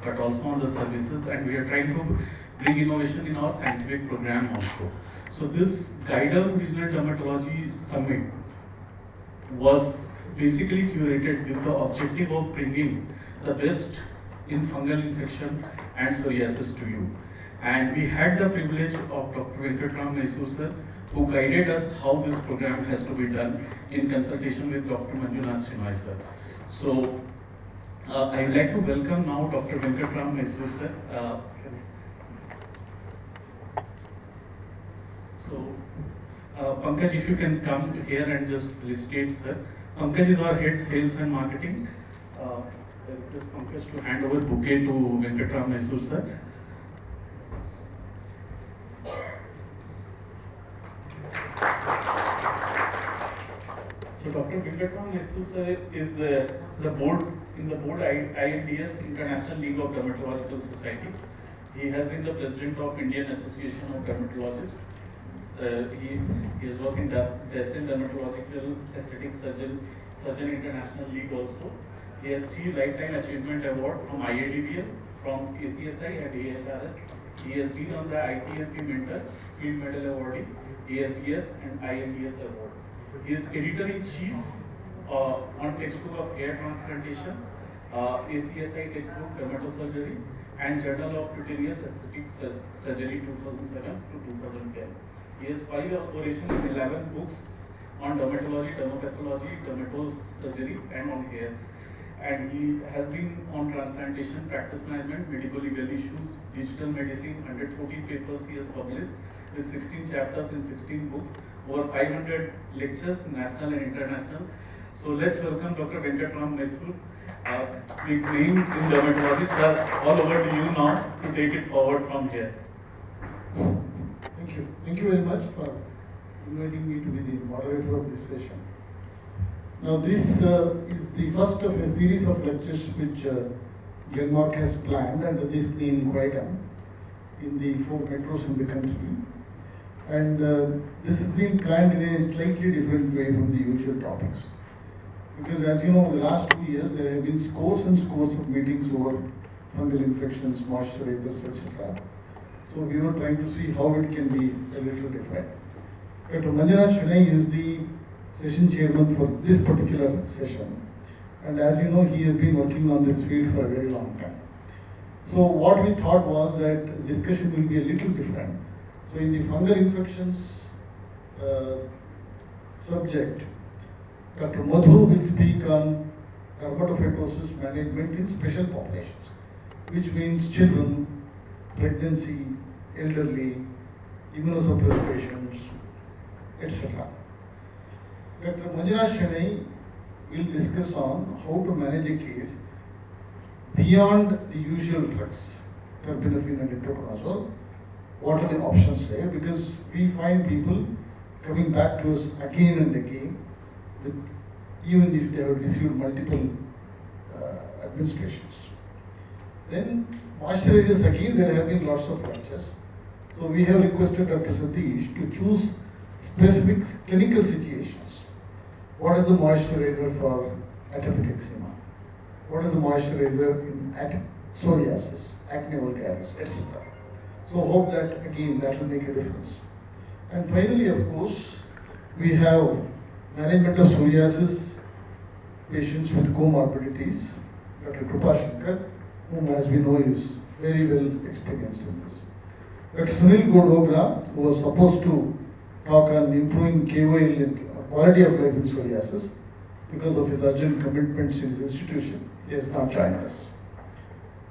but also on the services, and we are trying to bring innovation in our scientific program also. So this Guidam Regional Dermatology Summit was basically curated with the objective of bringing the best in fungal infection and psoriasis to you. And we had the privilege of Dr. Venkatram Mysore sir, who guided us how this program has to be done in consultation with Dr. Manjunath Shenoy sir. So I would like to welcome now Dr. Venkatram Mysore sir. Pankaj, if you can come here and just felicitate sir. Pankaj is our head sales and marketing. I request Pankaj to hand over bouquet to Venkatram Mysore sir. So Dr. Venkatram Mysore sir is the board INDS International League of Dermatological Society. He has been the president of Indian Association of Dermatologists. He has worked in Dasen Dermatological Aesthetic Surgeon International League also. He has 3 Lifetime Achievement Award from IADBL, from ACSI and AHRS. He has been on the ITMP Mentor, Field Medal Awardee, ASDS and IMDS Award. He is Editor-in-Chief on textbook of hair transplantation, ACSI textbook dermatosurgery, and Journal of Cutaneous Aesthetic Surgery 2007 to 2010. He has filed operation in 11 books on dermatology, dermopathology, dermatosurgery, and on hair. And he has been on transplantation, practice management, medical legal issues, digital medicine, 114 papers he has published with 16 chapters in 16 books, over 500 lectures, national and international. So let's welcome Dr. Venkatram Mysore, big name in dermatology. Sir, all over to you now to take it forward from here. Thank you. Thank you very much for inviting me to be the moderator of this session. Now this is the first of a series of lectures which Glenmark has planned under this name Guidam in the 4 metros in the country. And this has been planned in a slightly different way from the usual topics. Because as you know, in the last 2 years there have been scores and scores of meetings over fungal infections, moisturizers, etc. So we were trying to see how it can be a little different. Dr. Manjunath Shenoy is the session chairman for this particular session. And as you know, he has been working on this field for a very long time. So what we thought was that the discussion will be a little different. So in the fungal infections subject, Dr. Madhu will speak on dermatophytosis management in special populations, which means children, pregnancy, elderly, immunosuppressed patients, etc. Dr. Manjunath Shenoy will discuss on how to manage a case beyond the usual drugs, terbinafine and itraconazole. What are the options there? Because we find people coming back to us again and again, with, even if they have received multiple administrations. Then moisturizers, again there have been lots of lectures. So we have requested Dr. Satish to choose specific clinical situations. What is the moisturizer for atopic eczema? What is the moisturizer in psoriasis, acne vulgaris, etc. So hope that again that will make a difference. And finally, of course, we have management of psoriasis patients with comorbidities. Dr. Krupa Shankar, whom as we know is very well experienced in this. Dr. Sunil Godogra, who was supposed to talk on improving KOL and quality of life in psoriasis, because of his urgent commitments in his institution, he has not joined us.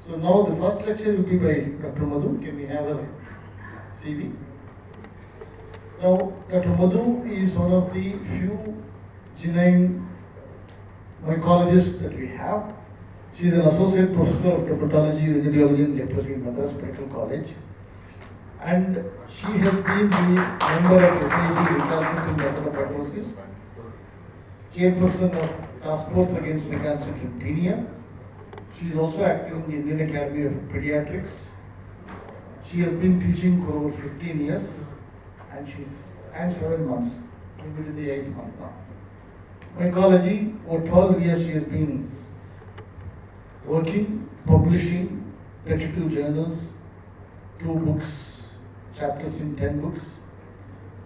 So now the first lecture will be by Dr. Madhu. Can we have a CV? Now, Dr. Madhu is one of the few genuine mycologists that we have. She is an associate professor of dermatology, radiology and leprosy in Madras Medical College. And she has been the member of SID Recalcitrant Dermatopathology, chairperson of Task Force Against Recalcitrant Tinea. She is also active in the Indian Academy of Pediatrics. She has been teaching for over 15 years and 7 months, maybe to the 8th month now. Mycology, over 12 years she has been working, publishing, 32 journals, 2 books, chapters in 10 books.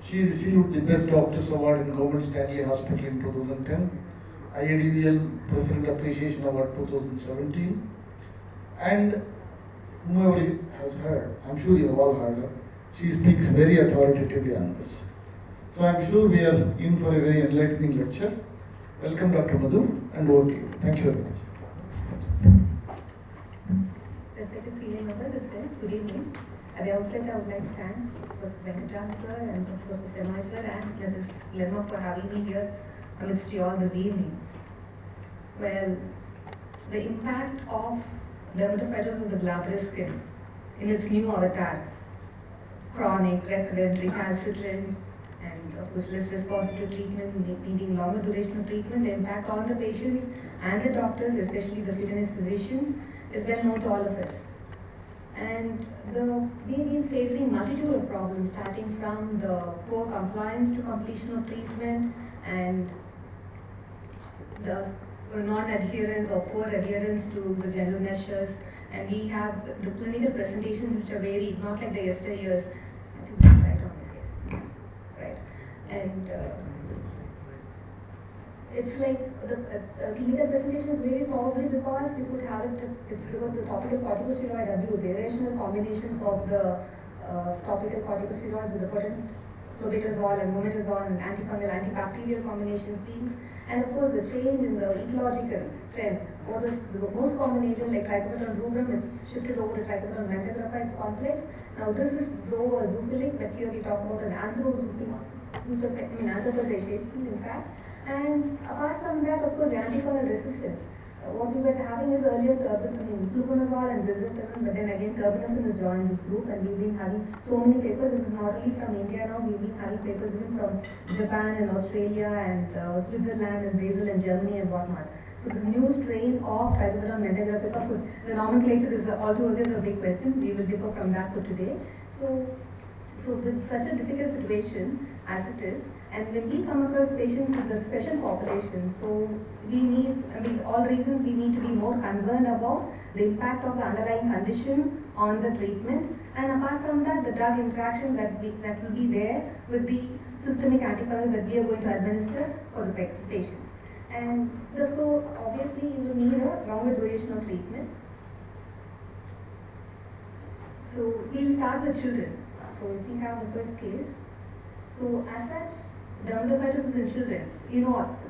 She received the Best Doctors Award in Government Stanley Hospital in 2010, IADVL President Appreciation Award 2017, and whomever has heard, I'm sure you have all heard her, she speaks very authoritatively on this. So I'm sure we are in for a very enlightening lecture. Welcome Dr. Madhu, and over to you. Thank you very much. Respected senior members and friends, good evening. At the outset, I would like to thank Professor Venkatram sir and Professor Shenoy sir and Mrs. Glenmark for having me here amidst you all this evening. Well, the impact of dermatofibrosing of the glabrous skin in its new avatar, chronic, recurrent, recalcitrant, and of course less responsive to treatment, needing longer duration of treatment, the impact on the patients and the doctors, especially the cutaneous physicians, is well known to all of us. And we've been facing multitude of problems, starting from the poor compliance to completion of treatment and the non-adherence or poor adherence to the general measures. And we have the clinical presentations which are varied, not like the yesteryears. I think that's right on my face. Right. And it's like the clinical presentation is very probably because you could have it, it's because the topical corticosteroid abuse, the irrational combinations of the topical corticosteroids with the potent clobetasol and mometasol and antifungal, antibacterial combination things, and of course the change in the ecological trend. What was the most common agent like trichometron rubrum is shifted over to trichometron metagraphides complex. Now this is though a zoophilic, but here we talk about an anthroposation in fact. And apart from that, of course, the antifungal resistance. What we were having is earlier fluconazole and rizatriptan, but then again terbinafine has joined this group, and we've been having so many papers. It is not only from India now, we've been having papers even from Japan and Australia and Switzerland and Brazil and Germany and whatnot. So this new strain of trichometron metagraphis, of course, the nomenclature is altogether a big question. We will differ from that for today. So with such a difficult situation as it is, and when we come across patients with a special population, so we need, all reasons we need to be more concerned about the impact of the underlying condition on the treatment, and apart from that, the drug interaction that will be there with the systemic antifungals that we are going to administer for the patients. And so obviously you will need a longer duration of treatment. So we'll start with children. So if we have the first case, so as such, dermatofibrosing in children,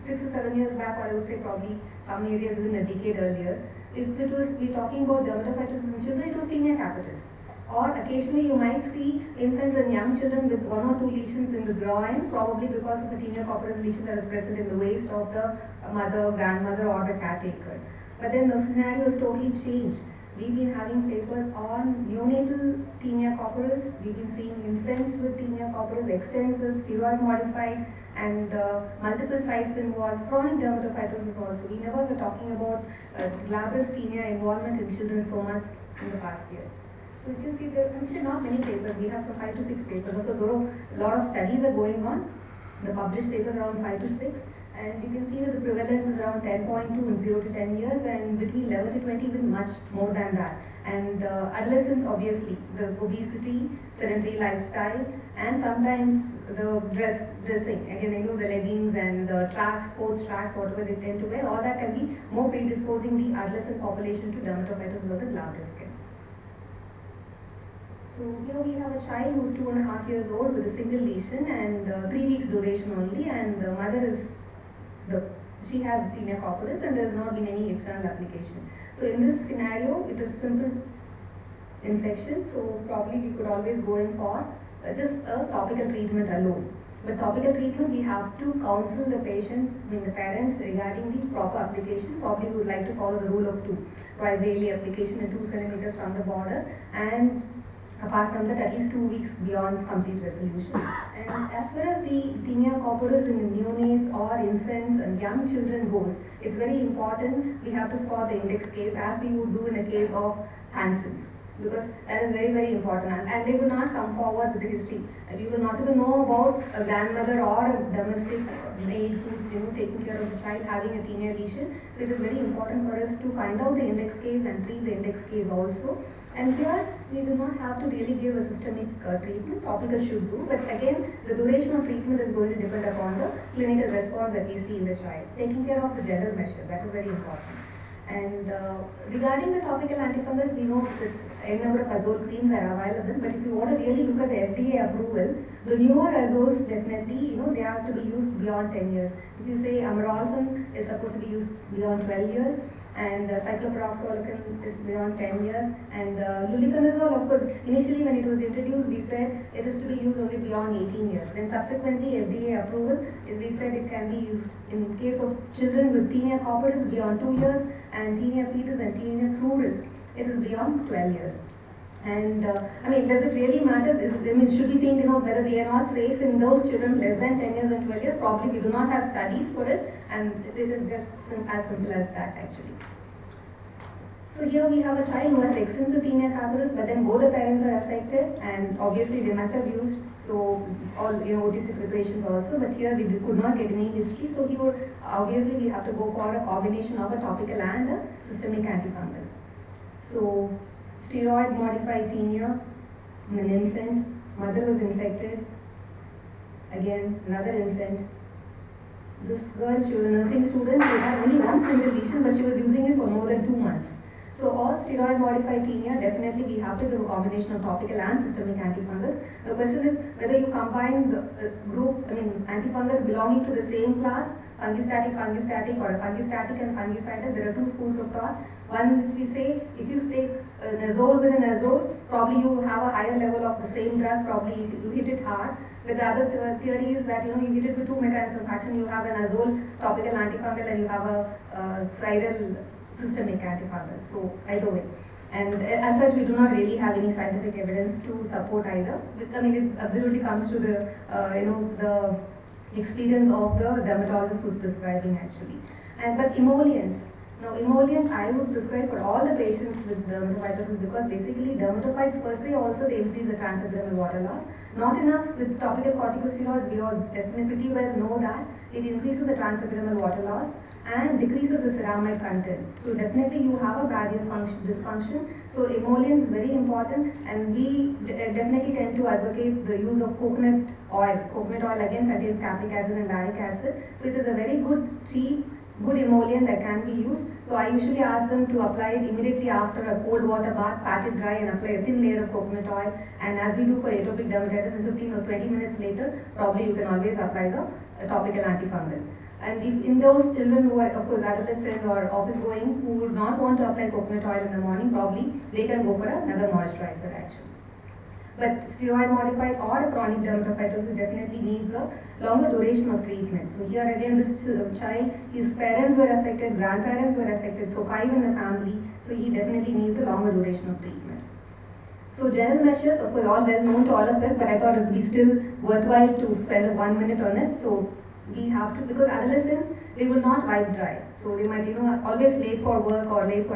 6 to 7 years back, or I would say probably some areas even a decade earlier, if it was, we're talking about dermatofibrosing in children, it was tinea capitis. Or occasionally you might see infants and young children with 1 or 2 lesions in the groin, probably because of a tinea corporis lesion that is present in the waist of the mother, grandmother, or the caretaker. But then the scenario has totally changed. We've been having papers on neonatal tinea corporis. We've been seeing infants with tinea corporis, extensive, steroid modified, and multiple sites involved. Chronic dermatofibrosing also. We never were talking about glabrous tinea involvement in children so much in the past years. So if you see there, actually not many papers. We have some 5 to 6 papers. Although a lot of studies are going on. The published papers around 5 to 6. And you can see that the prevalence is around 10.2 in 0 to 10 years, and between 11 to 20 even much more than that. And adolescents, obviously, the obesity, sedentary lifestyle, and sometimes the dressing. Again, the leggings and the tracks, sports tracks, whatever they tend to wear, all that can be more predisposing the adolescent population to dermatofibrosing of the glabrous skin. So here we have a child who's 2.5 years old with a single lesion and 3 weeks duration only, and the mother is she has tinea corporis and there has not been any external application. So in this scenario, it is simple infection, so probably we could always go in for just a topical treatment alone. With topical treatment, we have to counsel the patient, the parents regarding the proper application. Probably we would like to follow the rule of 2, twice daily application in 2 centimeters from the border, and apart from that, at least 2 weeks beyond complete resolution. And as far as the tinea corporis in the neonates or infants and young children goes, it's very important we have to spot the index case as we would do in a case of Hansen's. because that is very, very important. And they will not come forward with the history. And you will not even know about a grandmother or a domestic maid who's taking care of the child having a tinea lesion. So it is very important for us to find out the index case and treat the index case also. And here we do not have to really give a systemic treatment, topical should do, but again the duration of treatment is going to depend upon the clinical response that we see in the child. Taking care of the general measure, that is very important. And regarding the topical antifungals, we know that a number of azole creams are available, but if you want to really look at the FDA approval, the newer azoles definitely, they have to be used beyond 10 years. If you say amorolfin is supposed to be used beyond 12 years, and cycloparaxolicin is beyond 10 years, and luliconazole, of course, initially when it was introduced, we said it is to be used only beyond 18 years. Then subsequently, FDA approval, we said it can be used in case of children with tinea corporis beyond 2 years, and tinea pedis and tinea cruris, it is beyond 12 years. And does it really matter? Should we think, whether we are not safe in those children less than 10 years and 12 years? Probably we do not have studies for it, and it is just as simple as that actually. So here we have a child who has extensive tinea corporis, but then both the parents are affected, and obviously they must have used all OTC preparations also. But here we could not get any history, so obviously we have to go for a combination of a topical and a systemic antifungal. So steroid modified tinea in an infant, mother was infected, again another infant. This girl, she was a nursing student, she had only one single lesion, but she was using it for more than 2 months. So all steroid modified tinea, definitely we have to do a combination of topical and systemic antifungals. The question is whether you combine the antifungals belonging to the same class, fungistatic, or a fungistatic and fungicidal. There are two schools of thought. One which we say, if you take an azole with an azole, probably you have a higher level of the same drug, probably you hit it hard. With the other theory is that you hit it with two mechanisms of action. You have an azole topical antifungal and you have a cidal systemic antifungal. So either way. And as such, we do not really have any scientific evidence to support either. It absolutely comes to the the experience of the dermatologist who's prescribing actually. But emollients. Now emollients I would prescribe for all the patients with dermatophytosis, because basically dermatophytes per se also they increase the transepidermal water loss. Not enough with topical corticosteroids, we all definitely pretty well know that it increases the transepidermal water loss and decreases the ceramide content. So definitely you have a barrier dysfunction. So emollients is very important, and we definitely tend to advocate the use of coconut oil. Coconut oil again contains capric acid and lauric acid. So it is a very good, cheap, good emollient that can be used. So I usually ask them to apply it immediately after a cold water bath, pat it dry and apply a thin layer of coconut oil. And as we do for atopic dermatitis, in 15 or 20 minutes later, probably you can always apply the topical antifungal. And if in those children who are, of course, adolescent or office going, who would not want to apply coconut oil in the morning, probably they can go for another moisturizer actually. But steroid modified or a chronic dermatophytosis definitely needs a longer duration of treatment. So here again, this child, his parents were affected, grandparents were affected, so 5 in the family, so he definitely needs a longer duration of treatment. So general measures, of course, all well known to all of us, but I thought it would be still worthwhile to spend 1 minute on it. So we have to, because adolescents, they will not wipe dry. So they might, always late for work or late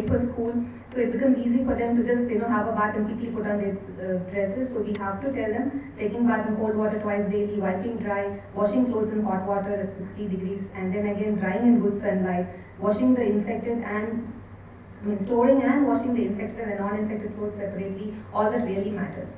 for school. So it becomes easy for them to just, have a bath and quickly put on their dresses. So we have to tell them, taking bath in cold water twice daily, wiping dry, washing clothes in hot water at 60 degrees, and then again drying in good sunlight, washing the infected and, storing and washing the infected and non-infected clothes separately. All that really matters.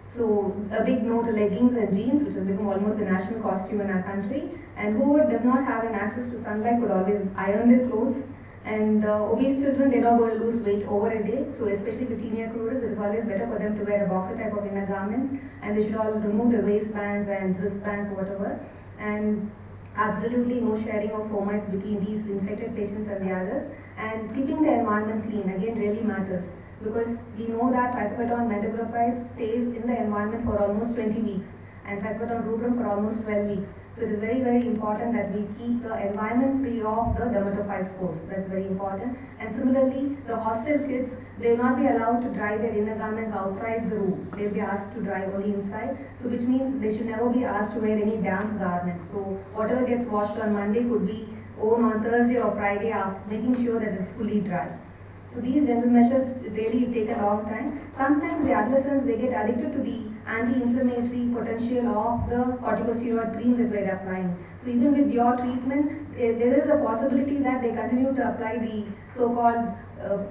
So a big no to leggings and jeans, which has become almost the national costume in our country. And whoever does not have an access to sunlight could always iron their clothes. And obese children, they're not going to lose weight over a day. So especially with tinea cruris, it is always better for them to wear a boxer type of inner garments. And they should all remove the waistbands and wristbands, whatever. And absolutely no sharing of fomites between these infected patients and the others. And keeping the environment clean, again, really matters. Because we know that Trichopaton mentogrophytes stays in the environment for almost 20 weeks and Trichopaton rubrum for almost 12 weeks. So it is very, very important that we keep the environment free of the dermatophyte spores. That's very important. And similarly, the hostel kids, they will not be allowed to dry their inner garments outside the room. They will be asked to dry only inside. So which means they should never be asked to wear any damp garments. So whatever gets washed on Monday could be worn on Thursday or Friday, making sure that it's fully dry. So these general measures really take a long time. Sometimes the adolescents, they get addicted to the anti-inflammatory potential of the corticosteroid creams that we're applying. So even with your treatment, there is a possibility that they continue to apply the so-called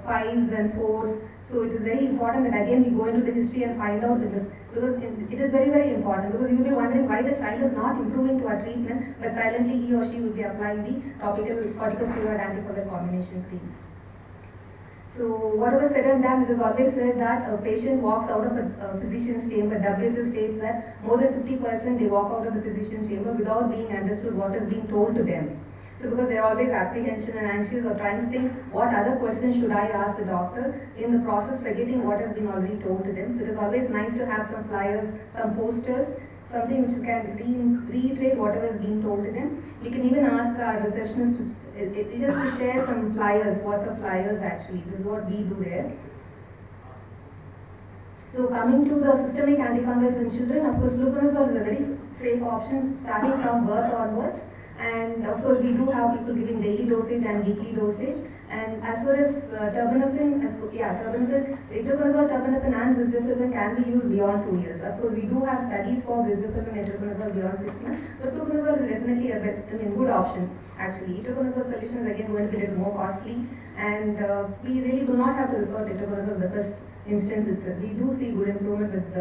5s and 4s. So it is very important that again we go into the history and find out this, because it is very, very important, because you will be wondering why the child is not improving to our treatment, but silently he or she will be applying the topical corticosteroid antifungal combination creams. So whatever said and done, it is always said that a patient walks out of a physician's chamber. WHO states that more than 50% they walk out of the physician's chamber without being understood what is being told to them. So because they are always apprehension and anxious or trying to think what other questions should I ask the doctor, in the process forgetting what has been already told to them. So it is always nice to have some flyers, some posters, something which can reiterate whatever is being told to them. We can even ask our receptionist to just to share some flyers, WhatsApp flyers actually. This is what we do there. So coming to the systemic antifungals in children, of course fluconazole is a very safe option starting from birth onwards. And of course we do have people giving daily dosage and weekly dosage. And as far as terbinafine, itraconazole, terbinafine and risdiplam can be used beyond 2 years. Of course we do have studies for risdiplam and itraconazole beyond 6 months, but fluconazole is definitely a good option actually. Itraconazole solution is again going to be a little more costly, and we really do not have to resort to itraconazole in the first instance itself. We do see good improvement with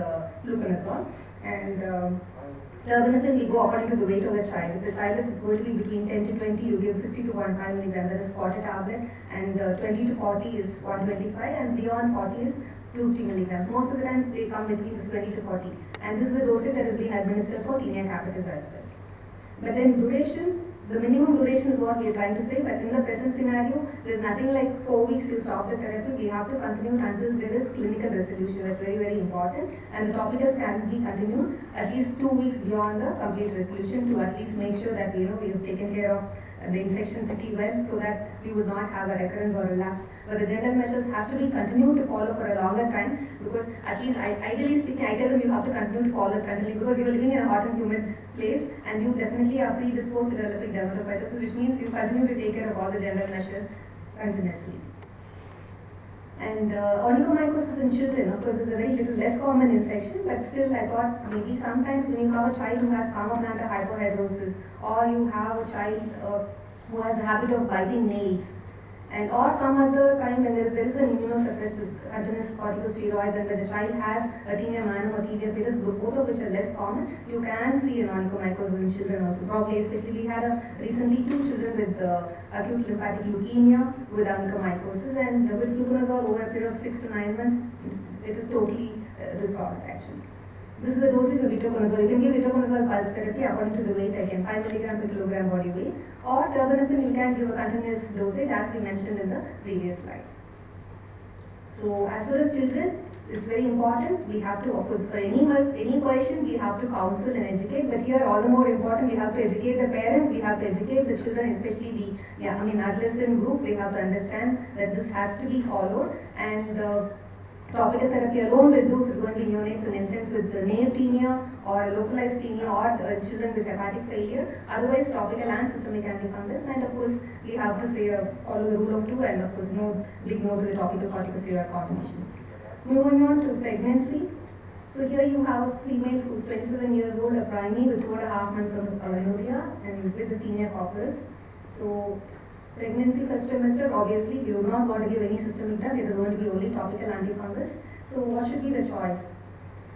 fluconazole. And terbinafine, we go according to the weight of the child. If the child is going to be between 10 to 20, you give 60 to 1.5 milligram, that is quarter tablet, and 20 to 40 is 125, and beyond 40 is 250 milligrams. Most of the times they come between this 20 to 40, and this is the dosage that is being administered for tinea capitis as well. But then duration, the minimum duration is what we are trying to say, but in the present scenario, there is nothing like 4 weeks you stop the therapy. We have to continue until there is clinical resolution. That's very, very important. And the topicals can be continued at least 2 weeks beyond the complete resolution to at least make sure that we have taken care of the infection pretty well, so that we would not have a recurrence or relapse. But the general measures has to be continued to follow for a longer time, because at least ideally speaking, I tell them you have to continue to follow it continually, because you are living in a hot and humid place and you definitely are predisposed to developing dermatofibromatosis, which means you continue to take care of all the general measures continuously. And onychomycosis in children, of course, is a very little less common infection, but still I thought maybe sometimes when you have a child who has palmoplantar hypohidrosis, or you have a child who has a habit of biting nails, and or some other kind when there is an immunosuppressive continuous corticosteroids, and when the child has a tinea manum or tinea pedis, both of which are less common, you can see an onychomycosis in children also. Probably, especially we had recently 2 children with acute lymphatic leukemia with onychomycosis, and with fluconazole over a period of 6 to 9 months, it is totally resolved actually. This is the dosage of itraconazole. You can give itraconazole pulse therapy according to the weight again, 5 milligram per kilogram body weight, or terbinafine you can give a continuous dosage as we mentioned in the previous slide. So as far as children, it's very important. We have to, of course, for any patient, we have to counsel and educate. But here, all the more important, we have to educate the parents. We have to educate the children, especially the adolescent group. They have to understand that this has to be followed, and topical therapy alone will do if it's going to be neonates and infants with nail tinea or localized tinea, or children with hepatic failure. Otherwise, topical and systemic antifungals. And of course, we have to say follow the rule of 2, and of course, big no to the topical corticosteroid combinations. Moving on to pregnancy. So here you have a female who's 27 years old, a primary with 2.5 months of amenorrhea and with the tinea corporis. So pregnancy first trimester, obviously we do not want to give any systemic drug. It is going to be only topical antifungals. So what should be the choice?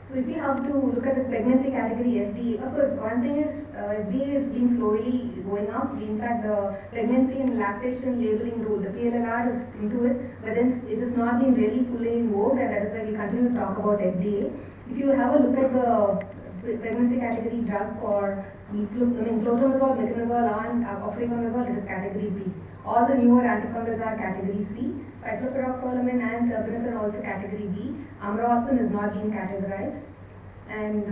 So if we have to look at the pregnancy category, FDA, of course one thing is FDA is being slowly going up. In fact, the pregnancy and lactation labeling rule, the PLLR is into it, but then it has not been really fully in vogue, and that is why we continue to talk about FDA. If you have a look at the pregnancy category drug for clotrimazole, metronidazole and oxyconazole, it is category B. All the newer antifungals are category C. Cyclopyroxazolamine and terbinafine also category B. Amorolfine is not being categorized. And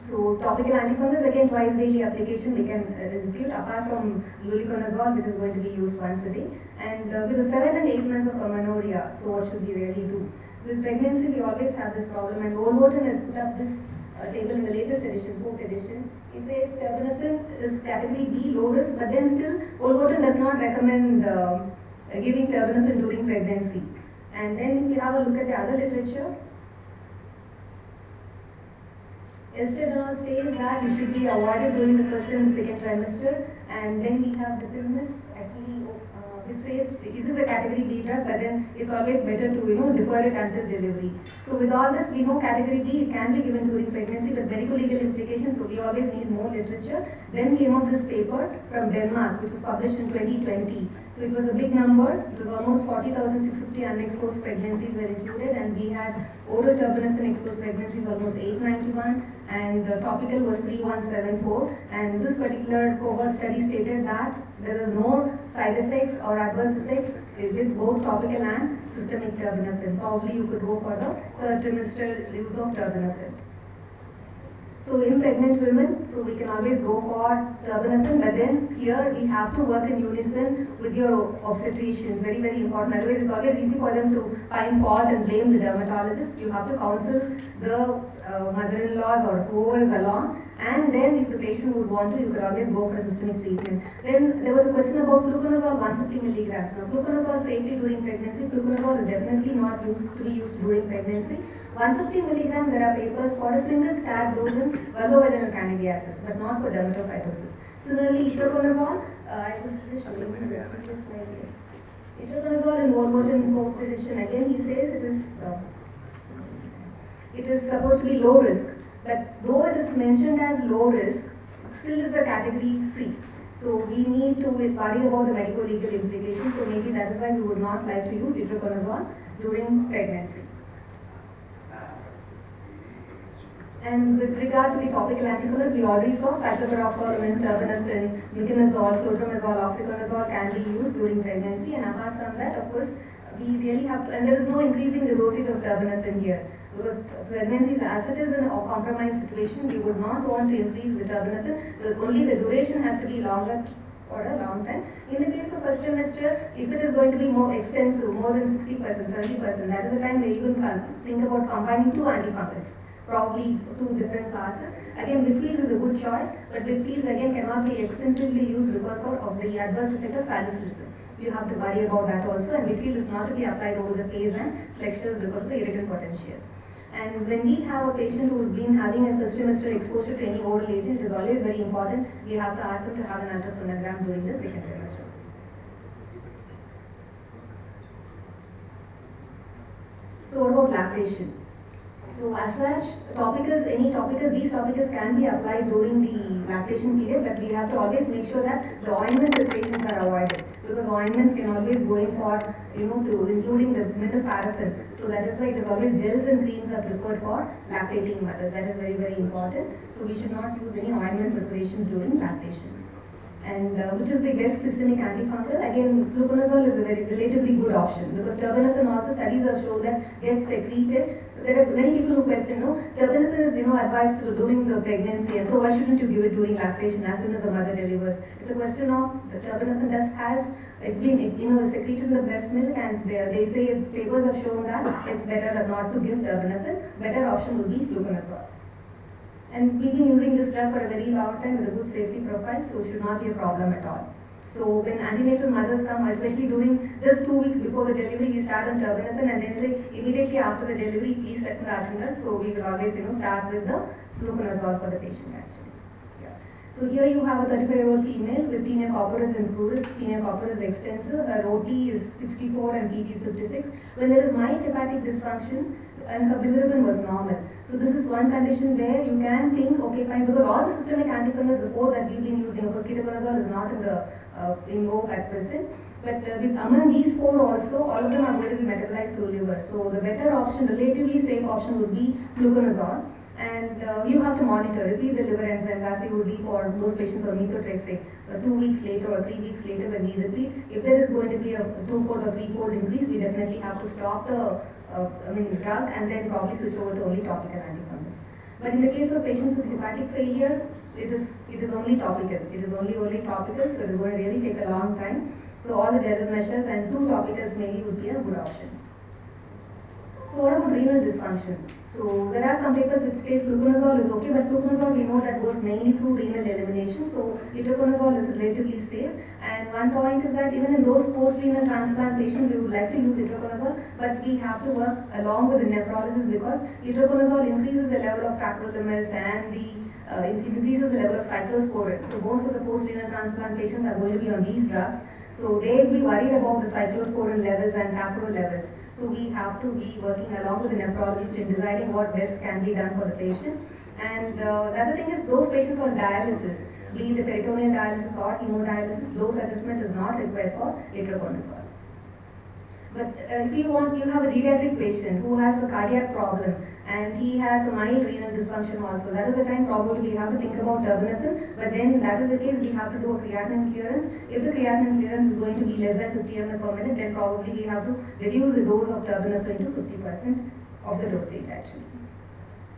so topical antifungals, again twice daily application we can institute, apart from luliconazole, which is going to be used once a day. And with the 7 and 8 months of amenorrhea, so what should we really do? With pregnancy, we always have this problem, and Wolverton has put up this table in the latest edition, 4th edition. It says terbinafine is category B, low risk, but then still Wolverton does not recommend giving terbinafine during pregnancy. And then if you have a look at the other literature, Elstad says that you should be avoided during the first and the second trimester. And then we have the Primus, actually, it says this is a category B drug, but then it's always better to defer it until delivery. So with all this, we know category B it can be given during pregnancy, but medical legal implications. So we always need more literature. Then came up this paper from Denmark, which was published in 2020. So it was a big number. It was almost 40,650 unexposed pregnancies were included, and we had oral terbinafine exposed pregnancies almost 891, and topical was 3174. And this particular cohort study stated that there is no side effects or adverse effects with both topical and systemic terbinafine. Probably you could go for the third trimester use of terbinafine. So in pregnant women, so we can always go for terbinafine, but then here we have to work in unison with your obstetrician. Very, very important. Otherwise, it's always easy for them to find fault and blame the dermatologist. You have to counsel the mother-in-laws or whoever is along, and then if the patient would want to, you could always go for a systemic treatment. Then there was a question about fluconazole 150 milligrams. Now, fluconazole safety during pregnancy, fluconazole is definitely not used to be used during pregnancy. 150 milligram, there are papers for a single stag dose in vulvovaginal candidiasis, but not for dermatophytosis. Similarly, itraconazole, I was just showing you the previous slide, yes. Itraconazole in Wolverton 4th edition, again he says it is supposed to be low risk, but though it is mentioned as low risk, still it's a category C. So we need to worry about the medical legal implications, so maybe that is why we would not like to use itraconazole during pregnancy. And with regard to the topical antifungals, we already saw cycloperoxol, terbinafine, miconazole, clotrimazole, oxyconazole can be used during pregnancy. And apart from that, of course, we really have to, and there is no increasing the dosage of terbinafine here. Because pregnancies, as it is in a compromised situation, we would not want to increase the terbinafine. Only the duration has to be longer for a long time. In the case of first trimester, if it is going to be more extensive, more than 60%, 70%, that is the time we even think about combining two antifungals. Probably two different classes. Again, Whitfield is a good choice, but Whitfield again cannot be extensively used because of the adverse effect of salicylism. You have to worry about that also, and Whitfield is not to be applied over the face and flexures because of the irritant potential. And when we have a patient who has been having a first trimester exposure to any oral agent, it is always very important. We have to ask them to have an ultrasonogram during the second trimester. So what about lactation? So as such, topicals, these topicals can be applied during the lactation period, but we have to always make sure that the ointment preparations are avoided, because ointments can always go in for, to including the methyl paraffin. So that is why it is always gels and creams are preferred for lactating mothers. That is very, very important. So we should not use any ointment preparations during lactation. And which is the best systemic antifungal? Again, fluconazole is a very relatively good option, because terbinafine also studies have shown that gets secreted. There are many people who question, terbinafine is advised during the pregnancy, and so why shouldn't you give it during lactation as soon as the mother delivers? It's a question of the terbinafine it's been secreted in the breast milk, and they say papers have shown that it's better not to give terbinafine. Better option would be fluconazole. And we've been using this drug for a very long time with a good safety profile, so it should not be a problem at all. So when antenatal mothers come, especially during just 2 weeks before the delivery, we start on terbinafine, and then say immediately after the delivery, please set the Atrinar. So we will always start with the fluconazole for the patient actually. Yeah. So here you have a 35-year-old female with tinea corporis and pruritus. Tinea corporis extensive. Her OT is 64 and PT is 56. When there is mild hepatic dysfunction and her bilirubin was normal. So this is one condition where you can think, okay, fine, because all the systemic antifungals, the four that we've been using, of course, ketoconazole is not in vogue at present, but among these four also, all of them are going to be metabolized to liver. So the better option, relatively safe option would be fluconazole, and you have to monitor, repeat the liver enzymes as we would be for those patients on methotrexate 2 weeks later or 3 weeks later when we repeat. If there is going to be a 2-fold or 3-fold increase, we definitely have to stop the drug and then probably switch over to only topical antifungals. But in the case of patients with hepatic failure, it is only topical. It is only topical, so it is going to really take a long time. So all the general measures and 2 topicals maybe would be a good option. So what about renal dysfunction? So there are some papers which state fluconazole is okay, but fluconazole we know that goes mainly through renal elimination, so itraconazole is relatively safe. And one point is that even in those post-renal transplant patients, we would like to use itraconazole, but we have to work along with the nephrologist because itraconazole increases the level of tacrolimus and it increases the level of cyclosporin. So most of the post-renal transplant patients are going to be on these drugs. So they will be worried about the cyclosporin levels and tacro levels. So we have to be working along with the nephrologist in deciding what best can be done for the patient. And the other thing is those patients on dialysis, be it the peritoneal dialysis or hemodialysis, dose adjustment is not required for itraconazole. But if you have a geriatric patient who has a cardiac problem and he has a mild renal dysfunction also, that is the time probably we have to think about terbinafine, but then that is the case we have to do a creatinine clearance. If the creatinine clearance is going to be less than 50 ml per minute, then probably we have to reduce the dose of terbinafine to 50% of the dosage actually.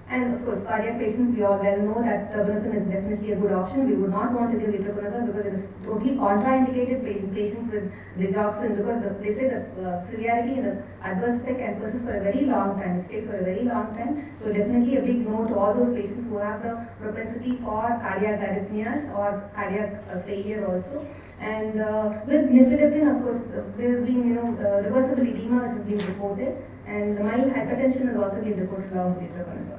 And of course, cardiac patients, we all well know that terbinafine is definitely a good option. We would not want to give itraconazole because it is totally contraindicated patients with digoxin because they say the severity and the adverse effect can persist for a very long time. It stays for a very long time. So definitely a big no to all those patients who have the propensity for cardiac arrhythmias or cardiac failure also. And with nifedipine, of course, there has been reversible edema which has been reported, and mild hypertension has also been reported along with itraconazole.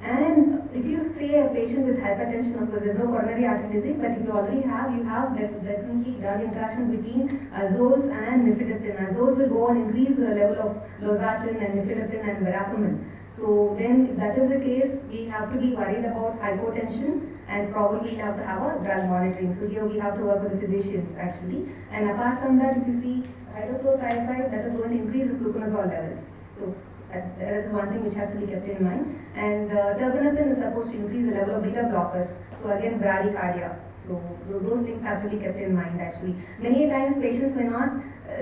And if you say a patient with hypertension, of course, there's no coronary artery disease, but if you already have, you have definitely drug interaction between azoles and nifedipine. Azoles will go and increase the level of losartan and nifedipine and verapamil. So then, if that is the case, we have to be worried about hypotension and probably have to have a drug monitoring. So here we have to work with the physicians actually. And apart from that, if you see hydrochlorothiazide, that is going to increase the gluconazole levels. So that is one thing which has to be kept in mind. And terbinafine is supposed to increase the level of beta blockers. So again, bradycardia. So those things have to be kept in mind actually. Many times patients may not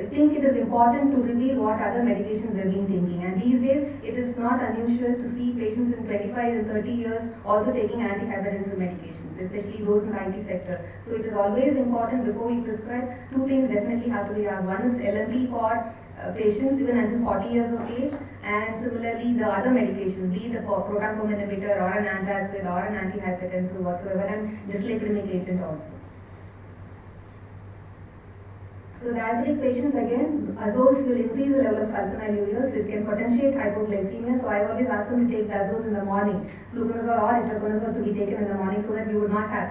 think it is important to reveal what other medications they've been taking. And these days, it is not unusual to see patients in 25 and 30 years also taking antihypertensive medications, especially those in the IT sector. So it is always important before we prescribe, two things definitely have to be asked. One is LMP for patients even until 40 years of age, and similarly the other medications, be it a prothrombin inhibitor or an antacid or an antihypertensive whatsoever, and dyslipidemic agent also. So diabetic patients again, azoles will increase the level of sulfonylureas. It can potentiate hypoglycemia. So I always ask them to take the azoles in the morning, fluconazole or itraconazole to be taken in the morning so that we would not have.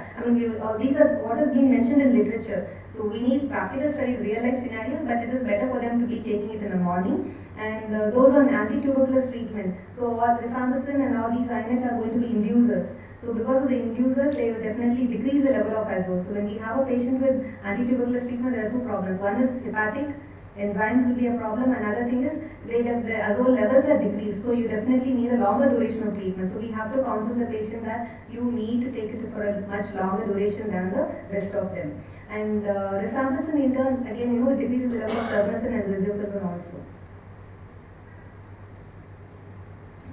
These are what has been mentioned in literature. So we need practical studies, real life scenarios, but it is better for them to be taking it in the morning. And those on anti-tuberculous treatment. So rifampicin and all these INH are going to be inducers. So because of the inducers, they will definitely decrease the level of azole. So when we have a patient with anti-tuberculous treatment, there are two problems. One is hepatic enzymes will be a problem. Another thing is the azole levels are decreased. So you definitely need a longer duration of treatment. So we have to counsel the patient that you need to take it for a much longer duration than the rest of them. And rifampicin in turn, again, it decreases the level of terbinafine and rezafilin also.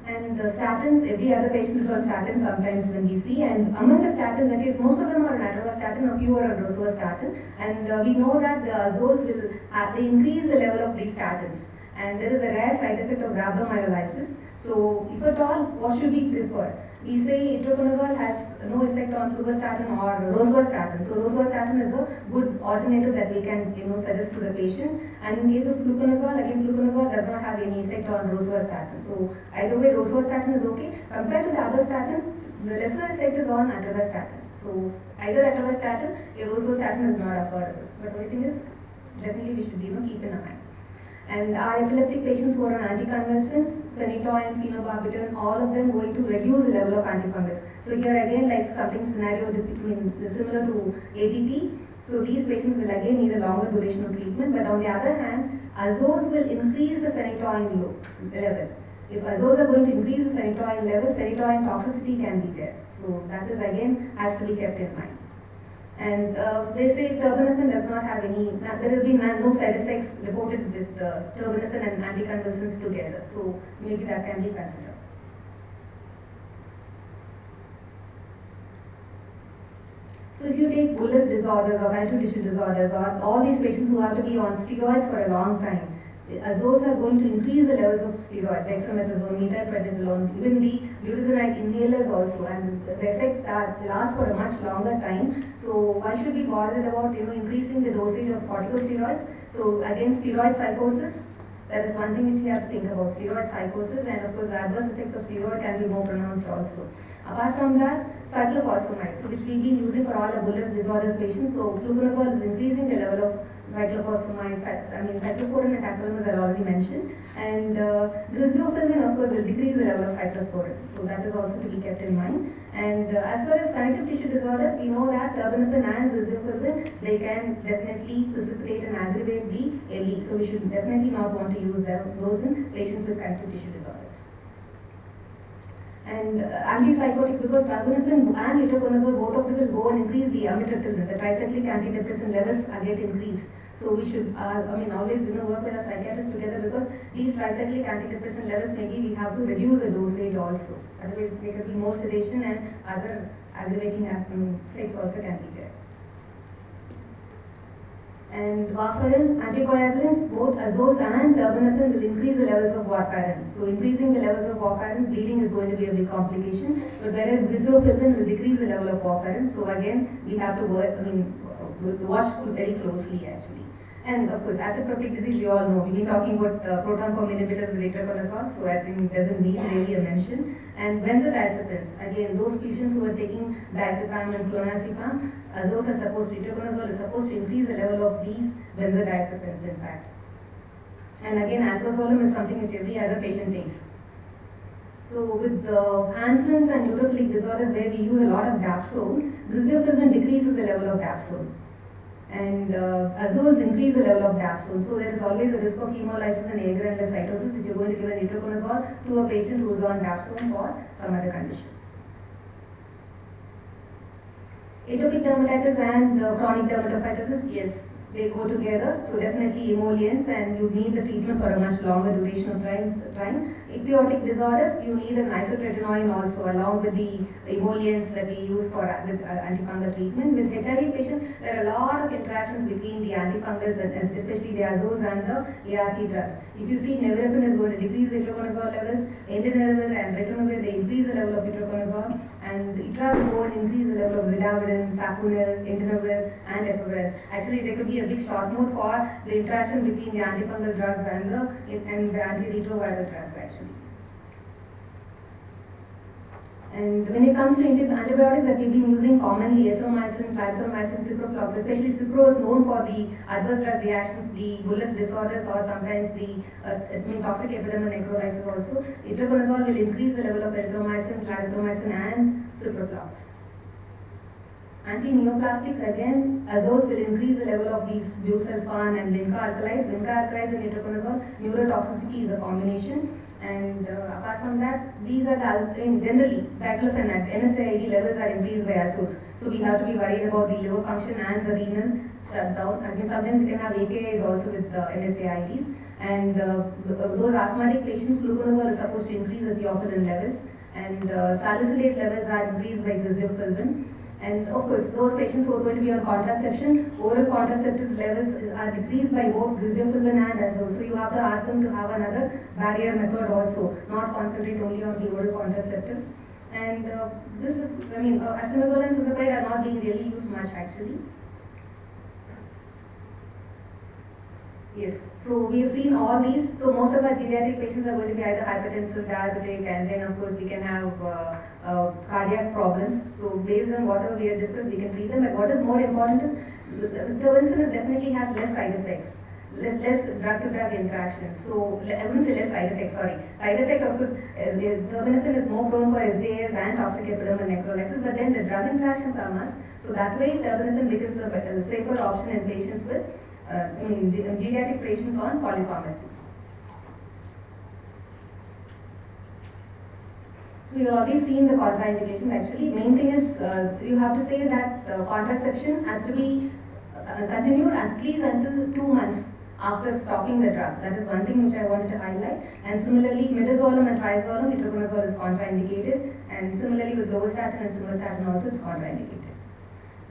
And the statins, every other patient is on statins sometimes when we see, and among the statins, like most of them are on atorvastatin or few are on rosuvastatin, and we know that the azoles will they increase the level of these statins, and there is a rare side effect of rhabdomyolysis. So if at all, what should we prefer? We say itraconazole has no effect on fluvastatin or rosuvastatin. So rosuvastatin is a good alternative that we can suggest to the patients. And in case of fluconazole, again fluconazole does not have any effect on rosuvastatin. So either way, rosuvastatin is okay. Compared to the other statins, the lesser effect is on atorvastatin. So either atorvastatin or rosuvastatin is not affordable. But the thing is, definitely we should keep in mind. And our epileptic patients who are on anticonvulsants, phenytoin, phenobarbital, all of them going to reduce the level of antifungals. So here again, like something scenario similar to ATT. So these patients will again need a longer duration of treatment. But on the other hand, azoles will increase the phenytoin level. If azoles are going to increase the phenytoin level, phenytoin toxicity can be there. So that is again has to be kept in mind. And they say terbinafine does not have any, there will be no side effects reported with terbinafine and anticonvulsants together. So maybe that can be considered. So if you take bullous disorders or connective tissue disorders or all these patients who have to be on steroids for a long time, azoles are going to increase the levels of steroid, dexamethasone, methylprednisolone, even the budesonide inhalers also, and the effects last for a much longer time. So why should we bother about increasing the dosage of corticosteroids? So again, steroid psychosis, that is one thing which we have to think about, steroid psychosis, and of course the adverse effects of steroid can be more pronounced also. Apart from that, cyclophosphamide, so which we've been using for all our bullous disorders patients. So fluconazole is increasing the level of cyclophosphamide, cyclosporin and tacrolimus are already mentioned, and griseofulvin of course will decrease the level of cyclosporin. So that is also to be kept in mind. And as far as connective tissue disorders, we know that terbinafine and griseofulvin, they can definitely precipitate and aggravate the LE. So we should definitely not want to use those in patients with connective tissue disorders. And antipsychotic, because terbinafine and itraconazole, both of them will go and increase the amitriptyline, the tricyclic antidepressant levels get increased. So we should, always work with a psychiatrist together, because these tricyclic antidepressant levels, maybe we have to reduce the dosage also. Otherwise, there could be more sedation and other aggravating effects also can be there. And warfarin, anticoagulants, both azoles and terbinafine will increase the levels of warfarin. So increasing the levels of warfarin, bleeding is going to be a big complication. But whereas griseofulvin will decrease the level of warfarin. So again, we have to watch very closely actually. And of course, acid peptic disease, we all know. We've been talking about proton pump inhibitors with itraconazole, so I think it doesn't need really a mention. And benzodiazepines, again, those patients who are taking diazepam and clonazepam, azoles are supposed to, itraconazole is supposed to increase the level of these benzodiazepines in fact. And again, alprazolam is something which every other patient takes. So with the Hansen's and neutrophilic disorders where we use a lot of dapsone, griseofulvin decreases the level of dapsone. And azoles increase the level of dapsone. So there is always a risk of hemolysis and agranulocytosis if you're going to give an itraconazole to a patient who is on dapsone for some other condition. Atopic dermatitis and chronic dermatophytosis, yes, they go together. So definitely emollients, and you need the treatment for a much longer duration of time. Ichthyotic disorders, you need an isotretinoin also along with the emollients that we use for antifungal treatment. With HIV patients, there are a lot of interactions between the antifungals and especially the azoles and the ART drugs. If you see nevirapine is going to decrease the itraconazole levels, entenavir and ritonavir, they increase the level of itraconazole, and itra will go and increase the level of zidavudine, sapunil, entenavir and efavirenz. Actually, there could be a big short note for the interaction between the antifungal drugs and the antiretroviral drugs actually. And when it comes to antibiotics that we've been using commonly, erythromycin, clarithromycin, ciproflox, especially cipro is known for the adverse drug reactions, the bullous disorders, or sometimes the toxic epidermal necrolysis also. Itraconazole will increase the level of erythromycin, clarithromycin and ciproflox. Anti-neoplastics, again, azoles will increase the level of these busulfan and vinca alkalies. Vinca alkalies and itraconazole, neurotoxicity is a combination. And apart from that, these are generally diclofenac, NSAID levels are increased by azoles. So we have to be worried about the liver function and the renal shutdown. Sometimes you can have AKIs also with NSAIDs. And those asthmatic patients, fluconazole is supposed to increase the theophylline levels. And salicylate levels are increased by griseofulvin. And of course, those patients who are going to be on contraception, oral contraceptives levels are decreased by both griseofulvin and azoles. So you have to ask them to have another barrier method also, not concentrate only on the oral contraceptives. And this is, esomeprazole and cisapride are not being really used much actually. Yes, so we have seen all these. So most of our geriatric patients are going to be either hypertensive, diabetic, and then of course we can have cardiac problems. So based on whatever we have discussed, we can treat them. But what is more important is terbinafine definitely has less side effects, less drug-to-drug interactions. So I wouldn't say less side effects. Sorry, side effect of course. Terbinafine is more prone for SJS and toxic epidermal necrolysis, but then the drug interactions are must. So that way, terbinafine becomes a safer option in patients with geriatric patients on polypharmacy. So you've already seen the contraindications actually. Main thing is you have to say that contraception has to be continued at least until 2 months after stopping the drug. That is one thing which I wanted to highlight. And similarly, midazolam and triazolam, itraconazole is contraindicated. And similarly with lovastatin and simvastatin also it's contraindicated.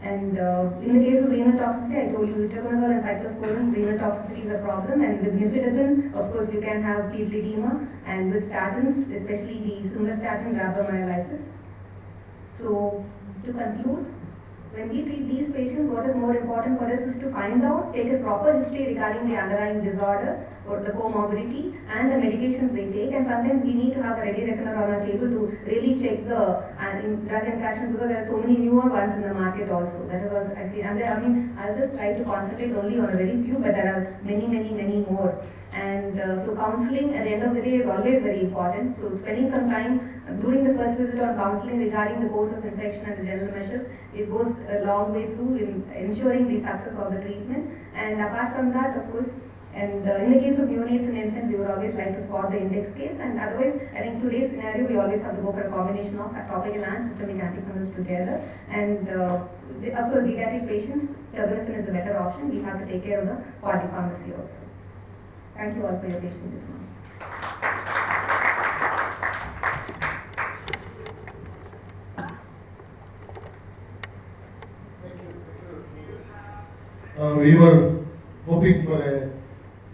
And in the case of renal toxicity, I told you itraconazole and cyclosporin, renal toxicity is a problem. And with nifedipine, of course, you can have fetal edema. And with statins, especially the simvastatin, rhabdomyolysis. So, to conclude, when we treat these patients, what is more important for us is to find out, take a proper history regarding the underlying disorder or the comorbidity and the medications they take. And sometimes we need to have a ready reckoner on our table to really check the drug interactions, because there are so many newer ones in the market also. That is also, I'll just try to concentrate only on a very few, but there are many more. And so counseling at the end of the day is always very important. So spending some time during the first visit on counseling regarding the course of infection and the general measures, it goes a long way through in ensuring the success of the treatment. And apart from that, of course, and in the case of neonates and infants, we would always like to spot the index case. And otherwise, I think today's scenario, we always have to go for a combination of topical and systemic antifungals together. And of course, pediatric patients, terbinafine is a better option. We have to take care of the polypharmacy also. Thank you all for your patience this morning. We were hoping for a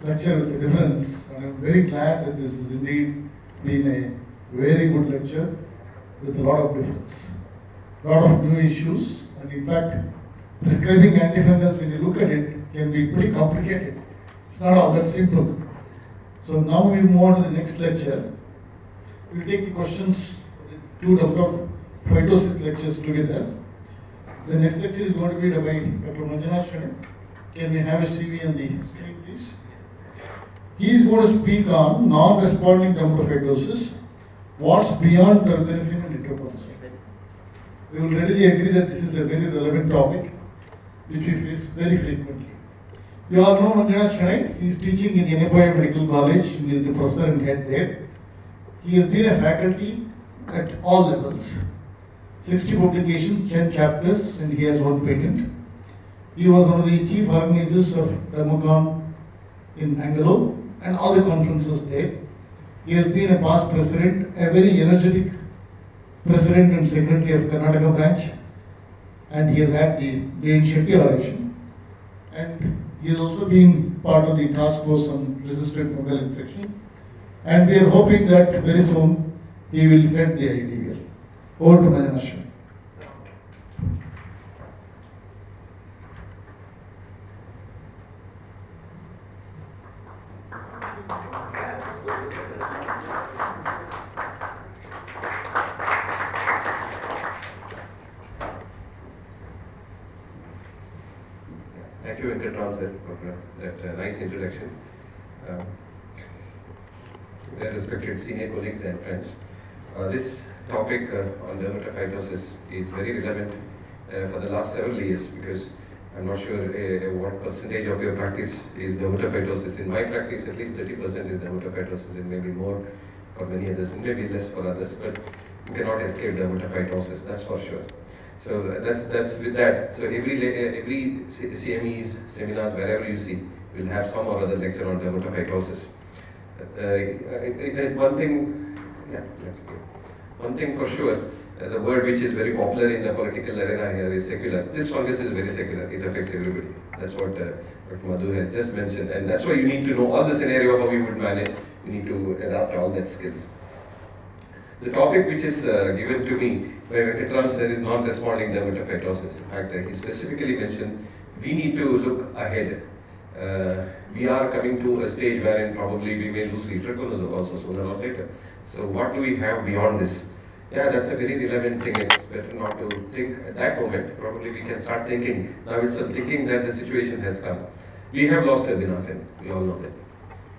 lecture with a difference, and I'm very glad that this has indeed been a very good lecture with a lot of difference, a lot of new issues, and in fact, prescribing antifungals, when you look at it, can be pretty complicated. It's not all that simple. So now we move on to the next lecture. We'll take the questions, the two phytosis lectures together. The next lecture is going to be by Dr. Manjunath Shane. Can we have a CV on the screen, please? He is going to speak on non-responding dermatophytosis, what's beyond terbinafine and itraconazole. We will readily agree that this is a very relevant topic, which we face very frequently. You all know Manjunath Shane. He is teaching in Yenepoya Medical College. He is the professor and head there. He has been a faculty at all levels. 60 publications, 10 chapters, and he has one patent. He was one of the chief organizers of Dermacon in Bangalore and all the conferences there. He has been a past president, a very energetic president and secretary of Karnataka branch, and he has had the Jain Shetty oration. And he has also been part of the task force on resistant fungal infection. And we are hoping that very soon he will head the IDVL. Over to Manjunath Shane. Thank you, Venkatram sir, for that nice introduction. Dear respected senior colleagues and friends, this topic on dermatophytosis is very relevant for the last several years, because I'm not sure what percentage of your practice is dermatophytosis. In my practice, at least 30% is dermatophytosis, and maybe more for many others, and maybe less for others, but you cannot escape dermatophytosis, that's for sure. So that's with that. So every CMEs, seminars, wherever you see, will have some or other lecture on dermatophytosis. One thing for sure, the word which is very popular in the political arena here is secular. This fungus is very secular. It affects everybody. That's what Dr. Madhu has just mentioned, and that's why you need to know all the scenario how you would manage. You need to adapt all that skills. The topic which is given to me by Venkatram sir is non-responding dermatophytosis. In fact, he specifically mentioned we need to look ahead. We are coming to a stage wherein probably we may lose itraconazole also sooner or later. So what do we have beyond this? Yeah, that's a very relevant thing. It's better not to think at that moment. Probably we can start thinking. Now it's thinking that the situation has come. We have lost terbinafine. We all know that.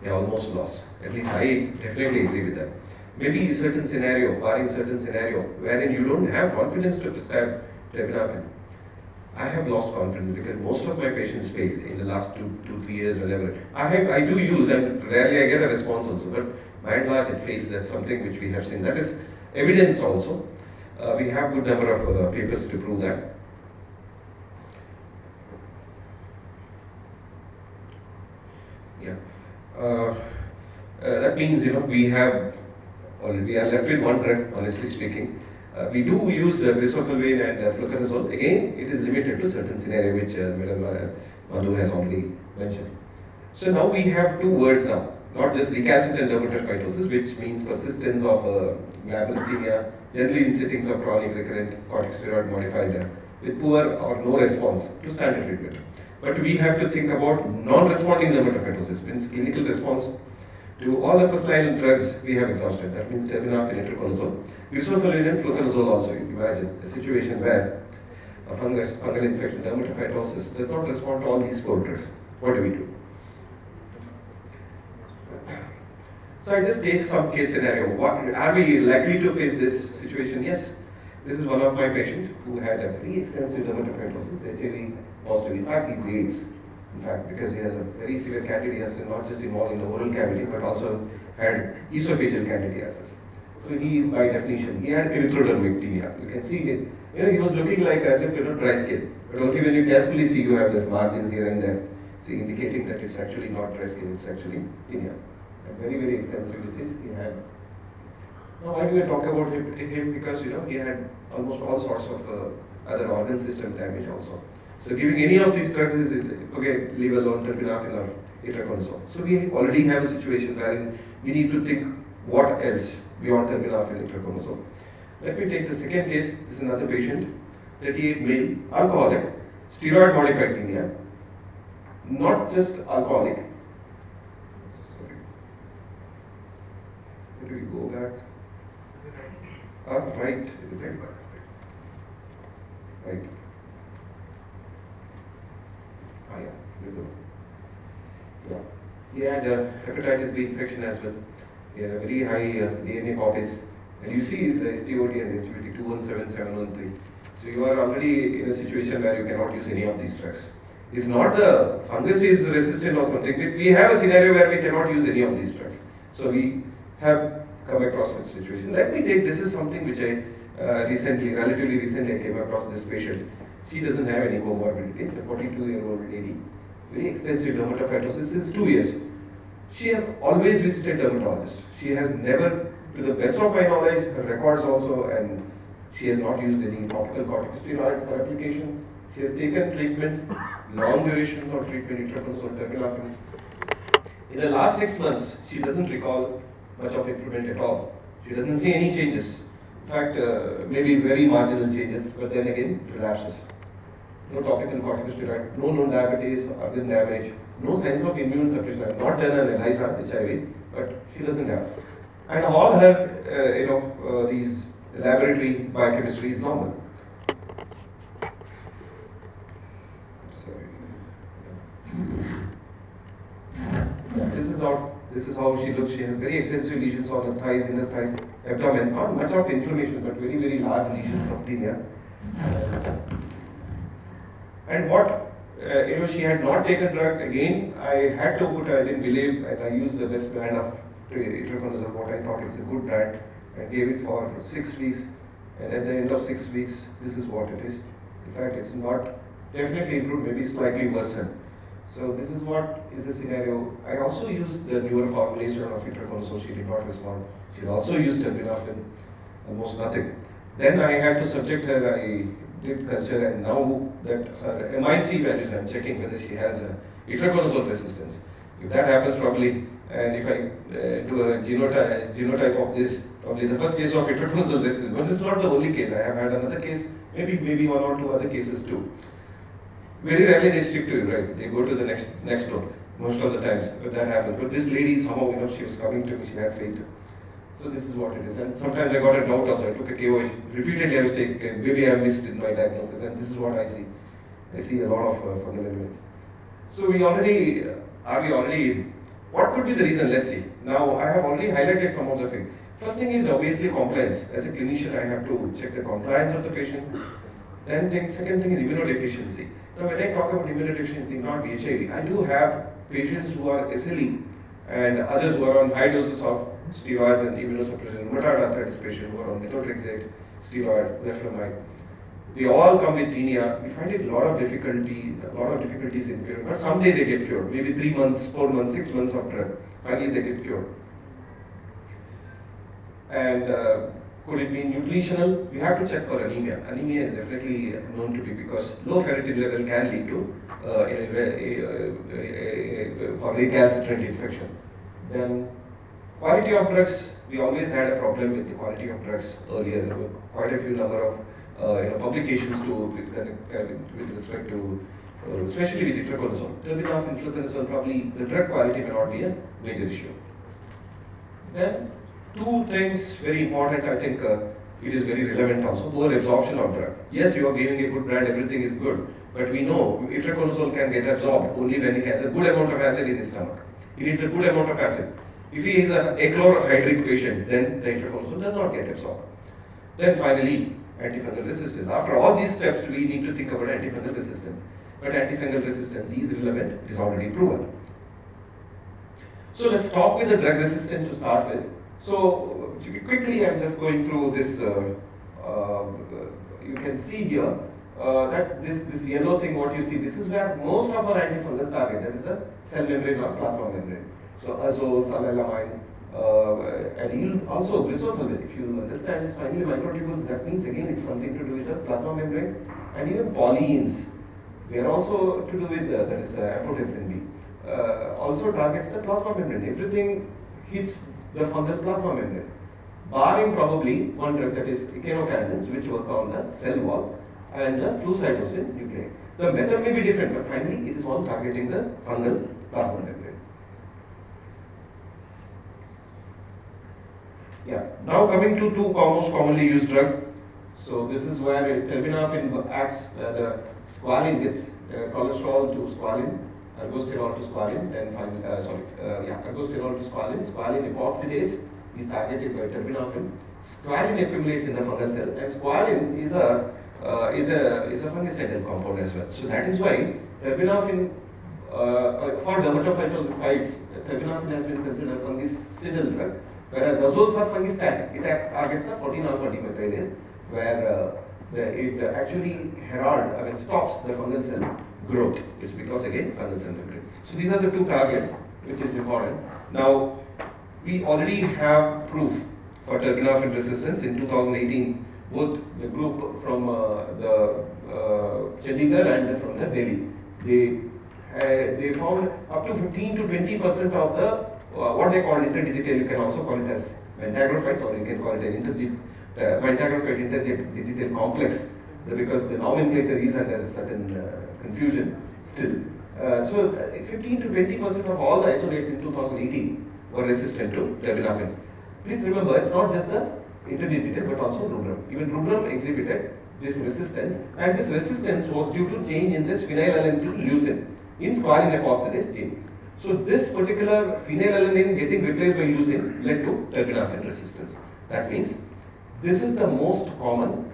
We almost lost. At least I definitely agree with that. Maybe in certain scenario, wherein you don't have confidence to prescribe terbinafine. I have lost confidence because most of my patients failed in the last 2-3 years, whenever. I do use, and rarely I get a response also, but by and large it fails. That's something which we have seen. That is evidence also. We have good number of papers to prove that. Yeah. That means, we are left with one drug, honestly speaking. We do use bisulfalvane and fluconazole. Again, it is limited to certain scenario which Madam Madhu has already mentioned. So now we have two words now, not just recalcitrant dermatophytosis, which means persistence of glabellasthenia, generally in settings of chronic recurrent corticosteroid modified with poor or no response to standard treatment. But we have to think about non-responding dermatophytosis, means clinical response to all the first-line drugs we have exhausted. That means terbinafine, itraconazole, bisulfalvane and fluconazole also. You imagine a situation where a fungal infection, dermatophytosis, does not respond to all these four drugs. What do we do? So I just take some case scenario. Are we likely to face this situation? Yes. This is one of my patients who had a very extensive dermatophytosis, HIV positive. In fact, he's AIDS. In fact, because he has a very severe candidiasis, not just involved in the oral cavity, but also had esophageal candidiasis. So he is by definition, he had erythrodermectinia. You can see it. He was looking like as if dry skin. But only when you carefully see, you have the margins here and there, see, indicating that it's actually not dry skin, it's actually tinea. A very, very extensive disease he had. Now, why do I talk about him? Because he had almost all sorts of other organ system damage also. So giving any of these drugs is, okay, leave alone terbinafine or itraconazole. So we already have a situation wherein we need to think what else beyond terbinafine and itraconazole. Let me take the second case. This is another patient, 38 male, alcoholic, steroid modified tinea, not just alcoholic. Sorry. Where do we go back? Right, is it? Right. Yeah, this one. Yeah. He had hepatitis B infection as well. He had a very high DNA copies. And you see his STOT and STOT 217713. So you are already in a situation where you cannot use any of these drugs. It's not the fungus is resistant or something. We have a scenario where we cannot use any of these drugs. So we have come across such situation. Let me take, this is something which I relatively recently I came across this patient. She doesn't have any comorbidities, a 42-year-old lady, very extensive dermatophytosis since 2 years. She has always visited dermatologist. She has never, to the best of my knowledge, her records also, and she has not used any topical corticosteroid for application. She has taken treatments, long durations of treatment, itraconazole, terbinafine. In the last 6 months, she doesn't recall much of improvement at all. She doesn't see any changes. In fact, maybe very marginal changes, but then again, relapses. No topical corticosteroid, no known diabetes, organ damage, no signs of immune suppression. I have not done an ELISA, HIV, but she doesn't have. And all her, these laboratory biochemistry is normal. Sorry. This is how she looks. She has very extensive lesions on her thighs, inner thighs, abdomen. Not much of inflammation, but very, very large lesions of tinea. And what, she had not taken drug again. I had to put, I didn't believe, and I used the best brand of itraconazole, what I thought is a good brand, and gave it for 6 weeks. And at the end of 6 weeks, this is what it is. In fact, it's not definitely improved, maybe slightly worsened. So this is what is the scenario. I also used the newer formulation of itraconazole. She did not respond. She also used terbinafine, almost nothing. Then I had to subject her. I did culture, and now that her MIC values, I'm checking whether she has itraconazole resistance. If that happens, probably, and if I do a genotype of this, probably the first case of itraconazole resistance. But this is not the only case. I have had another case, maybe 1 or 2 other cases too. Very rarely they stick to you, right? They go to the next door, most of the times, but that happens. But this lady somehow, she was coming to me, she had faith. So this is what it is. And sometimes I got a doubt also. I took a KO. Repeatedly I was taking, maybe I missed in my diagnosis, and this is what I see. I see a lot of fungal elements. So what could be the reason? Let's see. Now I have already highlighted some of the things. First thing is obviously compliance. As a clinician, I have to check the compliance of the patient. Second thing is immunodeficiency. Now when I talk about immunodeficiency, not HIV, I do have patients who are SLE and others who are on high doses of steroids and immunosuppression, rheumatoid arthritis patients who are on methotrexate, steroid, leflunomide. They all come with tinea. We find it a lot of difficulties in curing, but someday they get cured. Maybe 3 months, 4 months, 6 months of drug. Finally they get cured. And Could it be nutritional? We have to check for anemia. Anemia is definitely known to be, because low ferritin level can lead to for recalcitrant infection. Then quality of drugs. We always had a problem with the quality of drugs earlier. There were quite a few number of publications with respect to, especially with itraconazole. Terbinafine, fluconazole, probably the drug quality may not be a major issue. Then two things very important, I think it is very relevant also. Poor absorption of drug. Yes, you are giving a good brand, everything is good, but we know itraconazole can get absorbed only when it has a good amount of acid in his stomach. It needs a good amount of acid. If he is an achlorhydric patient, then the itraconazole does not get absorbed. Then finally, antifungal resistance. After all these steps, we need to think about antifungal resistance. But antifungal resistance is relevant, it is already proven. So let's talk with the drug resistance to start with. So quickly, I'm just going through this. You can see here that this yellow thing, what you see, this is where most of our antifungals target. That is the cell membrane or plasma membrane. So azole, salmelamine, and you'll also glycosylate. If you understand it's finally microtubules, that means again it's something to do with the plasma membrane, and even polyenes. They are also to do with that is amphotericin B. Also targets the plasma membrane. Everything hits the fungal plasma membrane, barring probably one drug, that is echinocandins, which work on the cell wall, and the flucytosine nuclei. The method may be different, but finally it is all targeting the fungal plasma membrane. Yeah. Now coming to two most commonly used drugs. So this is where terbinafine acts the squalene gets cholesterol to squalene, ergosterol to squalene, and ergosterol to squalene. Squalene epoxidase is targeted by terbinafine. Squalene accumulates in the fungal cell, and squalene is a fungicidal compound as well. So that is why terbinafine for dermatophytophytes, terbinafine has been considered a fungicidal drug, whereas azoles are fungistatic. It targets the 14-alpha demethylase, where it actually stops the fungal cell growth. It's because again fungal cell membrane. So these are the two targets which is important. Now we already have proof for terbinafine resistance in 2018. Both the group from the Chandigarh and from the Delhi, they found up to 15 to 20% of the what they call interdigital. You can also call it as ventagrophytes, or you can call it an ventagrophyte interdigital complex, because the nomenclature is under a certain confusion still. So 15 to 20% of all the isolates in 2018 were resistant to terbinafine. Please remember, it's not just the interdigital but also rubrum. Even rubrum exhibited this resistance, and this resistance was due to change in this phenylalanine to leucine in squalene epoxidase gene. So this particular phenylalanine getting replaced by leucine led to terbinafine resistance. That means this is the most common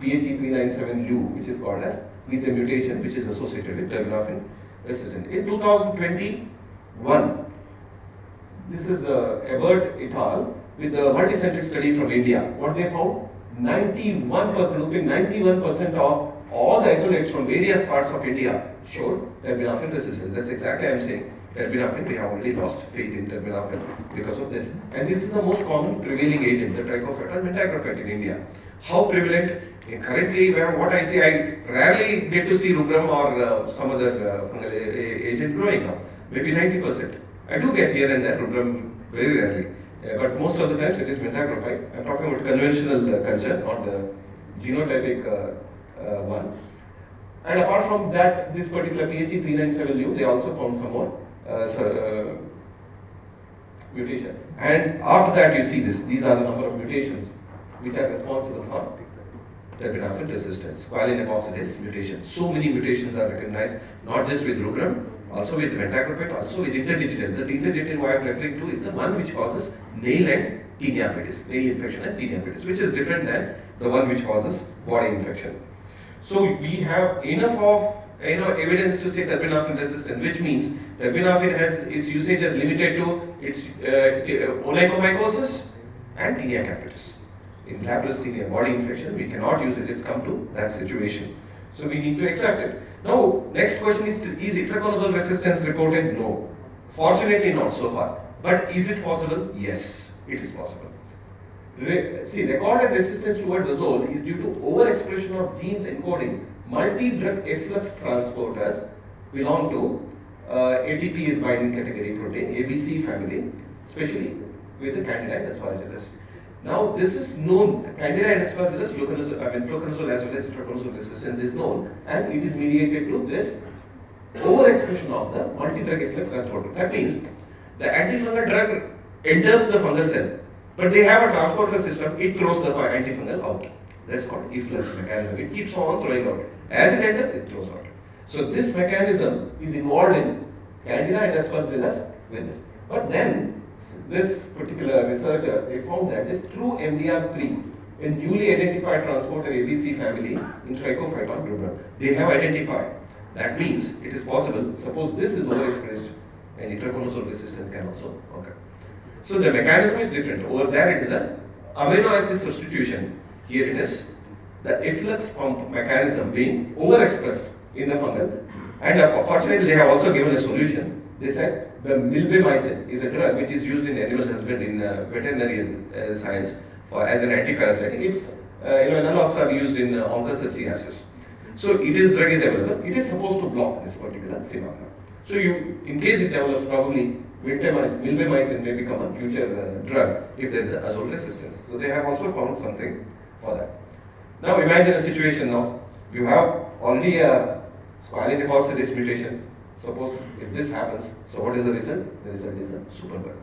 PHE397U, which is called as, is a mutation which is associated with terbinafine resistance. In 2021, this is Ebert et al. With a multicentric study from India. What they found? 91% of all the isolates from various parts of India showed terbinafine resistance. That's exactly what I'm saying. Terbinafine, we have already lost faith in terbinafine because of this. And this is the most common prevailing agent, the trichophyte or metagrophite in India. How prevalent? Currently, what I see, I rarely get to see rubrum or some other fungal agent growing now. Maybe 90%. I do get here and there rubrum very rarely. But most of the times it is metagrophite. I'm talking about conventional culture, not the genotypic one. And apart from that, this particular PHE397U, they also found some more mutation. And after that, you see this. These are the number of mutations which are responsible for terbinafine resistance, squalene epoxidase mutations. So many mutations are recognized, not just with rubrum, also with ventagrophyte, also with interdigital. The interdigital I am referring to is the one which causes nail and tinea pedis, nail infection and tinea pedis, which is different than the one which causes body infection. So we have enough of evidence to say terbinafine resistant, which means terbinafine has its usage as limited to its onychomycosis and tinea capitis. In labrysthenia, body infection, we cannot use it. It's come to that situation. So we need to accept it. Now, next question is itraconazole resistance reported? No. Fortunately not so far. But is it possible? Yes, it is possible. Recorded resistance towards azole is due to overexpression of genes encoding multi-drug efflux transporters belong to ATP is binding category protein, ABC family, especially with the Candida and Aspergillus. Now, this is known, Candida and Aspergillus, fluconazole as well as itraconazole resistance is known, and it is mediated to this overexpression of the multi-drug efflux transporter. That means the antifungal drug enters the fungal cell, but they have a transporter system, it throws the antifungal out. That's called efflux mechanism. It keeps on throwing out. As it enters, it throws out. So this mechanism is involved in Candida and Aspergillus with this. But then, this particular researcher, they found that this through MDR3, a newly identified transporter ABC family in Trichophyton drupa, they have identified. That means it is possible, suppose this is overexpressed and itraconazole resistance can also occur. So the mechanism is different. Over there it is an amino acid substitution. Here it is the efflux pump mechanism being overexpressed in the fungal. And fortunately they have also given a solution. They said the milbemycin is a drug which is used in animal husbandry in veterinary science for as an antiparasitic. Its analogs are used in onchocerciasis. So drug is available. It is supposed to block this particular phenomenon. So in case it develops, probably milbemycin may become a future drug if there is azole resistance. So they have also found something for that. Now imagine a situation now. You have already a squalene hypoxidase mutation. Suppose if this happens, so what is the result? The result is a superbug.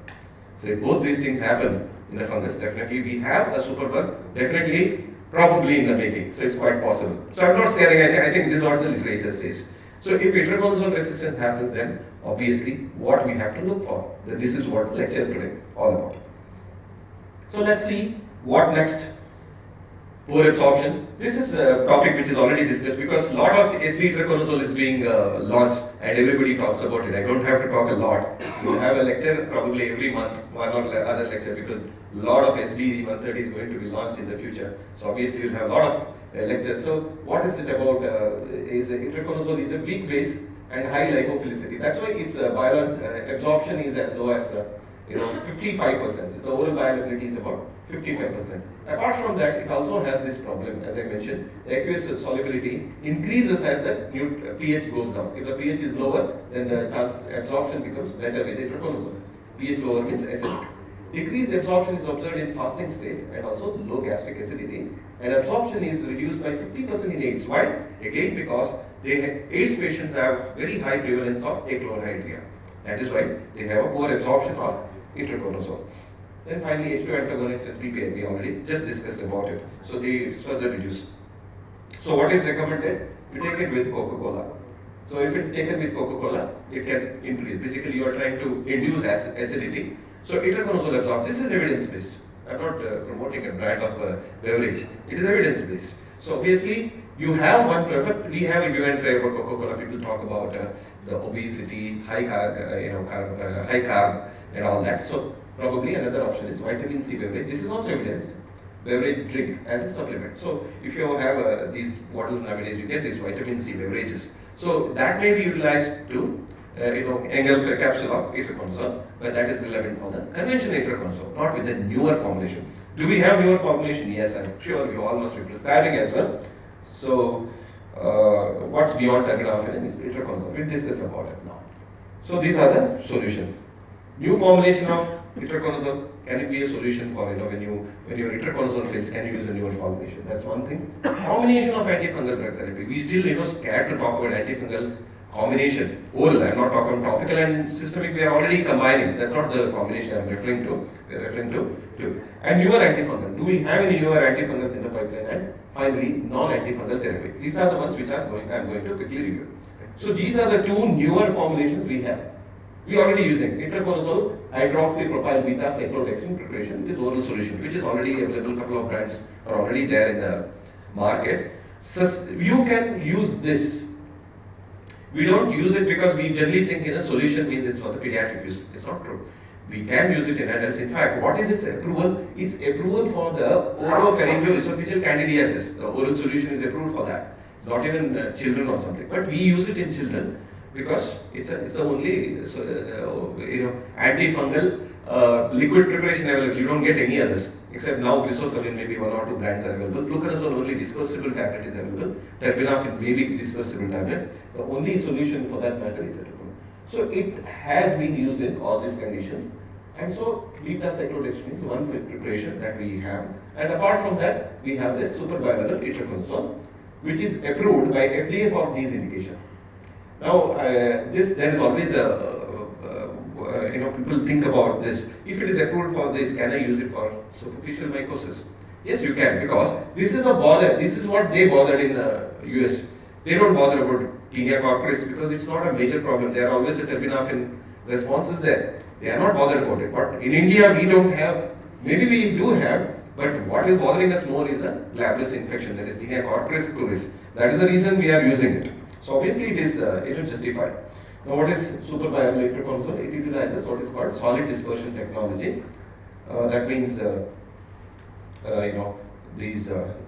So if both these things happen in the fungus, definitely we have a superbug, definitely, probably in the making. So it's quite possible. So I'm not scaring anything. I think this is what the literature says. So if itraconazole resistance happens, then obviously what we have to look for. This is what the lecture today all about. So let's see what next. Poor absorption. This is a topic which is already discussed because a lot of SB itraconazole is being launched and everybody talks about it. I don't have to talk a lot. We'll have a lecture probably every month, one or other lecture, because a lot of SB 130 is going to be launched in the future. So obviously we'll have a lot of lectures. So what is it about? Itraconazole is a weak base and high lipophilicity. That's why its absorption is as low as 55%. The oral bioavailability is about 55%. Apart from that, it also has this problem, as I mentioned, the aqueous solubility increases as the pH goes down. If the pH is lower, then the chance absorption becomes better with itraconazole. pH lower means acidic. Decreased absorption is observed in fasting state and also low gastric acidity. And absorption is reduced by 50% in AIDS. Why? Again, because AIDS patients have very high prevalence of achlorhydria. That is why they have a poor absorption of itraconazole. Then finally, H2 antagonists and PPI, we already just discussed about it. So they further reduce. So what is recommended? You take it with Coca-Cola. So if it's taken with Coca-Cola, it can increase. Basically, you are trying to induce acidity. So itraconazole absorb. This is evidence-based. I'm not promoting a brand of beverage. It is evidence-based. So obviously, you have one product. We have, if you and try about Coca-Cola, people talk about the obesity, high carb, and all that. So probably another option is vitamin C beverage. This is also evidenced. Beverage drink as a supplement. So if you have these bottles nowadays, you get these vitamin C beverages. So that may be utilized to engulf a capsule of itraconazole, but that is relevant for the conventional itraconazole, not with the newer formulation. Do we have newer formulation? Yes, I'm sure you all must be prescribing as well. So what's beyond terbinafine is itraconazole. We'll discuss about it now. So these are the solutions. New formulation of itraconazole, can it be a solution for when your itraconazole fails, can you use a newer formulation? That's one thing. Combination of antifungal drug therapy. We still scared to talk about antifungal combination. Oral, I'm not talking topical and systemic. We are already combining. That's not the combination I'm referring to. We're referring to. And newer antifungal. Do we have any newer antifungals in the pipeline? And finally, non-antifungal therapy. These are the ones which I'm going to quickly review. So these are the two newer formulations we have. We are already using itraconazole, hydroxypropyl beta cyclodextrin preparation. It is oral solution, which is already available. A couple of brands are already there in the market. So you can use this. We don't use it because we generally think a solution means it's for the pediatric use. It's not true. We can use it in adults. In fact, what is its approval? It's approval for the oropharyngeoesophageal candidiasis. The oral solution is approved for that. Not even children or something. But we use it in children because it's only antifungal liquid preparation available. You don't get any others, except now Grisophilin, maybe 1 or 2 brands are available. Fluconazole, only dispersible tablet is available. Terbinafine, maybe dispersible tablet. The only solution for that matter is Cetacol. So it has been used in all these conditions. And so beta-cyclodextrin is one preparation that we have. And apart from that, we have this super bioavailable itraconazole, which is approved by FDA for these indications. Now, there is always people think about this. If it is approved for this, can I use it for superficial mycosis? Yes, you can, because this is a bother. This is what they bothered in US. They don't bother about tinea corporis because it's not a major problem. There are always a terbinafine responses there. They are not bothered about it. But in India, we don't have. Maybe we do have. But what is bothering us more is a glabrous infection, that is tinea corporis cruris. That is the reason we are using it. So obviously it is justified. Now what is super bioavailable itraconazole? It utilizes what is called solid dispersion technology. That means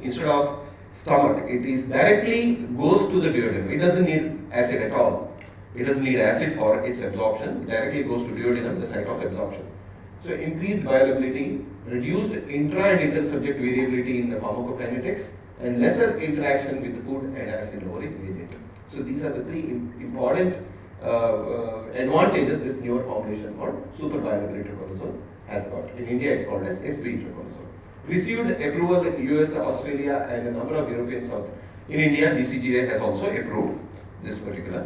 instead of stomach, it is directly goes to the duodenum. It doesn't need acid at all. It doesn't need acid for its absorption. It directly goes to duodenum, the site of absorption. So increased bioavailability, reduced intra and inter-subject variability in the pharmacokinetics, and lesser interaction with the food and acid lowering agent. So these are the three important advantages this newer formulation called super bioavailable itraconazole has got. In India, it's called as SB itraconazole. Received approval in US, Australia, and a number of European South. In India, DCGI has also approved this particular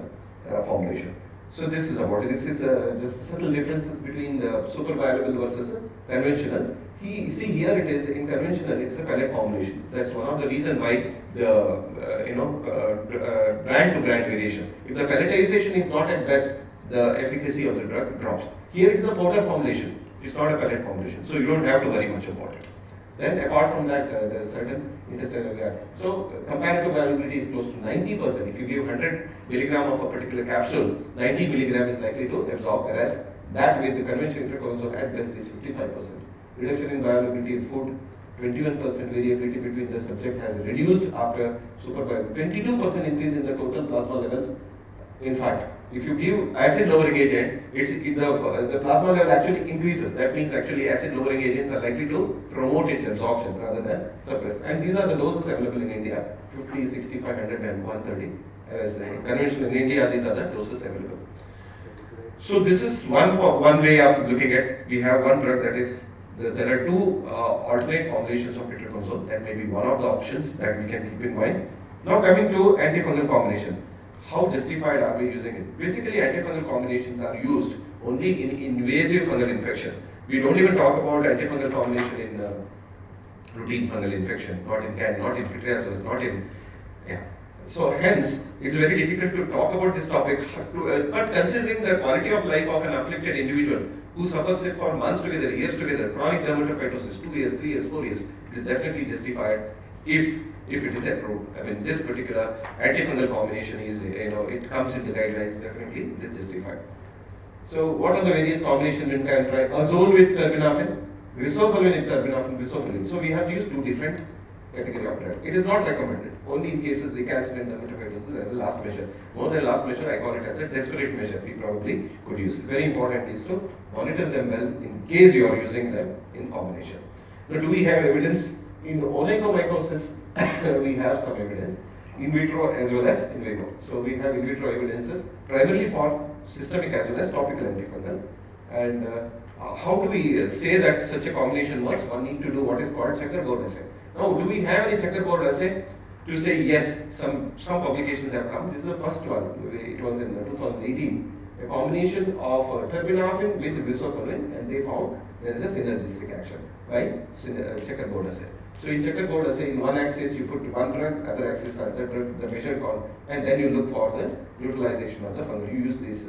formulation. So this is about it. This is just subtle differences between the super bioavailable versus conventional. Here it is in conventional. It's a pellet formulation. That's one of the reasons why the brand to brand variation. If the pelletization is not at best, the efficacy of the drug drops. Here it is a powder formulation. It's not a pellet formulation, so you don't have to worry much about it. Then apart from that, there is certain intestinal guard. So comparative bioavailability is close to 90%. If you give 100 milligram of a particular capsule, 90 milligram is likely to absorb, whereas that with the conventional itraconazole at best is 55%. Reduction in bioavailability in food, 21% variability between the subject has reduced after super bioavailability. 22% increase in the total plasma levels. In fact, if you give acid lowering agent, the plasma level actually increases. That means actually acid lowering agents are likely to promote its absorption rather than suppress. And these are the doses available in India: 50, 65, 100 and 130. As conventional in India, these are the doses available. So this is one way of looking at. We have one drug that is. There are two alternate formulations of itraconazole. That may be one of the options that we can keep in mind. Now coming to antifungal combination. How justified are we using it? Basically, antifungal combinations are used only in invasive fungal infection. We don't even talk about antifungal combination in routine fungal infection, not in pityriasis, not in, So hence, it's very difficult to talk about this topic, but considering the quality of life of an afflicted individual who suffers it for months together, years together, chronic dermatophytosis, 2 years, 3 years, 4 years, it is definitely justified if it is approved. I mean, this particular antifungal combination is, it comes in the guidelines, definitely it is justified. So what are the various combinations we can try? Azole with terbinafine, Grisophilin with terbinafine, Grisophilin. So we have to use two different category of drug. It is not recommended. Only in cases weak acid and dermatophytosis as a last measure. More than last measure, I call it as a desperate measure. We probably could use it. Very important is to monitor them well in case you are using them in combination. Now, do we have evidence in onychomycosis? We have some evidence in vitro as well as in vivo. So we have in vitro evidences primarily for systemic as well as topical antifungal. And how do we say that such a combination works? One need to do what is called checkerboard assay. Now, do we have any checkerboard assay to say yes? Some publications have come. This is the first one. It was in 2018. A combination of terbinafine with Grisophilin, and they found there is a synergistic action by checkerboard assay. So in checkerboard assay, in one axis you put one drug, other axis other drug, the measure called, and then you look for the utilization of the fungal. You use this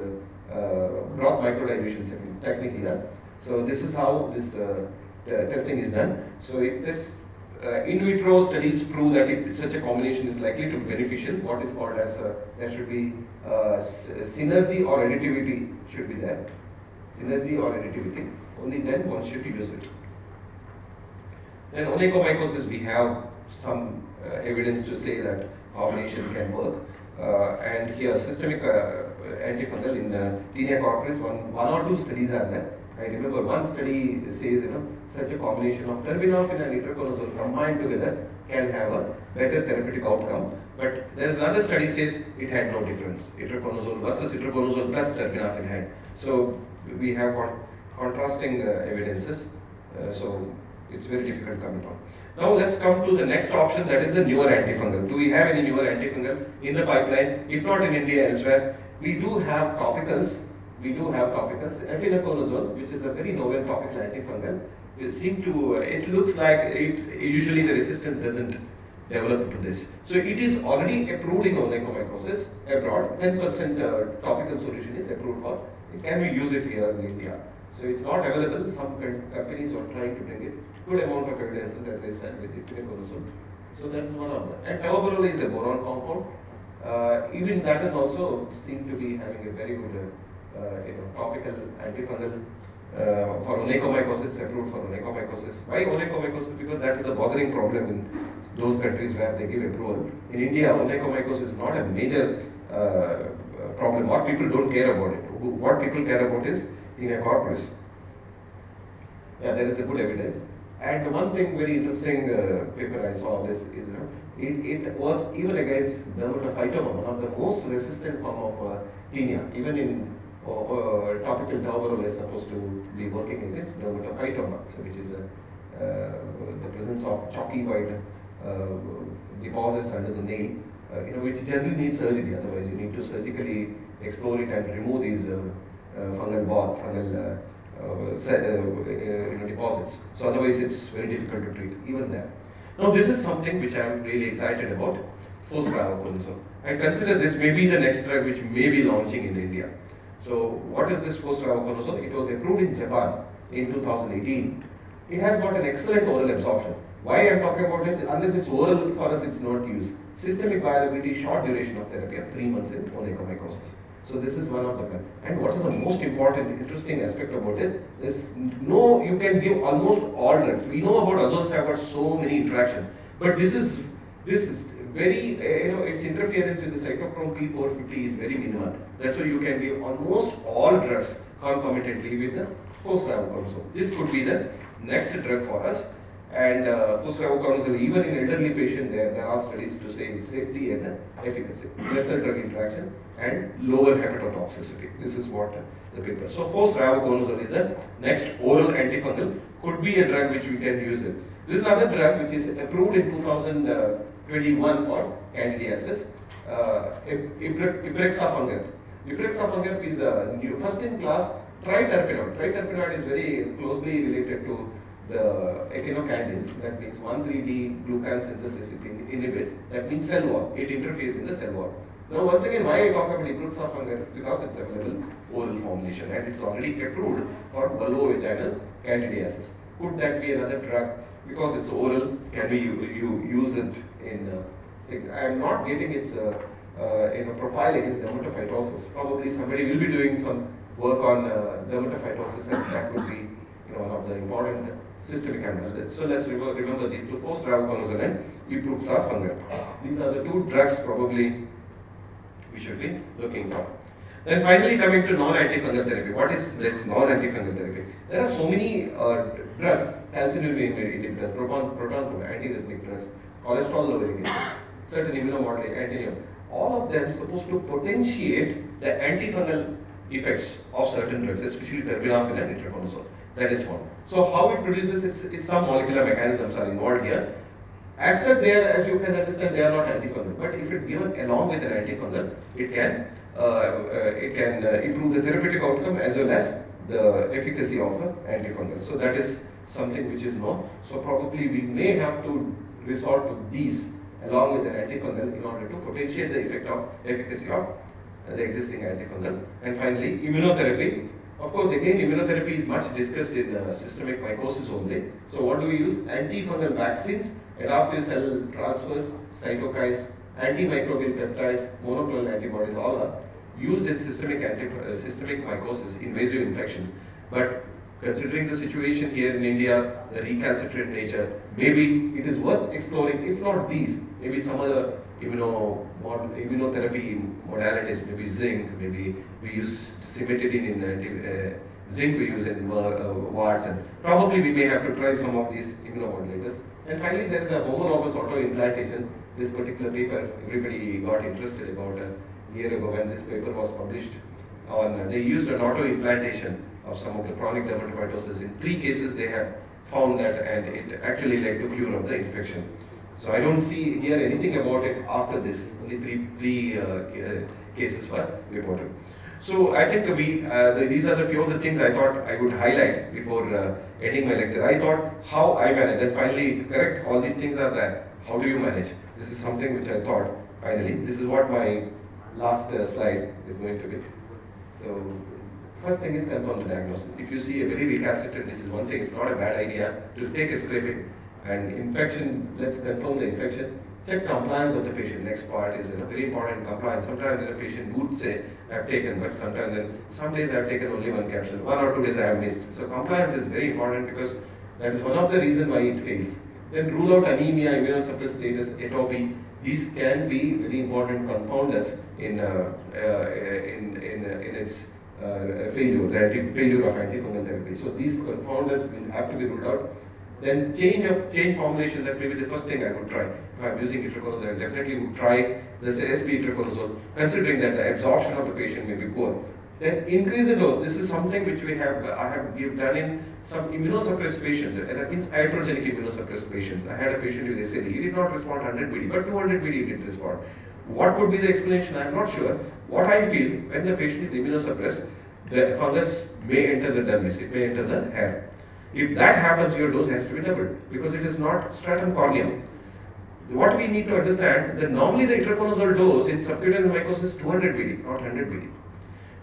broth microdilution technique here. So this is how this testing is done. So if this in vitro studies prove that such a combination is likely to be beneficial, what is called as there should be synergy or additivity should be there. Synergy or additivity. Only then one should use it. Then onychomycosis, we have some evidence to say that combination can work. And here systemic antifungal in tinea corporis, one or two studies are there. I remember one study says, such a combination of terbinafine and itraconazole combined together can have a better therapeutic outcome. But there is another study says it had no difference. Itraconazole versus itraconazole plus terbinafine had. So we have got contrasting evidences. So it's very difficult coming on. Now let's come to the next option, that is the newer antifungal. Do we have any newer antifungal in the pipeline? If not in India, elsewhere, we do have topicals. Efinaconazole, which is a very novel topical antifungal, it looks like usually the resistance doesn't develop to this. So it is already approved in onychomycosis abroad. 10% topical solution is approved for. Can we use it here in India? So it's not available. Some companies are trying to bring it. Good amount of evidences, as I said, with efinaconazole. So that is one of them. And tavaparole is a boron compound. Even that is also seen to be having a very good topical antifungal for onychomycosis. It's approved for onychomycosis. Why onychomycosis? Because that is a bothering problem in those countries where they give approval. In India, onychomycosis is not a major problem. What people don't care about it. What people care about is tinea corporis. Yeah, there is a good evidence. And one thing very interesting paper I saw on this is it works even against dermatophytoma, one of the most resistant form of tinea. Even in topical tavaparole is supposed to be working against dermatophytoma, so which is the presence of chalky white deposits under the nail, which generally needs surgery. Otherwise, you need to surgically explore it and remove these fungal deposits. So otherwise, it's very difficult to treat even there. Now, this is something which I am really excited about. Fosfavoconazole. I consider this may be the next drug which may be launching in India. So, what is this fosfavoconazole? It was approved in Japan in 2018. It has got an excellent oral absorption. Why I am talking about this? Unless it's oral, for us it's not used. Systemic viability, short duration of therapy of 3 months in onychomycosis. So this is one of the, and what is the most important, interesting aspect about it is, you can give almost all drugs. We know about azoles have got so many interactions, but this is very, its interference with the cytochrome P450 is very minimal. That's why you can give almost all drugs concomitantly with the fosfavoconazole. This could be the next drug for us. And fosfavoconazole, even in elderly patients, there are studies to say its safety and efficacy, lesser drug interaction and lower hepatotoxicity. This is what the paper. So fosfavoconazole is the next oral antifungal, could be a drug which we can use it. This is another drug which is approved in 2021 for candidiasis, ibrexafungerp. Ibrexafungerp is a new first-in-class triterpenoid. Triterpenoid is very closely related to the echinocandins, that means 1,3-D glucan synthesis it inhibits, that means cell wall, it interferes in the cell wall. Now once again, why I talk about ibrexafungerp? Because it's available oral formulation and it's already approved for vulvovaginal candidiasis. Could that be another drug? Because it's oral, can we use it in, I am not getting its profile against dermatophytosis. Probably somebody will be doing some work on dermatophytosis and that would be one of the important systemic antifungal. So let's remember these two, fosfavoconazole and ibrexafungerp. These are the two drugs probably we should be looking for. Then finally coming to non-antifungal therapy. What is this non-antifungal therapy? There are so many drugs, calcineurin inhibitors, proton pump, antiarrhythmic drugs, cholesterol lowering agents, certain immunomodulating antineum. All of them supposed to potentiate the antifungal effects of certain drugs, especially terbinafine and itraconazole. That is one. So how it produces, it's some molecular mechanisms are involved here. As such, as you can understand, they are not antifungal. But if it's given along with an antifungal, it can improve the therapeutic outcome as well as the efficacy of an antifungal. So that is something which is known. So probably we may have to resort to these along with an antifungal in order to potentiate the efficacy of the existing antifungal. And finally, immunotherapy. Of course, again, immunotherapy is much discussed in systemic mycosis only. So what do we use? Antifungal vaccines, adaptive cell transfers, cytokines, antimicrobial peptides, monoclonal antibodies, all are used in systemic mycosis, invasive infections. But considering the situation here in India, the recalcitrant nature, maybe it is worth exploring, if not these, maybe some other immunotherapy modalities, maybe zinc, maybe we use cimetidine zinc we use in warts, and probably we may have to try some of these immunomodulators. And finally, there is a homologous autoimplantation. This particular paper, everybody got interested about a year ago when this paper was published. They used an autoimplantation of some of the chronic dermatocytosis. In 3 cases, they have found that, and it actually led to cure of the infection. So I don't see here anything about it after this. Only three cases were reported. So I think these are the few of the things I thought I would highlight before ending my lecture. I thought how I manage, then finally correct, all these things are there. How do you manage? This is something which I thought finally. This is what my last slide is going to be. So first thing is confirm the diagnosis. If you see a very recalcitrant disease, one thing, it's not a bad idea to take a scraping. And infection, let's confirm the infection. Check compliance of the patient. Next part is very important, compliance. Sometimes a patient would say, I've taken, but sometimes some days I've taken only 1 capsule, 1 or 2 days I have missed. So compliance is very important because that is one of the reasons why it fails. Then rule out anemia, immunosuppressed status, atopy. These can be very important confounders in its failure, the failure of antifungal therapy. So these confounders will have to be ruled out. Then change formulation, that may be the first thing I would try. If I'm using itraconazole, I definitely would try the SB itraconazole, considering that the absorption of the patient may be poor. Then increase the dose. This is something which we have done in some immunosuppressed patients. That means iatrogenic immunosuppressed patients. I had a patient with SLE. He did not respond 100 BD, but 200 BD did respond. What would be the explanation? I'm not sure. What I feel, when the patient is immunosuppressed, the fungus may enter the dermis, it may enter the hair. If that happens, your dose has to be doubled because it is not stratum corneum. What we need to understand that normally the itraconazole dose in subcutaneous mycosis is 200 BD, not 100 BD.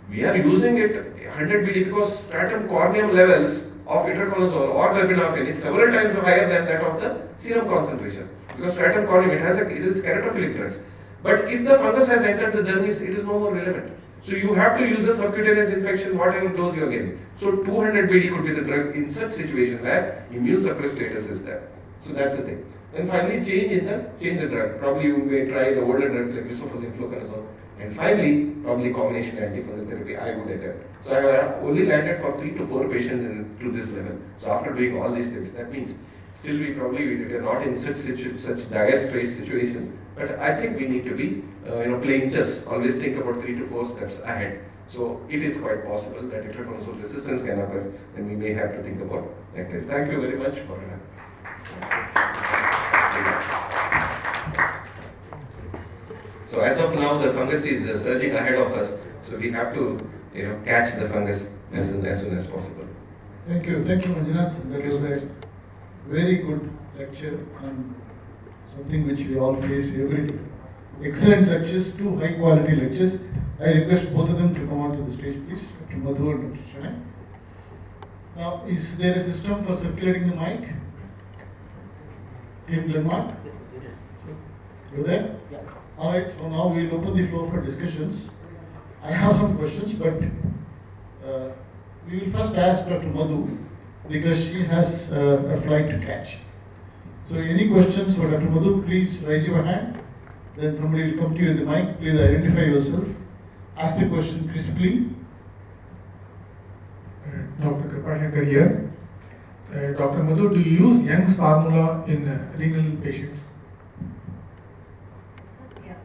We are using it 100 BD because stratum corneum levels of itraconazole or terbinafine is several times higher than that of the serum concentration. Because stratum corneum, it is keratophilic drugs. But if the fungus has entered the dermis, it is no more relevant. So you have to use a subcutaneous infection, whatever dose you are giving. So 200 BD could be the drug in such situation where immune suppressed status is there. So that's the thing. And finally, change the drug. Probably you may try the older drugs like risofluxin, fluconazole. And finally, probably combination antifungal therapy I would attempt. So I have only landed for 3 to 4 patients to this level. So after doing all these things, that means still we are not in such dire straits situations. But I think we need to be playing chess. Always think about 3 to 4 steps ahead. So it is quite possible that itraconazole resistance can occur, and we may have to think about that. Thank you very much for So as of now, the fungus is surging ahead of us. So we have to catch the fungus as soon as possible. Thank you, Manjunath. That was a very good lecture on something which we all face every day. Excellent lectures, 2 high quality lectures. I request both of them to come onto the stage, please. Dr. Madhu and Dr. Shranay. Now, is there a system for circulating the mic? Team Glenmark? Yes. You there? Yeah. All right, so now we'll open the floor for discussions. I have some questions, but we will first ask Dr. Madhu because she has a flight to catch. So any questions for Dr. Madhu, please raise your hand. Then somebody will come to you with the mic. Please identify yourself. Ask the question crisply. Dr. Kripashankar here. Dr. Madhu, do you use Young's formula in renal patients? Yeah.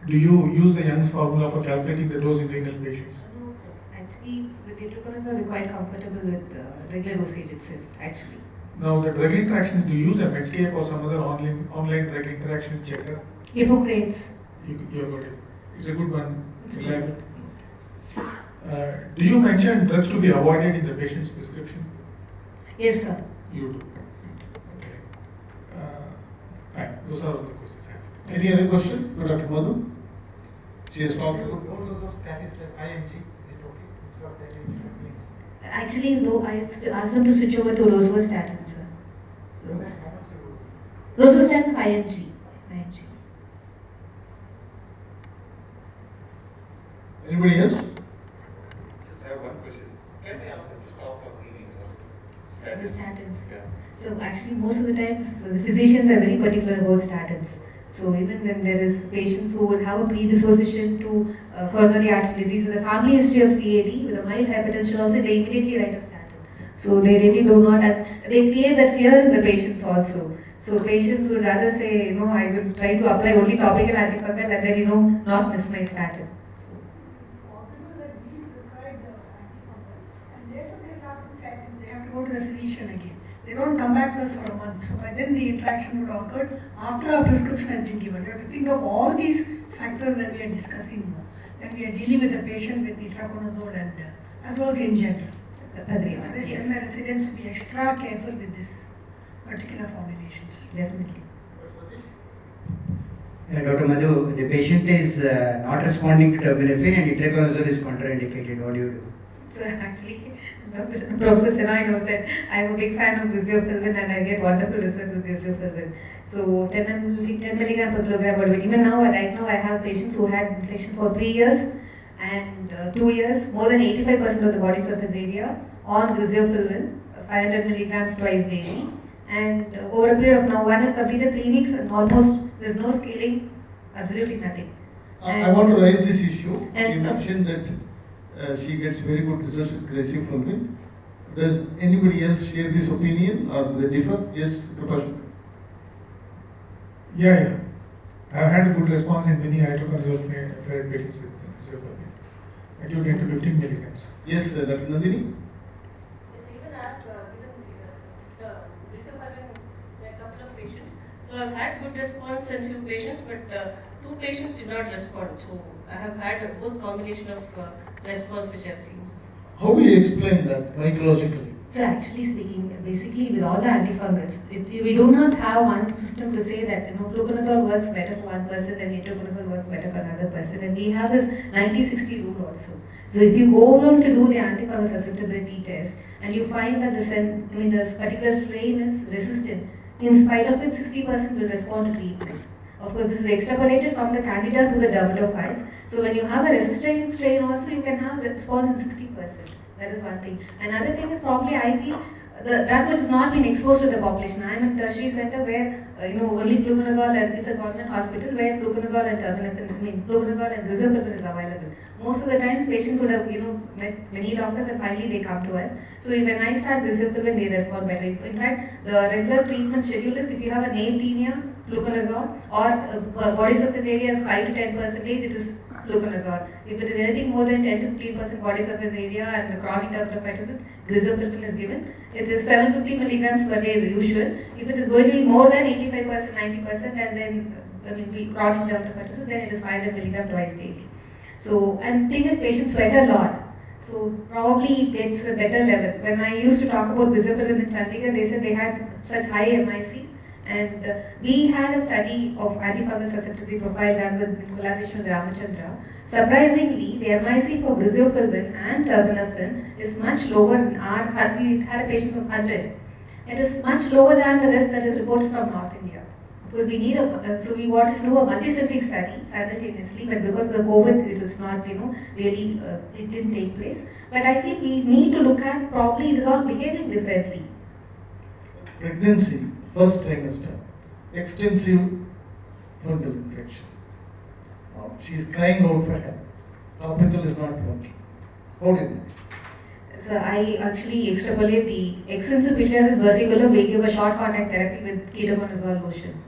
Do you use the Young's formula for calculating the dose in renal patients? No, sir. Actually, with itraconazole, we're quite comfortable with regular dosage itself, actually. Now, the drug interactions, do you use a Medscape or some other online drug interaction checker? Hippocrates. You got it. It's a good one. It's Reliable. Yes. Do you mention drugs to be avoided in the patient's prescription? Yes, sir. You do. Okay. Fine. Those are all the questions I have. Any other questions for Dr. Madhu? She has talked about. No dose of statins like IMG, is it okay? It's not that Actually, no, I asked them to switch over to rosuvastatin, sir. So, rosuvastatin 5 mg. Anybody else? Just have one question. Can I ask them to stop for 3 weeks or The statins. Yeah. So actually, most of the times, the physicians are very particular about statins. So even when there is patients who will have a predisposition to coronary artery disease, with a family history of CAD, with a mild hypertension also, they immediately write a statin. So they really do not, and they create that fear in the patients also. So patients would rather say, I will try to apply only topical antifungal and then, not miss my statin. Possible that we prescribe the antifungal and later they start with statins, they have to go to the physician again. They don't come back to us for a month. So by then the interaction would have occurred after our prescription has been given. We have to think of all these factors that we are discussing when we are dealing with a patient with itraconazole and as well as in general. Agreed. I always tell Yes, my residents to be extra careful with this particular formulations. definitely. Dr. Madhu, the patient is not responding to terbinafine and itraconazole is contraindicated. What do you do? So actually, Professor Sinai knows that I'm a big fan of Glucophilin and I get wonderful results with Glucophilin. So 10 milligram per kilogram, but even now, right now I have patients who had infection for 3 years and 2 years, more than 85% of the body surface area on Glucophilin, 500 milligrams twice daily. And over a period of now, one has completed 3 weeks and almost there's no scaling, absolutely nothing. I want to raise this issue. She And- mentioned that she gets very good results with Glucophilin. Does anybody else share this opinion or do they differ? Yes, Prakash. Yeah. I have had a good response in many itraconazole failed patients with Glucophilin. I give 10 to 15 milligrams. Yes, Dr. Nandini. Even I have given the Glucophilin in a couple of patients. So I've had good response in few patients, but 2 patients did not respond. So I have had a both combination of response which I've seen. How do you explain that mycologically? So actually speaking, basically with all the antifungals, we do not have one system to say that fluconazole works better for one person and itraconazole works better for another person, and we have this 90-60 rule also. So if you go on to do the antifungal susceptibility test and you find that this particular strain is resistant, in spite of it, 60% will respond to treatment. Of course, this is extrapolated from the candida to the dermatophytes. So when you have a resistant strain also, you can have response in 60%. That is one thing. Another thing is probably I feel the drug which has not been exposed to the population. I am in a tertiary center where only fluconazole and it's a government hospital where fluconazole and fluconazole and Glucophilin is available. Most of the times patients would have met many doctors and finally they come to us. So when I start Glucophilin, they respond better. In fact, the regular treatment schedule is if you have a naeptenia, fluconazole, or body surface area is 5 to 10%, it is fluconazole. If it is anything more than 10 to 15% body surface area and chronic dermatophytosis, Glucophilin is given. It is 750 milligrams per day, the usual. If it is going to be more than 85%, 90%, and then chronic dermatophytosis, then it is 500 milligrams twice daily. So, and thing is, patients sweat a lot. So probably it gets a better level. When I used to talk about Glucophilin in Chandigarh, they said they had such high MICs. And we had a study of antifungal susceptibility profile done in collaboration with Ramachandra. Surprisingly, the MIC for Glucophilin and terbinafine is much lower than we had a patient of 100. It is much lower than the rest that is reported from North India. Because we need so we wanted to do a multi-centric study simultaneously, but because of the COVID, it was not, really, it didn't take place. But I think we need to look at probably it is all behaving differently. Pregnancy, first trimester, extensive fungal infection. Now, she is crying out for help. Topical is not working. How do you manage? So I actually extrapolate the extensive pityriasis versicolor, we give a short contact therapy with ketoconazole lotion.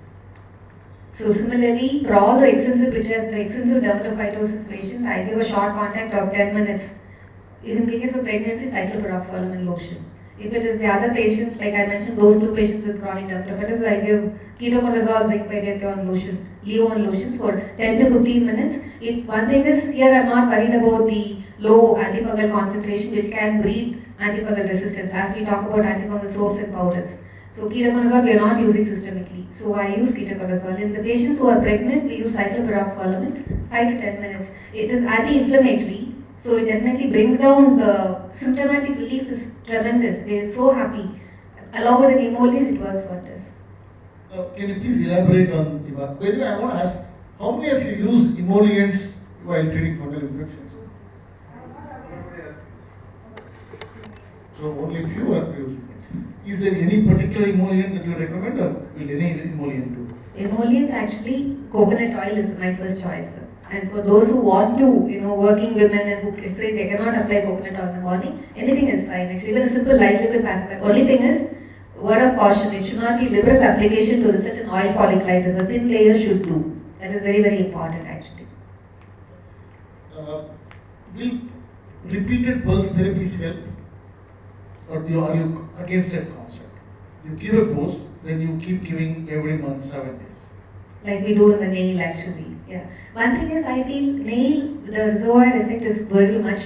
So similarly, for all the extensive dermatophytosis patients, I give a short contact of 10 minutes. In case of pregnancy, cyclopyroxalumin lotion. If it is the other patients, like I mentioned, those 2 patients with chronic dermatitis, I give ketoconazole zinc pyridione lotion, Leon lotions for 10 to 15 minutes. One thing is, here I'm not worried about the low antifungal concentration which can breed antifungal resistance as we talk about antifungal soaps and powders. So ketoconazole we are not using systemically. So I use ketoconazole. In the patients who are pregnant, we use cyclopyroxalumin 5 to 10 minutes. It is anti-inflammatory. So it definitely brings down the symptomatic relief is tremendous. They are so happy. Along with an emollient, it works wonders. Can you please elaborate on the work? By the way, I want to ask, how many of you use emollients while treating fungal infections? So only few are using it. Is there any particular emollient that you recommend or will any emollient do? Emollients actually, coconut oil is my first choice. Sir. And for those who want to, working women and who can say they cannot apply coconut oil in the morning, anything is fine. Actually, even a simple light liquid paraffin. Only thing is, word of caution, it should not be liberal application to result in oil folliculitis. A thin layer should do. That is very, very important actually. Will repeated pulse therapies help? Or are you against that concept? You give a course, then you keep giving every month 7 days. Like we do in the nail actually. Yeah. One thing is I feel nail, the reservoir effect is going to be much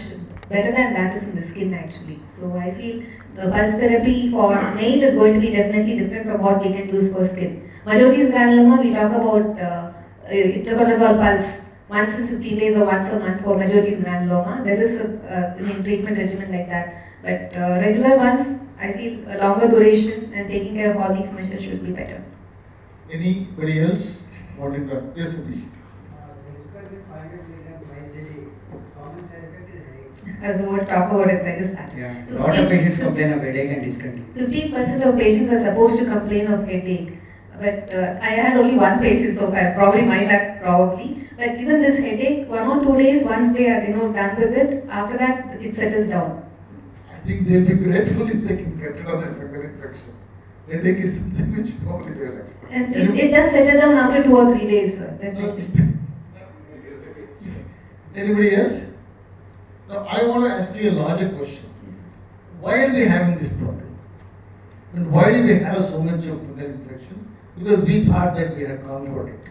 better than that is in the skin actually. So I feel the pulse therapy for nail is going to be definitely different from what we can use for skin. Majority's granuloma, we talk about itraconazole pulse once in 15 days or once a month for majority's granuloma. There is a treatment regimen like that. But regular ones, I feel a longer duration and taking care of all these measures should be better. Anybody else wanting to? Yes, Satish. I was about to talk about it, so I just started. Yeah, So a lot of patients complain of headache and discontinue. 15% of patients are supposed to complain of headache. But I had only one patient so far, probably my luck, probably. But even this headache, 1 or 2 days, once they are done with it, after that it settles down. I think they'll be grateful if they can get another fungal infection. Headache is something which probably they will accept. And it does settle down after 2 or 3 days, sir. Definitely. Anybody else? Now I want to ask you a larger question. Yes. Why are we having this problem? And why do we have so much of fungal infection? Because we thought that we had conquered it.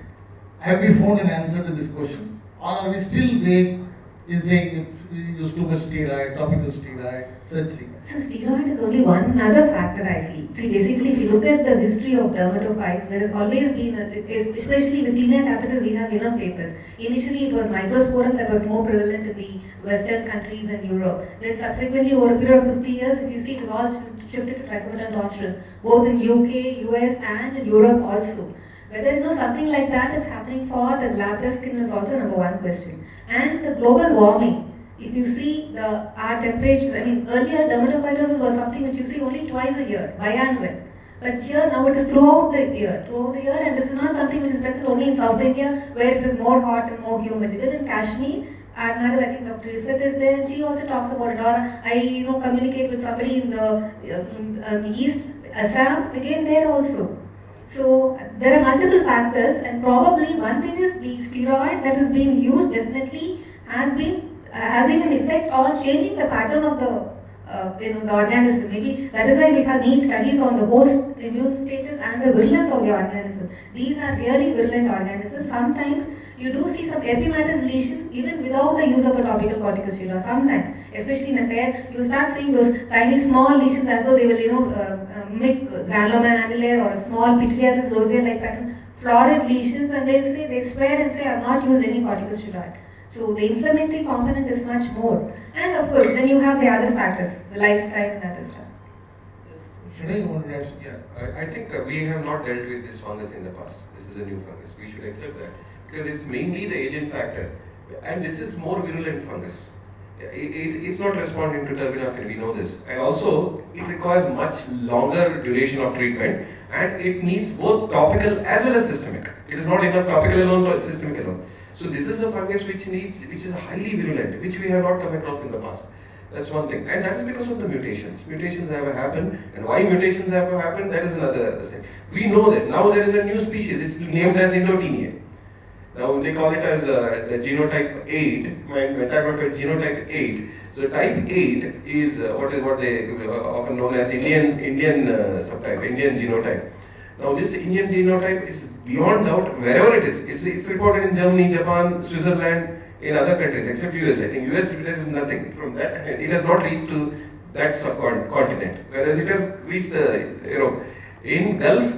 Have we found an answer to this question? Or are we still vague in saying that we use too much steroid, topical steroid, such things? So steroid is only one other factor I feel. See, basically if you look at the history of dermatophytes, there has always been, especially with Clinia Capital, we have enough papers. Initially it was microsporum that was more prevalent in the Western countries and Europe. Then subsequently over a period of 50 years, if you see, it was all shifted to trichomonas tonsills, both in UK, US and in Europe also. Whether something like that is happening for the glabrous skin is also number one question. And the global warming. If you see our temperatures, earlier dermatophytosis was something which you see only twice a year, biannual. But here now it is throughout the year, and this is not something which is present only in South India where it is more hot and more humid. Even in Kashmir, I think Dr. Rifat is there and she also talks about it. Or I communicate with somebody in the east, Assam, again there also. So there are multiple factors, and probably one thing is the steroid that is being used definitely has even effect on changing the pattern of the organism. Maybe that is why we need studies on the host immune status and the virulence of the organism. These are really virulent organisms. Sometimes you do see some erythematous lesions even without the use of a topical corticosteroid. Sometimes, especially in a pair, you start seeing those tiny small lesions as though they will make granuloma annulare or a small pityriasis rosea-like pattern, florid lesions, and they swear and say, I have not used any corticosteroid. So the inflammatory component is much more. And of course, then you have the other factors, the lifestyle and other stuff. Should I want to ask? Yeah, I think we have not dealt with this fungus in the past. This is a new fungus. We should accept that because it's mainly the agent factor, and this is more virulent fungus. It's not responding to terbinafine, we know this, and also it requires much longer duration of treatment, and it needs both topical as well as systemic. It is not enough topical alone or systemic alone. So this is a fungus which is highly virulent, which we have not come across in the past. That's one thing, and that is because of the mutations. Mutations have happened, and why mutations have happened, that is another thing. We know that now there is a new species. It's named as Indotinia. Now they call it as the genotype 8, Metagraphet genotype 8. So type 8 is what they often known as Indian subtype, Indian genotype. Now this Indian genotype is beyond doubt wherever it is. It's reported in Germany, Japan, Switzerland, in other countries except US. I think US there is nothing from that. It has not reached to that subcontinent, whereas it has reached Europe. In Gulf,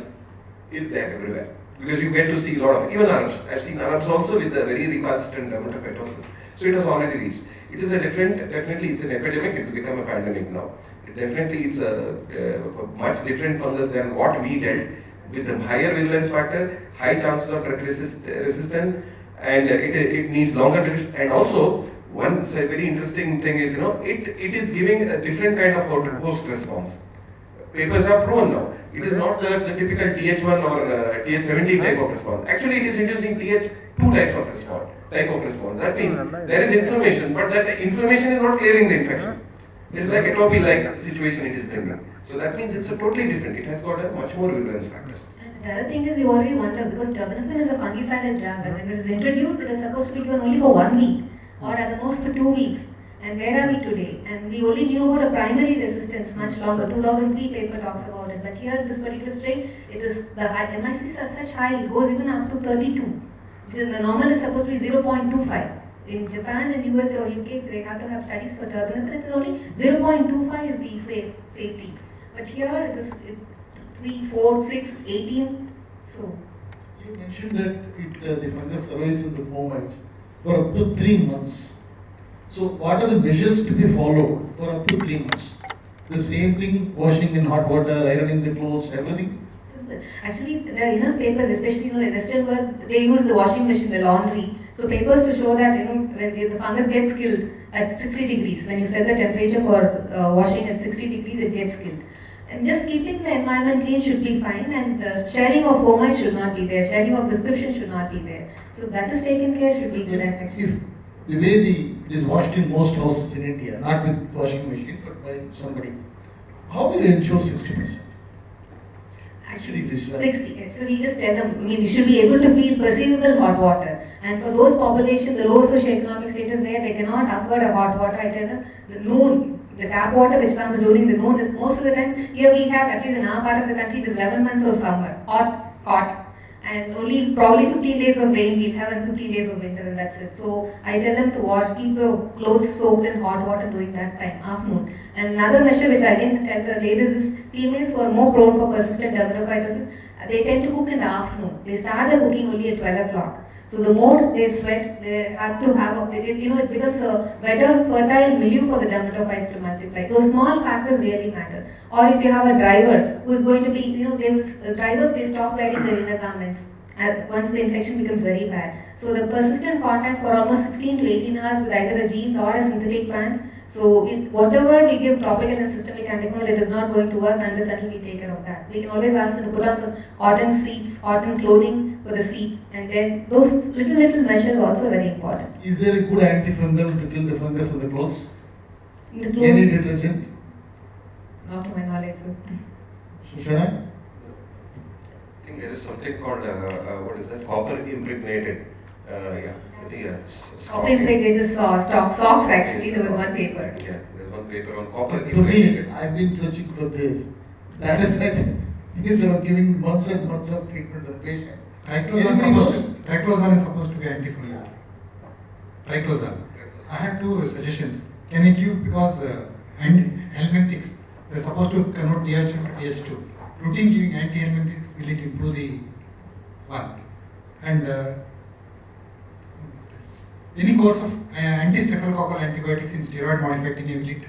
it's there everywhere. Because you get to see a lot of, even Arabs. I've seen Arabs also with the very recalcitrant dermatophytosis. So it has already reached. It is definitely it's an epidemic, it's become a pandemic now. It's a much different fungus than what we dealt with the higher virulence factor, high chances of drug resistance, and it needs longer duration. And also, one very interesting thing is, it is giving a different kind of host response. papers have proven now. It is not the typical TH1 or TH17 type of response. Actually, it is inducing TH2 type of response. That means there is inflammation, but that inflammation is not clearing the infection. It's like atopy-like situation it is bringing. So that means it's a totally different. It has got a much more virulence factors. And the other thing is, you already wonder, because terbinafine is a fungicidal drug, and when it is introduced, it is supposed to be given only for 1 week or at the most for 2 weeks. And where are we today? And we only knew about a primary resistance much longer. 2003 paper talks about it. But here, this particular strain, it is the MICs are such high, it goes even up to 32. The normal is supposed to be 0.25. In Japan and US or UK, they have to have studies for terbinafine. It is only 0.25 is the safety. But here it is 3, 4, 6, 18. So You mentioned that the fungus survives in the fomites for up to 3 months. So what are the measures to be followed for up to 3 months? The same thing, washing in hot water, ironing the clothes, everything? simple. Actually, there are enough papers, especially in the Western world, they use the washing machine, the laundry. So papers to show that when the fungus gets killed at 60 degrees, when you set the temperature for washing at 60 degrees, it gets killed. And just keeping the environment clean should be fine, and sharing of fomites should not be there, sharing of prescription should not be there. So that is taken care, should be good actually. If the way it is washed in most houses in India, not with washing machine, but by somebody, how do you ensure 60%? Actually, this 60. So we just tell them, I mean, you should be able to feel perceivable hot water. And for those populations, the low socioeconomic status where they cannot afford a hot water, I tell them, the noon, the tap water which comes during the noon is most of the time, here we have, at least in our part of the country, it is 11 months of summer, hot. And only probably 15 days of rain we'll have and 15 days of winter, and that's it. So I tell them to wash, keep the clothes soaked in hot water during that time, afternoon. And another measure which I again tell the ladies is, females who are more prone for persistent dermatophytosis, they tend to cook in the afternoon. They start the cooking only at 12 o'clock. So the more they sweat, they have to have it becomes a better fertile milieu for the dermatophytes to multiply. Those small factors really matter. Or if you have a driver who is going to be, drivers, they stop wearing their inner garments once the infection becomes very bad. So the persistent contact for almost 16 to 18 hours with either a jeans or a synthetic pants. So whatever we give topical and systemic antifungal, it is not going to work unless until we take care of that. We can always ask them to put on some cotton seats, cotton clothing for the seats, and then those little measures also very important. Is there a good antifungal to kill the fungus in the clothes? In the clothes? Any detergent? Not to my knowledge, sir. So should I? I think there is something called, what is that, copper impregnated. Copper impregnated socks actually, there was one paper. Yeah, there's one paper on copper To me, impregnated. I've been searching for this. That is like, instead of giving months and months of treatment to the patient. Triclosan is supposed to be antifungal. Triclosan. I have two suggestions. Can I give, because helminthics, they're supposed to convert TH1 to TH2. Routine giving anti-helminthic will it improve the one. And any course of anti-staphylococcal antibiotics in steroid modified TNA will it help?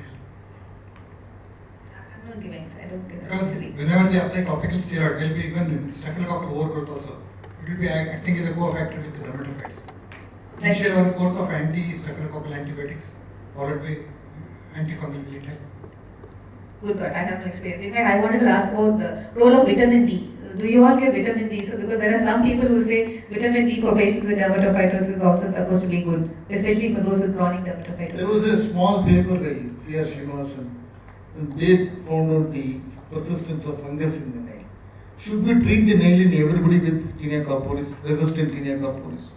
I'm not giving, I don't give Because actually. whenever they apply topical steroid, there will be even staphylococcal overgrowth also. It will be acting as a co-factor with the dermatophytes. Initial one course of anti-staphylococcal antibiotics followed by antifungal will it help? Good thought, I have no experience. In fact, I wanted to ask about the role of vitamin D. Do you all give vitamin D? So because there are some people who say vitamin D for patients with dermatophytosis is also supposed to be good, especially for those with chronic dermatophytosis. There was a small paper by C.R. Srinivasan, and they found out the persistence of fungus in the nail. Should we treat the nail in everybody with tinea corporis, resistant tinea corporis?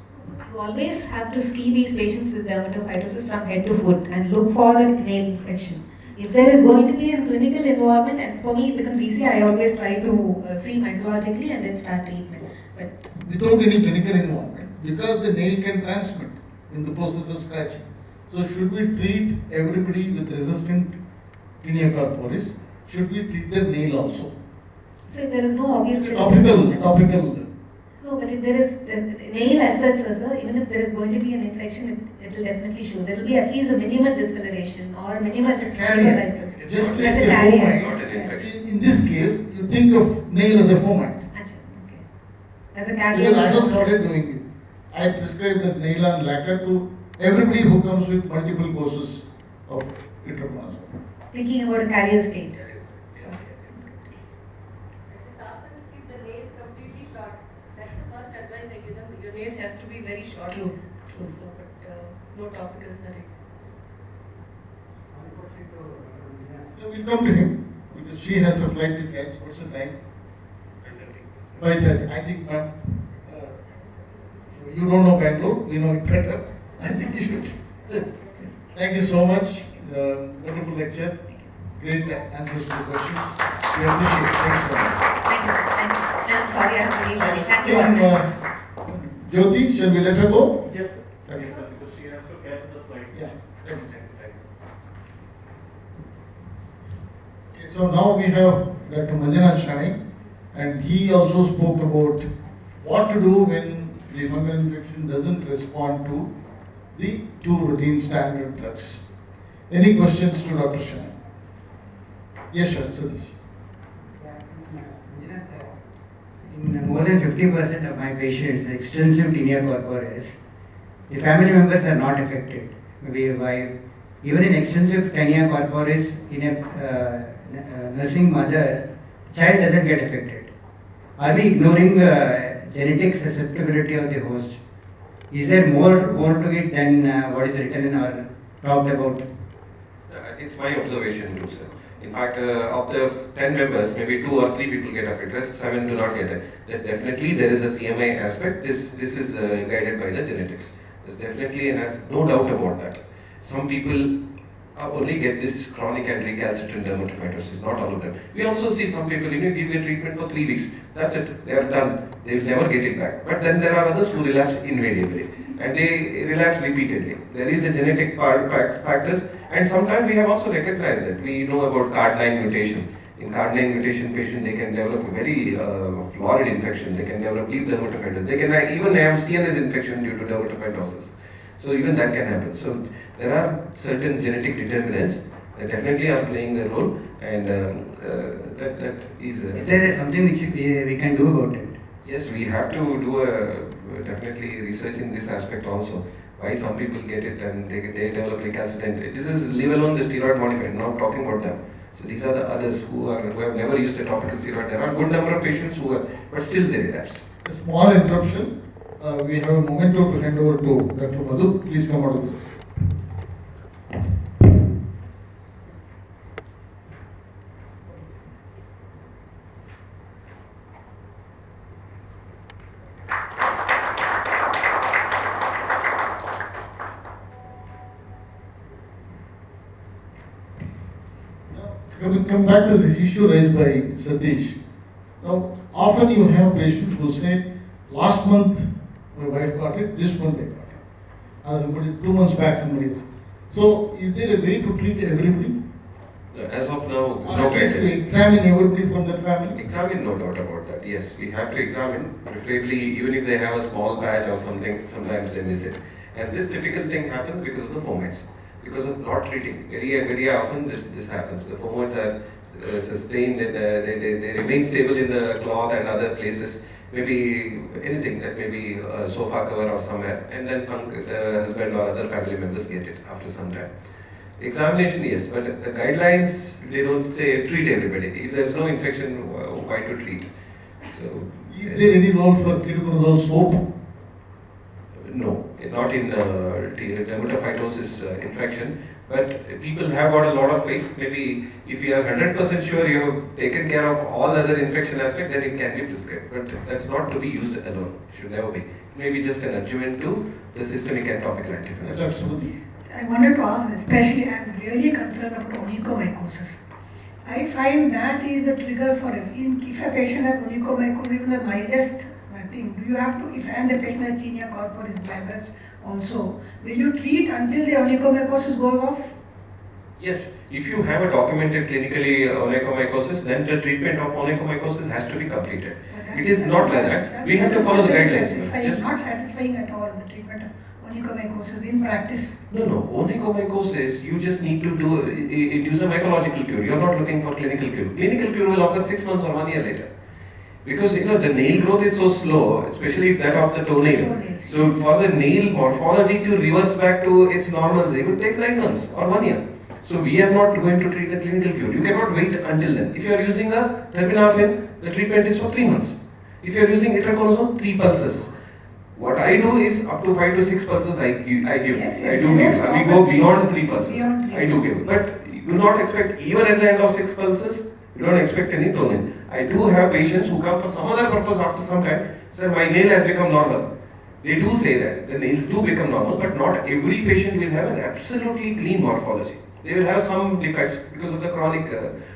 You always have to see these patients with dermatophytosis from head to foot and look for the nail infection. If there is going to be a clinical involvement, and for me it becomes easy, I always try to see mycologically and then start treatment. But Without any clinical involvement, because the nail can transmit in the process of scratching. So should we treat everybody with resistant tinea corporis? Should we treat their nail also? so if there is no obvious Topical. No, but if there is nail as such, sir, even if there is going to be an infection, it will definitely show. There will be at least a minimal discoloration or minimal hemolysis. Just like As a the carrier. Not an infection. In this case, you think of nail as a fomite. Okay. As a carrier. Because I have started doing it. I prescribe the nail and lacquer to everybody who comes with multiple courses of trypanosome. Thinking about a carrier state. short. That's the first advice I give them. Your nails have to be very short. True. So, but no topical aesthetic. Yeah, we'll come to him because she has a flight to catch. What's the time? 5:30. I think, ma'am, so you don't know Bangalore, we know it better. I think you should. Thank you so much. Wonderful lecture. Great answers to the questions. We appreciate it. Thank you so much. Thank you. I'm sorry, I have to leave early. Thank you. Then, Jyoti, shall we let her go? Yes, sir. Thank you. Yes, sir, because she has to catch the flight. Yeah. Thank you. Okay, so now we have Dr. Manjana Shani, and he also spoke about what to do when the fungal infection doesn't respond to the two routine standard drugs. Any questions to Dr. Shani? Yes, sir, Satish. In more than 50% of my patients, extensive tinea corporis, the family members are not affected. Maybe a wife, even in extensive tinea corporis in a nursing mother, child doesn't get affected. Are we ignoring genetic susceptibility of the host? Is there more to it than what is written in or talked about? It's my observation too, sir. In fact, of the 10 members, maybe 2 or 3 people get affected, rest 7 do not get it. That definitely there is a CMI aspect. This is guided by the genetics. There's definitely no doubt about that. Some people only get this chronic and recalcitrant dermatophytosis, not all of them. We also see some people, give a treatment for 3 weeks. That's it. They are done. They will never get it back. But then there are others who relapse invariably. And they relapse repeatedly. There is a genetic factors, and sometimes we have also recognized that. We know about card9 mutation. In card9 mutation patient, they can develop a very florid infection. They can develop deep dermatitis. They can even have CNS infection due to dermatophytosis. So even that can happen. So there are certain genetic determinants that definitely are playing a role, and that is. Is there something which we can do about it? Yes, we have to do definitely research in this aspect also. Why some people get it and they develop recalcitrant. This is leave alone the steroid modified, not talking about them. So these are the others who have never used a topical steroid. There are a good number of patients who are, but still they relapse. A small interruption. We have a memento to hand over to Dr. Madhu. Please come out of this. Come back to this issue raised by Satish. Now, often you have patients who say, last month my wife got it, this month I got it. Or somebody, 2 months back somebody else. So, is there a way to treat everybody? As of now, Or no at least to guidance. examine everybody from that family? Examine, no doubt about that. Yes, we have to examine, preferably even if they have a small patch or something, sometimes they miss it. And this typical thing happens because of the fomites, because of not treating. Very often this happens. The fomites are sustained, and they remain stable in the cloth and other places. Maybe anything that may be a sofa cover or somewhere, and then the husband or other family members get it after some time. Examination, yes, but the guidelines, they don't say treat everybody. If there's no infection, why to treat? So, Is there any role for ketoconazole soap? no, not in dermatophytosis infection, but people have got a lot of faith. Maybe if you are 100% sure you have taken care of all other infection aspects, then it can be prescribed. But that's not to be used alone, should never be. Maybe just an adjuvant to the systemic and topical antifungal. Dr. Sumati. I wanted to ask, especially I'm really concerned about onychomycosis. I find that is the trigger for if a patient has onychomycosis, even the mildest thing, do you have to, if and the patient has tinea corporis glabrous also, will you treat until the onychomycosis goes off? Yes, if you have a documented clinically onychomycosis, then the treatment of onychomycosis has to be completed. It is not like that. We have to follow the guidelines. It's not satisfying at all, the treatment of onychomycosis in practice. No, onychomycosis, you just need to induce a mycological cure. You're not looking for clinical cure. Clinical cure will occur 6 months or 1 year later. Because the nail growth is so slow, especially if that of the toenail. So for the nail morphology to reverse back to its normalcy, it would take 9 months or 1 year. So we are not going to treat the clinical cure. You cannot wait until then. If you are using a terbinafine, the treatment is for 3 months. If you are using itraconazole, 3 pulses. What I do is up to 5 to 6 pulses I give. Yes, I yes, do they give. don't We stop go at beyond 3 pulses. beyond 3 I do give. But do not expect, even at the end of 6 pulses, you don't expect any toning. I do have patients who come for some other purpose after some time, say my nail has become normal. They do say that the nails do become normal, but not every patient will have an absolutely clean morphology. They will have some defects because of the chronic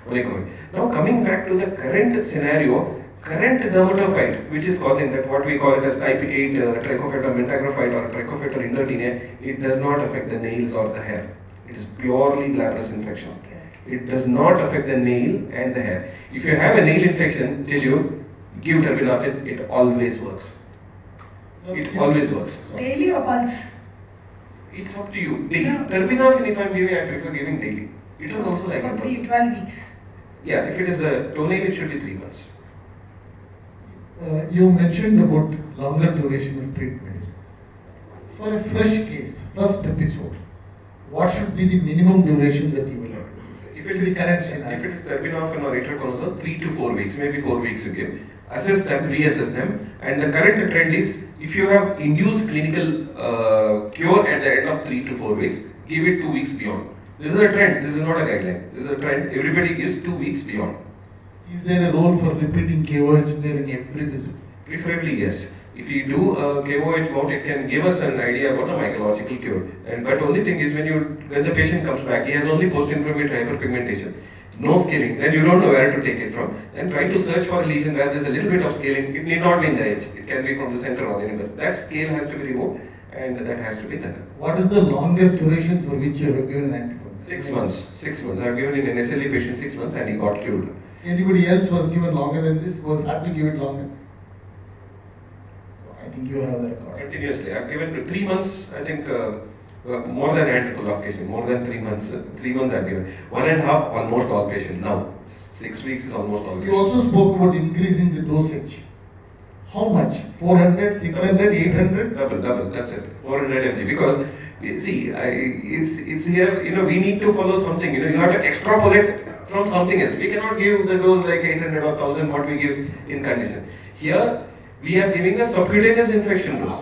onychomycosis. Now coming back to the current scenario, current dermatophyte, which is causing that, what we call it as type 8 trichophyta mentagrophyte or trichophyta indotinea, it does not affect the nails or the hair. It is purely glabrous infection. It does not affect the nail and the hair. If you have a nail infection, tell you, give terbinafine, it always works. It always works. Daily or pulse? It's up to you. Daily. Yeah. Terbinafine, if I'm giving, I prefer giving daily. It is also like For a 12 weeks. Yeah, if it is a toenail, it should be 3 months. You mentioned about longer duration of treatment. For a fresh case, first episode, what should be the minimum duration that you will have? If it In is the current scenario. if it is terbinafine or itraconazole, 3 to 4 weeks, maybe 4 weeks you give. Assess them, reassess them, and the current trend is if you have induced clinical cure at the end of 3 to 4 weeks, give it 2 weeks beyond. This is a trend. This is not a guideline. This is a trend. Everybody gives 2 weeks beyond. Is there a role for repeating KOH there in every visit? Preferably yes. If you do a KOH mount, it can give us an idea about the mycological cure. And but only thing is when the patient comes back, he has only post-inflammatory hyperpigmentation, no scaling. Then you don't know where to take it from. And try to search for a lesion where there's a little bit of scaling. It need not be in the edge. It can be from the center or anywhere. That scale has to be removed, and that has to be done. What is the longest duration for which you have given an antibiotic? 6 months. 6 months. I've given in an SLE patient 6 months, and he got cured. Anybody else was given longer than this, was had to give it longer? So I think you have the record. Continuously. I've given to 3 months, I think, more than a handful of patients, more than 3 months. 3 months I've given. 1.5, almost all patients now. 6 weeks is almost all You patients. also spoke about increasing the dosage. How much? 400, 600, 800? Double, that's it. 400 mg. Because, you see, it's here, we need to follow something. You have to extrapolate from something else. We cannot give the dose like 800 or 1000 what we give in condition. Here, we are giving a subcutaneous infection dose.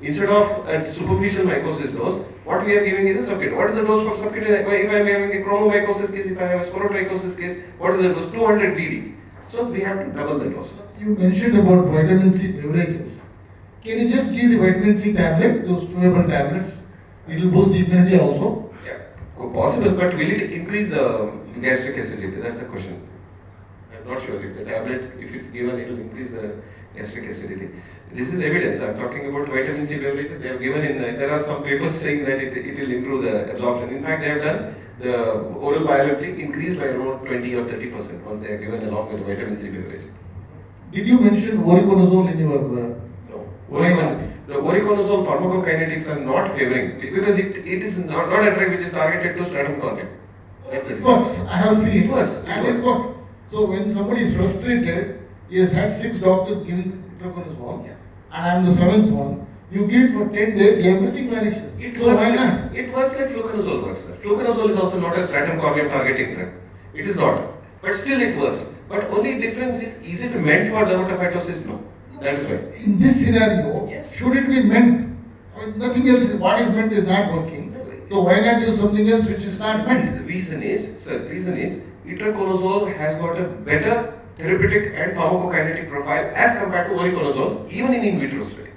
Instead of a superficial mycosis dose, what we are giving is a subcutaneous. What is the dose for subcutaneous? If I am having a chromomycosis case, if I have a sporotrichosis case, what is the dose? 200 BD. So we have to double the dose. You mentioned about vitamin C beverages. Can you just give the vitamin C tablet, those chewable tablets? It will boost the immunity also. Yeah, possible, but will it increase the gastric acidity? That's the question. I'm not sure if the tablet, if it's given, it will increase the gastric acidity. This is evidence. I'm talking about vitamin C beverages. They have given there are some papers saying that it will improve the absorption. In fact, they have done the oral bioelectric increased by around 20 or 30% once they are given along with the vitamin C beverage. Did you mention voriconazole in your? No. Why not? The voriconazole pharmacokinetics are not favoring because it is not a drug which is targeted to stratum corneum. That's the It reason. works. I have seen It works, it And works. it works. So when somebody is frustrated, he has had 6 doctors giving itraconazole, Yeah. and I am the 7th one. You give it for 10 days, everything vanishes. It So works why like, not? it works like fluconazole works, sir. Fluconazole is also not a stratum corneum targeting drug. It is not. But still it works. But only difference is it meant for dermatophytosis? No. That is why. In this scenario, Yes. should it be meant? I mean, nothing else, what is meant is not working. So why not use something else which is not meant? The reason is, itraconazole has got a better therapeutic and pharmacokinetic profile as compared to voriconazole, even in vitro study.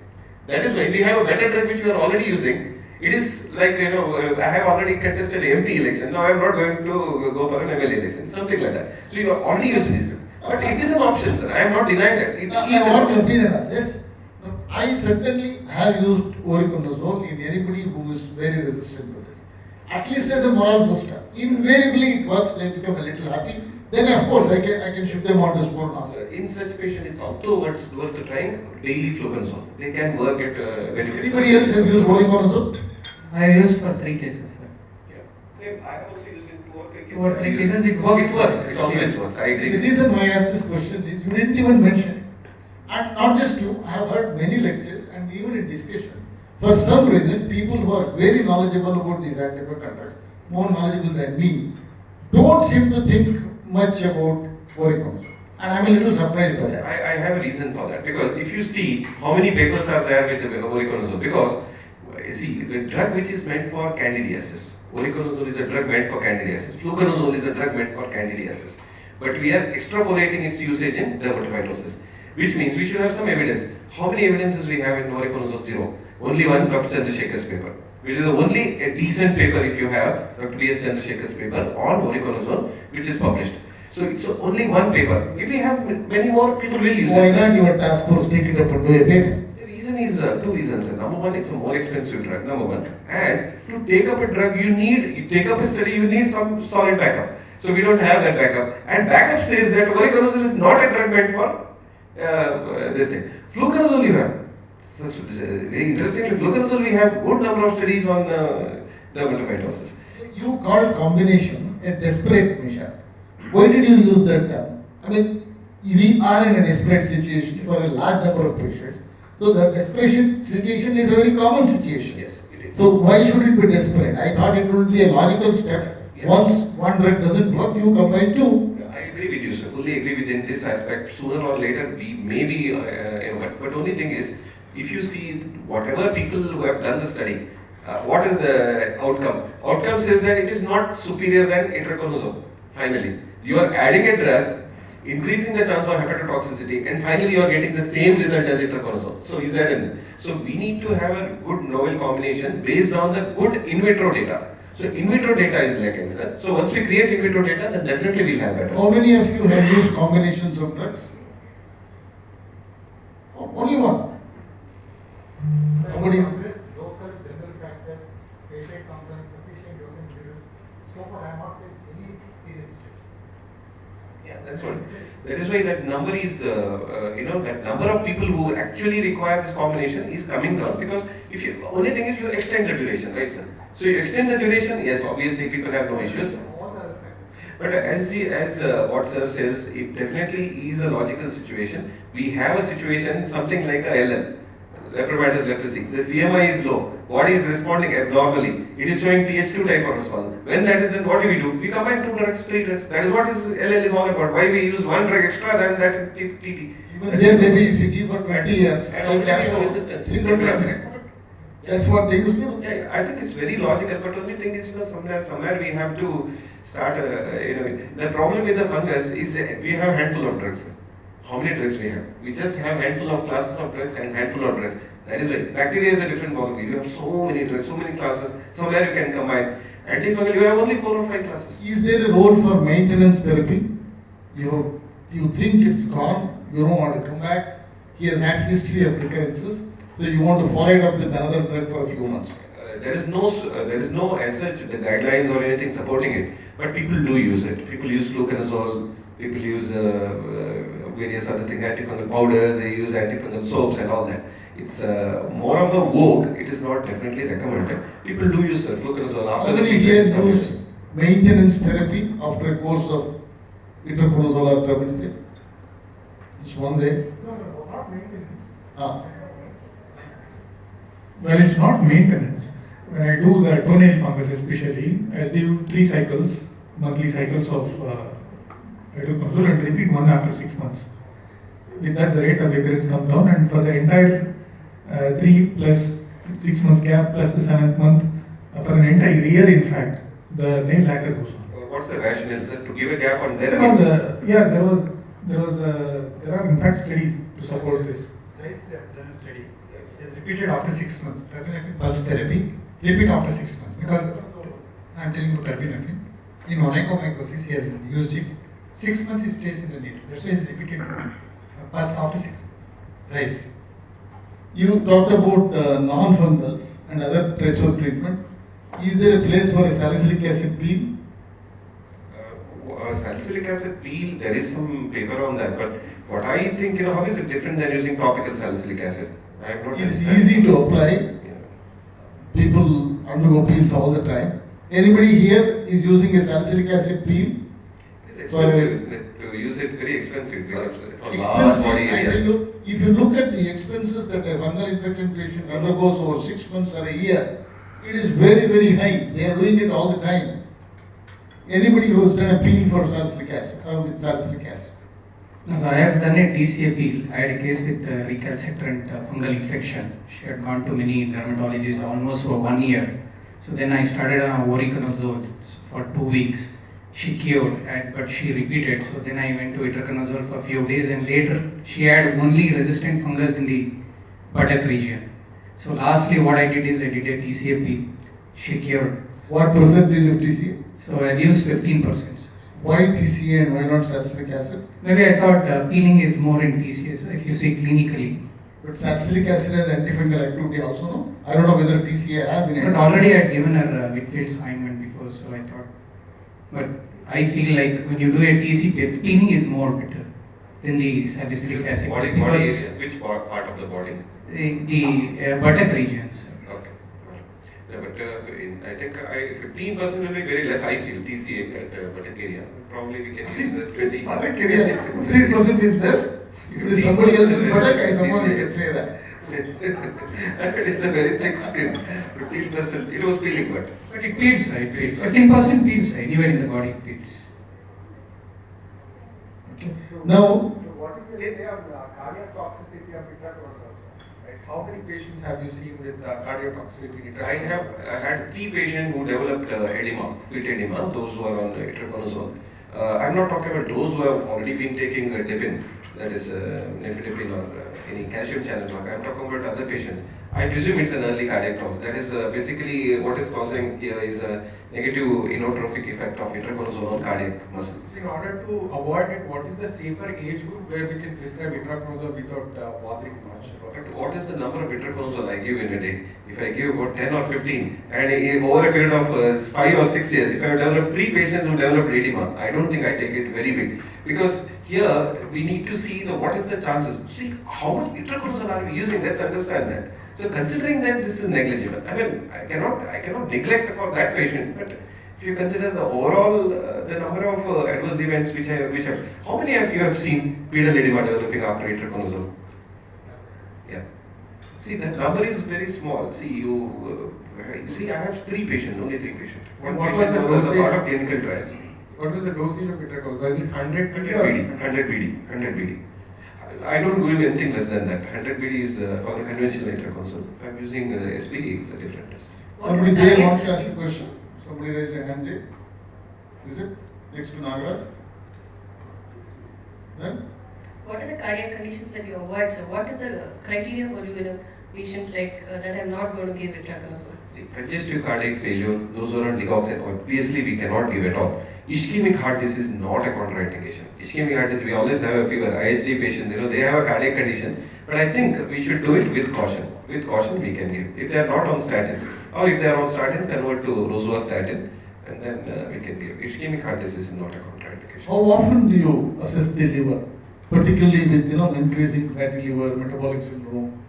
That is why we have a better drug which we are already using. It is like, I have already contested MP election. Now I am not going to go for an MLA election, something like that. So you are already using this. But it is an option, sir. I am not denying that. It is I an want your option. opinion on this. I certainly have used voriconazole in anybody who is very resistant to this. At least as a moral booster. Invariably it works, they become a little happy. Then of course I can shift them on to Sportmaster. In such patient, it's also worth trying daily fluconazole. They can work at benefits. Anybody else has used voriconazole? I have used for 3 cases, sir. Yeah. Same. I have also used in 2 or 3 cases. 2 or 3 cases, it works. It works. It always works. I agree. The reason why I asked this question is you didn't even mention it. And not just you, I have heard many lectures and even in discussion. For some reason, people who are very knowledgeable about these antibiotic drugs, more knowledgeable than me, don't seem to think much about voriconazole. And I'm a little surprised by that. I have a reason for that, because if you see how many papers are there with the voriconazole, because you see the drug which is meant for candidiasis, voriconazole is a drug meant for candidiasis, fluconazole is a drug meant for candidiasis, but we are extrapolating its usage in dermatophytosis, which means we should have some evidence. How many evidences we have in voriconazole? Zero. Only one, Dr. Chandrasekhar's paper, which is the only a decent paper if you have Dr. B.S. Chandrasekhar's paper on voriconazole, which is published. So it's only one paper. If we have many more, people will use Why it. can't your task force take it up and do a paper? The reason is two reasons. Number one, it's a more expensive drug. Number one, and to take up a drug, you take up a study, you need some solid backup. So we don't have that backup. And backup says that voriconazole is not a drug meant for this thing. Fluconazole you have. So, very interestingly, fluconazole we have good number of studies on dermatophytosis. You called combination a desperate measure. Why did you use that term? I mean, we are in a desperate situation for a large number of patients. So the desperation situation is a very common situation. Yes, it is. So why should it be desperate? I thought it would be a logical step. Yeah. Once one drug doesn't work, you combine two. I agree with you, sir. Fully agree with in this aspect. Sooner or later, we may be, but only thing is, if you see whatever people who have done the study, what is the outcome? Outcome says that it is not superior than itraconazole. Finally, you are adding a drug, increasing the chance of hepatotoxicity, and finally you are getting the same result as itraconazole. So is that in? So we need to have a good novel combination based on the good in vitro data. So in vitro data is lacking, sir. So once we create in vitro data, then definitely we'll have better. How many of you have used combinations of drugs? Oh, only one. Somebody. Local general factors, patient compliance, sufficient dosing period. So far, I have not faced any serious situation. Yeah, that's what. That is why that number is, that number of people who actually require this combination is coming down, because if you, only thing is you extend the duration, right, sir? So you extend the duration, yes, obviously people have no issues. All the other factors. But what sir says, it definitely is a logical situation. We have a situation, something like a LL, lepromatous leprosy. The CMI is low, body is responding abnormally. It is showing Th2 type of response. When that is done, what do? We combine two drugs, three drugs. That is what LL is all about. Why we use one drug extra than that TT. Even there, maybe if you give for 20 years, And you only can have show resistance. single drug. That's what they used to do. Yeah, I think it's very logical, but only thing is, somewhere we have to start, the problem with the fungus is we have handful of drugs. How many drugs we have? We just have handful of classes of drugs and handful of drugs. That is why bacteria is a different ballgame. You have so many drugs, so many classes. Somewhere you can combine. Antifungal, you have only 4 or 5 classes. Is there a role for maintenance therapy? You think it's gone, you don't want to come back. He has had history of recurrences, so you want to follow it up with another drug for a few months. There is no as such the guidelines or anything supporting it, but people do use it. People use fluconazole, people use various other things, antifungal powders, they use antifungal soaps and all that. It's more of a vogue. It is not definitely recommended. People do use fluconazole after Somebody here used maintenance therapy after a course of itraconazole or terbinafine. It's one day. No, not maintenance. Ah. Well, it's not maintenance. When I do the toenail fungus especially, I do 3 cycles, monthly cycles of itraconazole and repeat one after 6 months. With that, the rate of recurrence comes down, and for the entire 3 plus 6 months gap plus the 7th month, for an entire year in fact, the nail lacquer goes on. What's the rationale, sir? To give a gap on There are in fact studies to support this. Zeiss has done a study. He has repeated after 6 months. Terbinafine pulse therapy, repeat after 6 months. Because I am telling you terbinafine. In onychomycosis, he has used it. 6 months he stays in the nails. That's why he has repeated pulse after 6 months. Zeiss. You talked about non-fungals and other types of treatment. Is there a place for a salicylic acid peel? Salicylic acid peel, there is some paper on that, but what I think, how is it different than using topical salicylic acid? I have not It's understand. easy to apply. Yeah. People undergo peels all the time. Anybody here is using a salicylic acid peel? It's For a- expensive, isn't it? To use it, very expensive. Because for large Expensive, body I tell area. you, if you look at the expenses that a fungal infection patient undergoes over 6 months or a year, it is very, very high. They are doing it all the time. Anybody who has done a peel for salicylic acid, with salicylic acid. No, so I have done a TCAP. I had a case with recalcitrant fungal infection. She had gone to many dermatologists almost for 1 year. So then I started on voriconazole for 2 weeks. She cured, but she repeated. So then I went to itraconazole for a few days, and later she had only resistant fungus in the buttock region. So lastly, what I did is I did a TCAP. She cured. What percentage of TCA? So I used 15%. Why TCA and why not salicylic acid? Maybe I thought peeling is more in TCA. So if you see clinically. But salicylic acid has antifungal activity also, no? I don't know whether TCA has any. But already I had given her Whitfield's ointment before, so I thought. But I feel like when you do a TCP, peeling is more better than the salicylic acid. Body because area, which part of the body? the buttock regions. Okay. Yeah, but I think 15% will be very less, I feel, TCA at buttock area. Probably we can use the 20. Buttock area, 15% is less. If it is somebody else's buttock, someone can say that. It's a very thick skin. 15%, it was peeling, But it peels, right? 15% peels, anywhere in the body it peels. Okay. Now, What is the say on cardiac toxicity of itraconazole? Right? How many patients have you seen with cardiac toxicity? I have had 3 patients who developed edema, feet edema, those who are on itraconazole. I'm not talking about those who have already been taking Depin, that is nifedipine or any calcium channel blocker. I'm talking about other patients. I presume it's an early cardiac tox. That is basically what is causing here is a negative inotrophic effect of itraconazole on cardiac muscle. So in order to avoid it, what is the safer age group where we can prescribe itraconazole without bothering much? But what is the number of itraconazole I give in a day? If I give about 10 or 15, and over a period of 5 or 6 years, if I have developed 3 patients who developed edema, I don't think I take it very big. Because here we need to see what is the chances. See how much itraconazole are we using? Let's understand that. So considering that this is negligible, I mean I cannot neglect for that patient. But if you consider the overall the number of adverse events which have, how many of you have seen pedal edema developing after itraconazole? Yeah. See, that number is very small. See, you see, I have 3 patients, only 3 patients. One What patient was the was as a part of dosage? clinical trial. What was the dosage of itraconazole? Was it 100 100 BD. I don't give anything less than that. 100 BD is for the conventional itraconazole. If I'm using SPD, it's a different test. somebody there wants to ask a question. Somebody raise your hand there. Is it? Next to Nagaraj. Then? What are the cardiac conditions that you avoid? So what is the criteria for you in a patient like that I'm not going to give itraconazole? See, congestive cardiac failure, those who are on digoxin, obviously we cannot give at all. Ischemic heart disease is not a contraindication. Ischemic heart disease, we always have a fever. ISD patients, they have a cardiac condition. But I think we should do it with caution. With caution we can give. If they are not on statins, or if they are on statins, convert to rosuvastatin, and then we can give. Ischemic heart disease is not a contraindication. How often do you assess the liver? Particularly with increasing fatty liver, metabolic syndrome.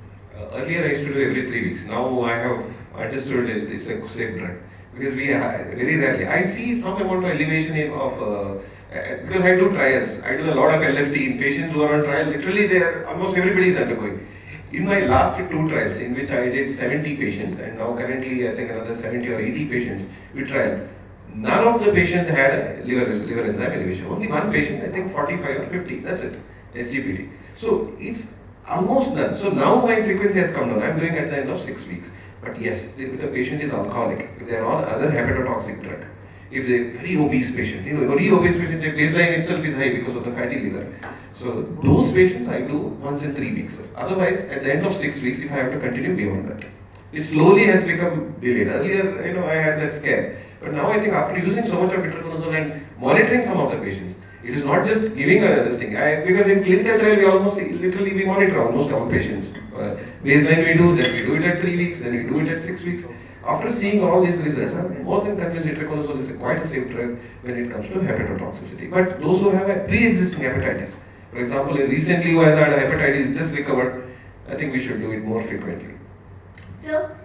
Earlier I used to do every 3 weeks. Now I have understood it's a safe drug. Because we very rarely, I see some amount of elevation because I do trials. I do a lot of LFT in patients who are on trial. Literally, almost everybody is undergoing. In my last 2 trials, in which I did 70 patients, and now currently I think another 70 or 80 patients we trial. None of the patients had liver enzyme elevation. Only one patient, I think 45 or 50. That's it. SGPT. So it's almost none. So now my frequency has come down. I'm doing at the end of 6 weeks. But yes, if the patient is alcoholic, if they are on other hepatotoxic drug, if they are very obese patient, very obese patient, their baseline itself is high because of the fatty liver. So those patients I do once in 3 weeks. Otherwise, at the end of 6 weeks, if I have to continue beyond that. It slowly has become delayed. Earlier, I had that scare. But now I think after using so much of itraconazole and monitoring some of the patients, it is not just giving this thing. Because in clinical trial, we monitor almost all patients. Baseline we do, then we do it at 3 weeks, then we do it at 6 weeks. After seeing all these results, I'm more than convinced itraconazole is quite a safe drug when it comes to hepatotoxicity. But those who have a pre-existing hepatitis, for example, recently who has had a hepatitis just recovered, I think we should do it more frequently. Sir,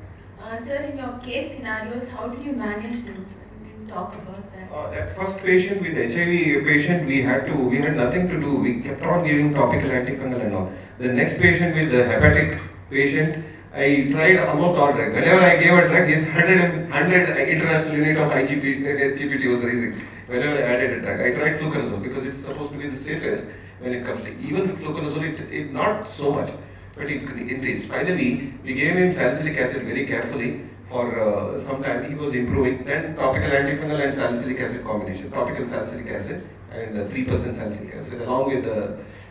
in your case scenarios, how did you manage things? You didn't talk about that. That first patient with HIV patient, we had nothing to do. We kept on giving topical antifungal and all. The next patient with the hepatic patient, I tried almost all drugs. Whenever I gave a drug, his 100 international unit of SGPT was raising. Whenever I added a drug, I tried fluconazole because it's supposed to be the safest. when it comes to, even with fluconazole, it not so much, but it increased. Finally, we gave him salicylic acid very carefully for some time. He was improving. Then topical antifungal and salicylic acid combination, topical salicylic acid and 3% salicylic acid, along with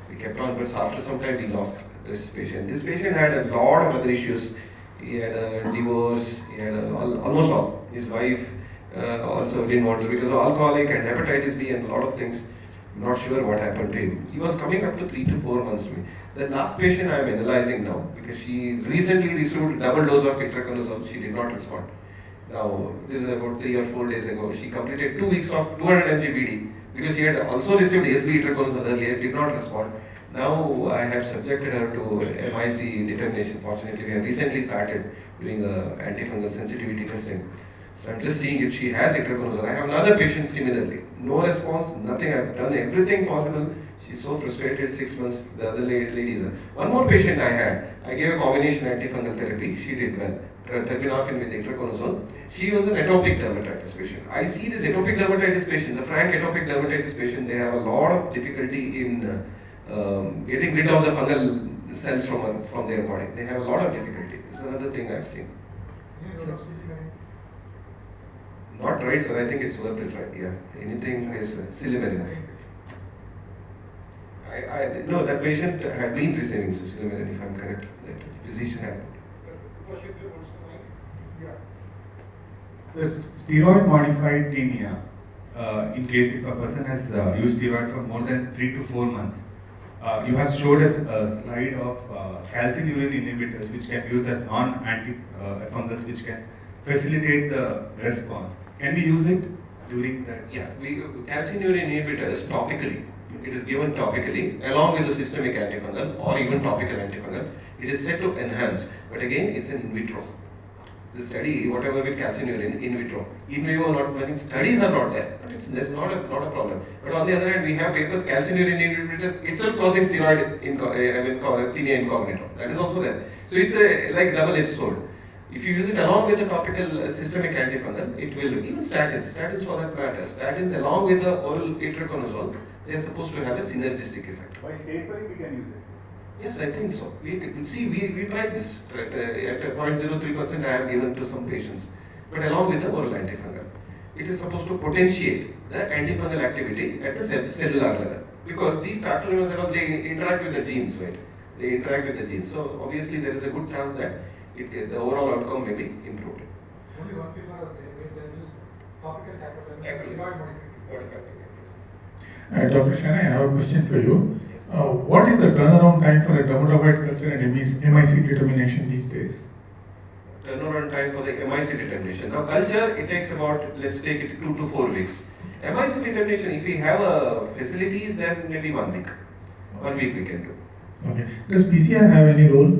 we kept on, but after some time we lost this patient. This patient had a lot of other issues. He had a divorce, he had almost all. His wife also didn't want to, because of alcoholic and hepatitis B and a lot of things. I'm not sure what happened to him. He was coming up to 3 to 4 months to me. The last patient I am analyzing now, because she recently received double dose of itraconazole, she did not respond. Now, this is about 3 or 4 days ago. She completed 2 weeks of 200 mg BD, because she had also received SB itraconazole earlier, did not respond. Now I have subjected her to MIC determination. Fortunately, we have recently started doing antifungal sensitivity testing. So I'm just seeing if she has itraconazole. I have another patient similarly. No response, nothing. I've done everything possible. She's so frustrated, 6 months. The other ladies. One more patient I had, I gave a combination antifungal therapy. She did well. Terbinafine with itraconazole. She was an atopic dermatitis patient. I see this atopic dermatitis patient, the frank atopic dermatitis patient, they have a lot of difficulty in getting rid of the fungal cells from their body. They have a lot of difficulty. This is another thing I've seen. Not right, sir. I think it's worth it, right? Yeah. Anything is Silymarin. No, that patient had been receiving Silymarin, if I'm correct. That physician had. So steroid modified tinea, in case if a person has used steroid for more than 3 to 4 months, you have showed us a slide of calcineurin inhibitors which can be used as non-antifungals which can facilitate the response. Can we use it during that? Yeah, calcineurin inhibitors topically. It is given topically along with the systemic antifungal or even topical antifungal. It is said to enhance, but again, it's an in vitro. The study, whatever with calcineurin in vitro, in vivo, not many studies are not there, but there's not a problem. But on the other hand, we have papers calcineurin inhibitors itself causing steroid tinea incognito. That is also there. So it's like double-edged sword. If you use it along with the topical systemic antifungal, it will, even statins for that matter, statins along with the oral itraconazole, they are supposed to have a synergistic effect. By tapering, we can use it. Yes, I think so. We tried this at 0.03% I have given to some patients, but along with the oral antifungal. It is supposed to potentiate the antifungal activity at the cellular level, because these tacrolimus and all, they interact with the genes, right? They interact with the genes. So obviously there is a good chance that the overall outcome may be improved. Only one people are saying they use topical tacrolimus. Dr. Shana, I have a question for you. What is the turnaround time for a dermatophyte culture and MIC determination these days? Turnaround time for the MIC determination. Now culture, it takes about, let's take it 2 to 4 weeks. MIC determination, if we have facilities, then maybe 1 week. 1 week we can do. Okay. Does PCR have any role?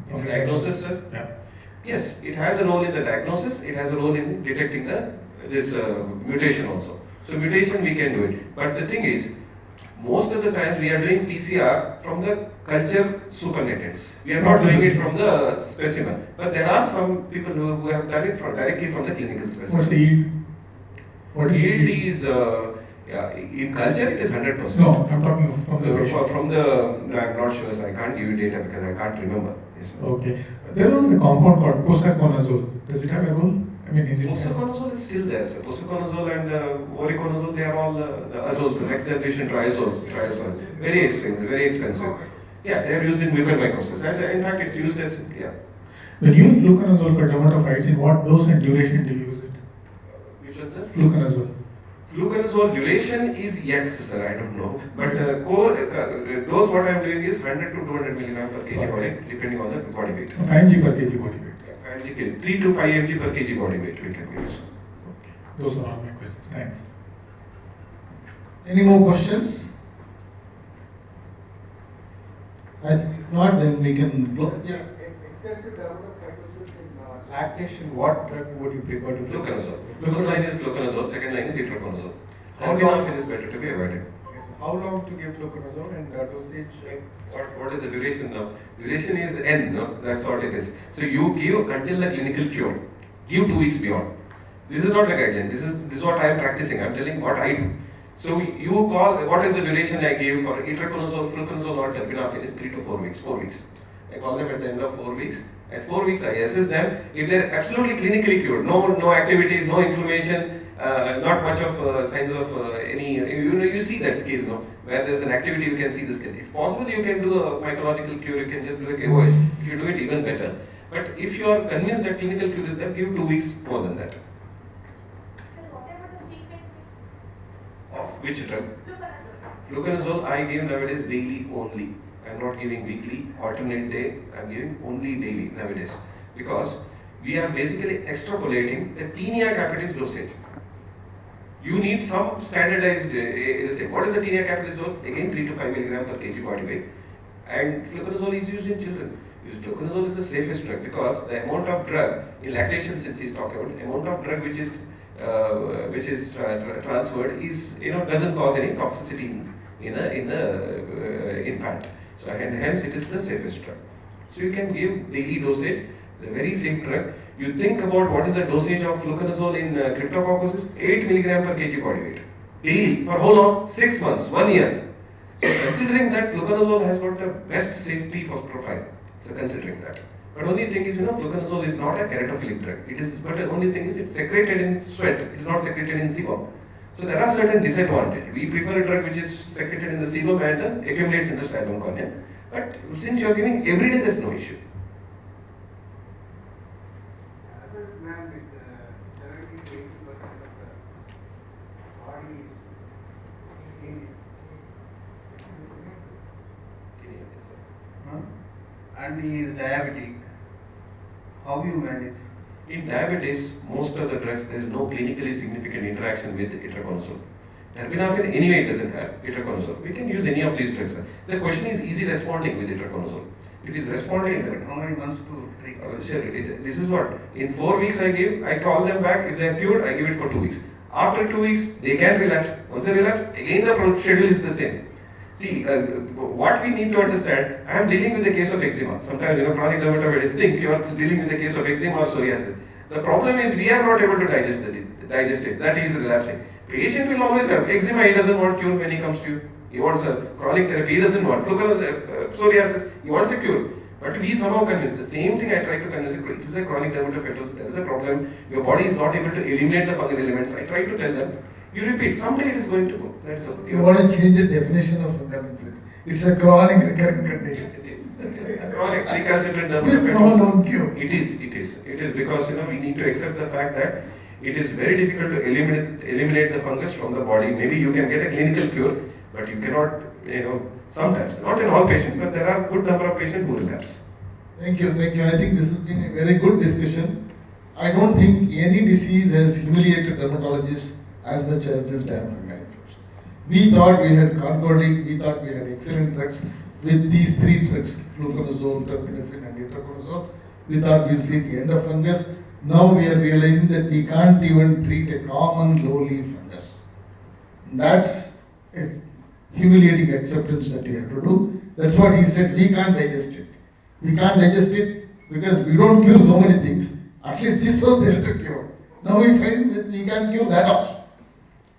In the diagnosis, sir? Yeah. Yes, it has a role in the diagnosis. It has a role in detecting this mutation also. So mutation we can do it. But the thing is, most of the times we are doing PCR from the culture supernatants. We are not doing it from the specimen. But there are some people who have done it directly from the clinical specimen. What's the yield? What is yield is, in culture it is 100%. No, I'm talking from the patient. No, I'm not sure, so I can't give you data because I can't remember. Yes, okay. There was a compound called posaconazole. Does it have a role? I mean, is it? Posaconazole is still there. So posaconazole and voriconazole, they are all the azoles, the next generation triazoles. Very expensive. Yeah, they are used in mucormycosis. In fact, it's used as, yeah. When you use fluconazole for dermatophytes, in what dose and duration do you use it? Which one, sir? Fluconazole. Fluconazole duration is X, sir, I don't know. But dose what I am doing is 100 to 200 milligram per kg body, depending on the body weight. 5 mg per kg body weight. 3 to 5 mg per kg body weight we can use. Okay. Those are all my questions. Thanks. Any more questions? I think if not, then we can blow. Yeah. Extensive dermatophytosis in lactation, what drug would you prefer to use? Fluconazole. First line is fluconazole, second line is itraconazole. How long is better to be avoided. Okay, so how long to give fluconazole and dosage? What is the duration now? Duration is N, no? That's what it is. So you give until the clinical cure. Give 2 weeks beyond. This is not the guideline. This is what I am practicing. I am telling what I do. So you call, what is the duration I give for itraconazole, fluconazole or terbinafine is 3 to 4 weeks, 4 weeks. I call them at the end of 4 weeks. At 4 weeks I assess them. If they are absolutely clinically cured, no activities, no inflammation, not much of signs of any, you see that scale, no? Where there is an activity you can see the scale. If possible you can do a mycological cure, you can just do a KOH. If you do it even better. But if you are convinced that clinical cure is there, give 2 weeks more than that. Of which drug? Fluconazole I give nowadays daily only. I am not giving weekly, alternate day, I am giving only daily nowadays. Because we are basically extrapolating the tinea capitis dosage. You need some standardized, what is the tinea capitis dose? Again 3 to 5 milligram per kg body weight. And fluconazole is used in children. Fluconazole is the safest drug because the amount of drug, in lactation since he is talking about, amount of drug which is transferred is, doesn't cause any toxicity in the infant. So hence it is the safest drug. So you can give daily dosage, the very safe drug. You think about what is the dosage of fluconazole in cryptococcosis? 8 milligram per kg body weight. Daily, for how long? 6 months, 1 year. So considering that fluconazole has got the best safety profile. So considering that. But only thing is, fluconazole is not a keratophilic drug. But the only thing is it's secreted in sweat. It is not secreted in sebum. So there are certain disadvantages. We prefer a drug which is secreted in the sebum and accumulates in the sternum cornea. But since you are giving every day, there is no issue. And he is diabetic. How you manage? In diabetes, most of the drugs, there is no clinically significant interaction with itraconazole. Terbinafine anyway doesn't have itraconazole. We can use any of these drugs. The question is easy responding with itraconazole. If it's responding, then how many months to treat? This is what, in 4 weeks I call them back. If they are cured, I give it for 2 weeks. After 2 weeks, they can relapse. Once they relapse, again the schedule is the same. See, what we need to understand, I am dealing with the case of eczema. Sometimes, chronic dermatitis think you are dealing with the case of eczema or psoriasis. The problem is we are not able to digest it. That is relapsing. Patient will always have eczema. He doesn't want cure when he comes to you. He wants a chronic therapy. He doesn't want psoriasis. He wants a cure. But we somehow convince. The same thing I try to convince. It is a chronic dermatophlebitis. There is a problem. Your body is not able to eliminate the fungal elements. I try to tell them. You repeat, someday it is going to go. That's all. You want to change the definition of fungal infection. It's a chronic recurrent condition. It is. Chronic recalcitrant dermatophlebitis. It is because we need to accept the fact that it is very difficult to eliminate the fungus from the body. Maybe you can get a clinical cure, but you cannot, sometimes, not in all patients, but there are a good number of patients who relapse. Thank you. I think this has been a very good discussion. I don't think any disease has humiliated dermatologists as much as this damn fungal infection. We thought we had conquered it, we thought we had excellent drugs. With these 3 drugs, fluconazole, terbinafine and itraconazole, we thought we'll see the end of fungus. Now we are realizing that we can't even treat a common low-leaf fungus. That's a humiliating acceptance that we have to do. That's what he said, we can't digest it. We can't digest it because we don't cure so many things. At least this was there to cure. Now we find that we can cure that also.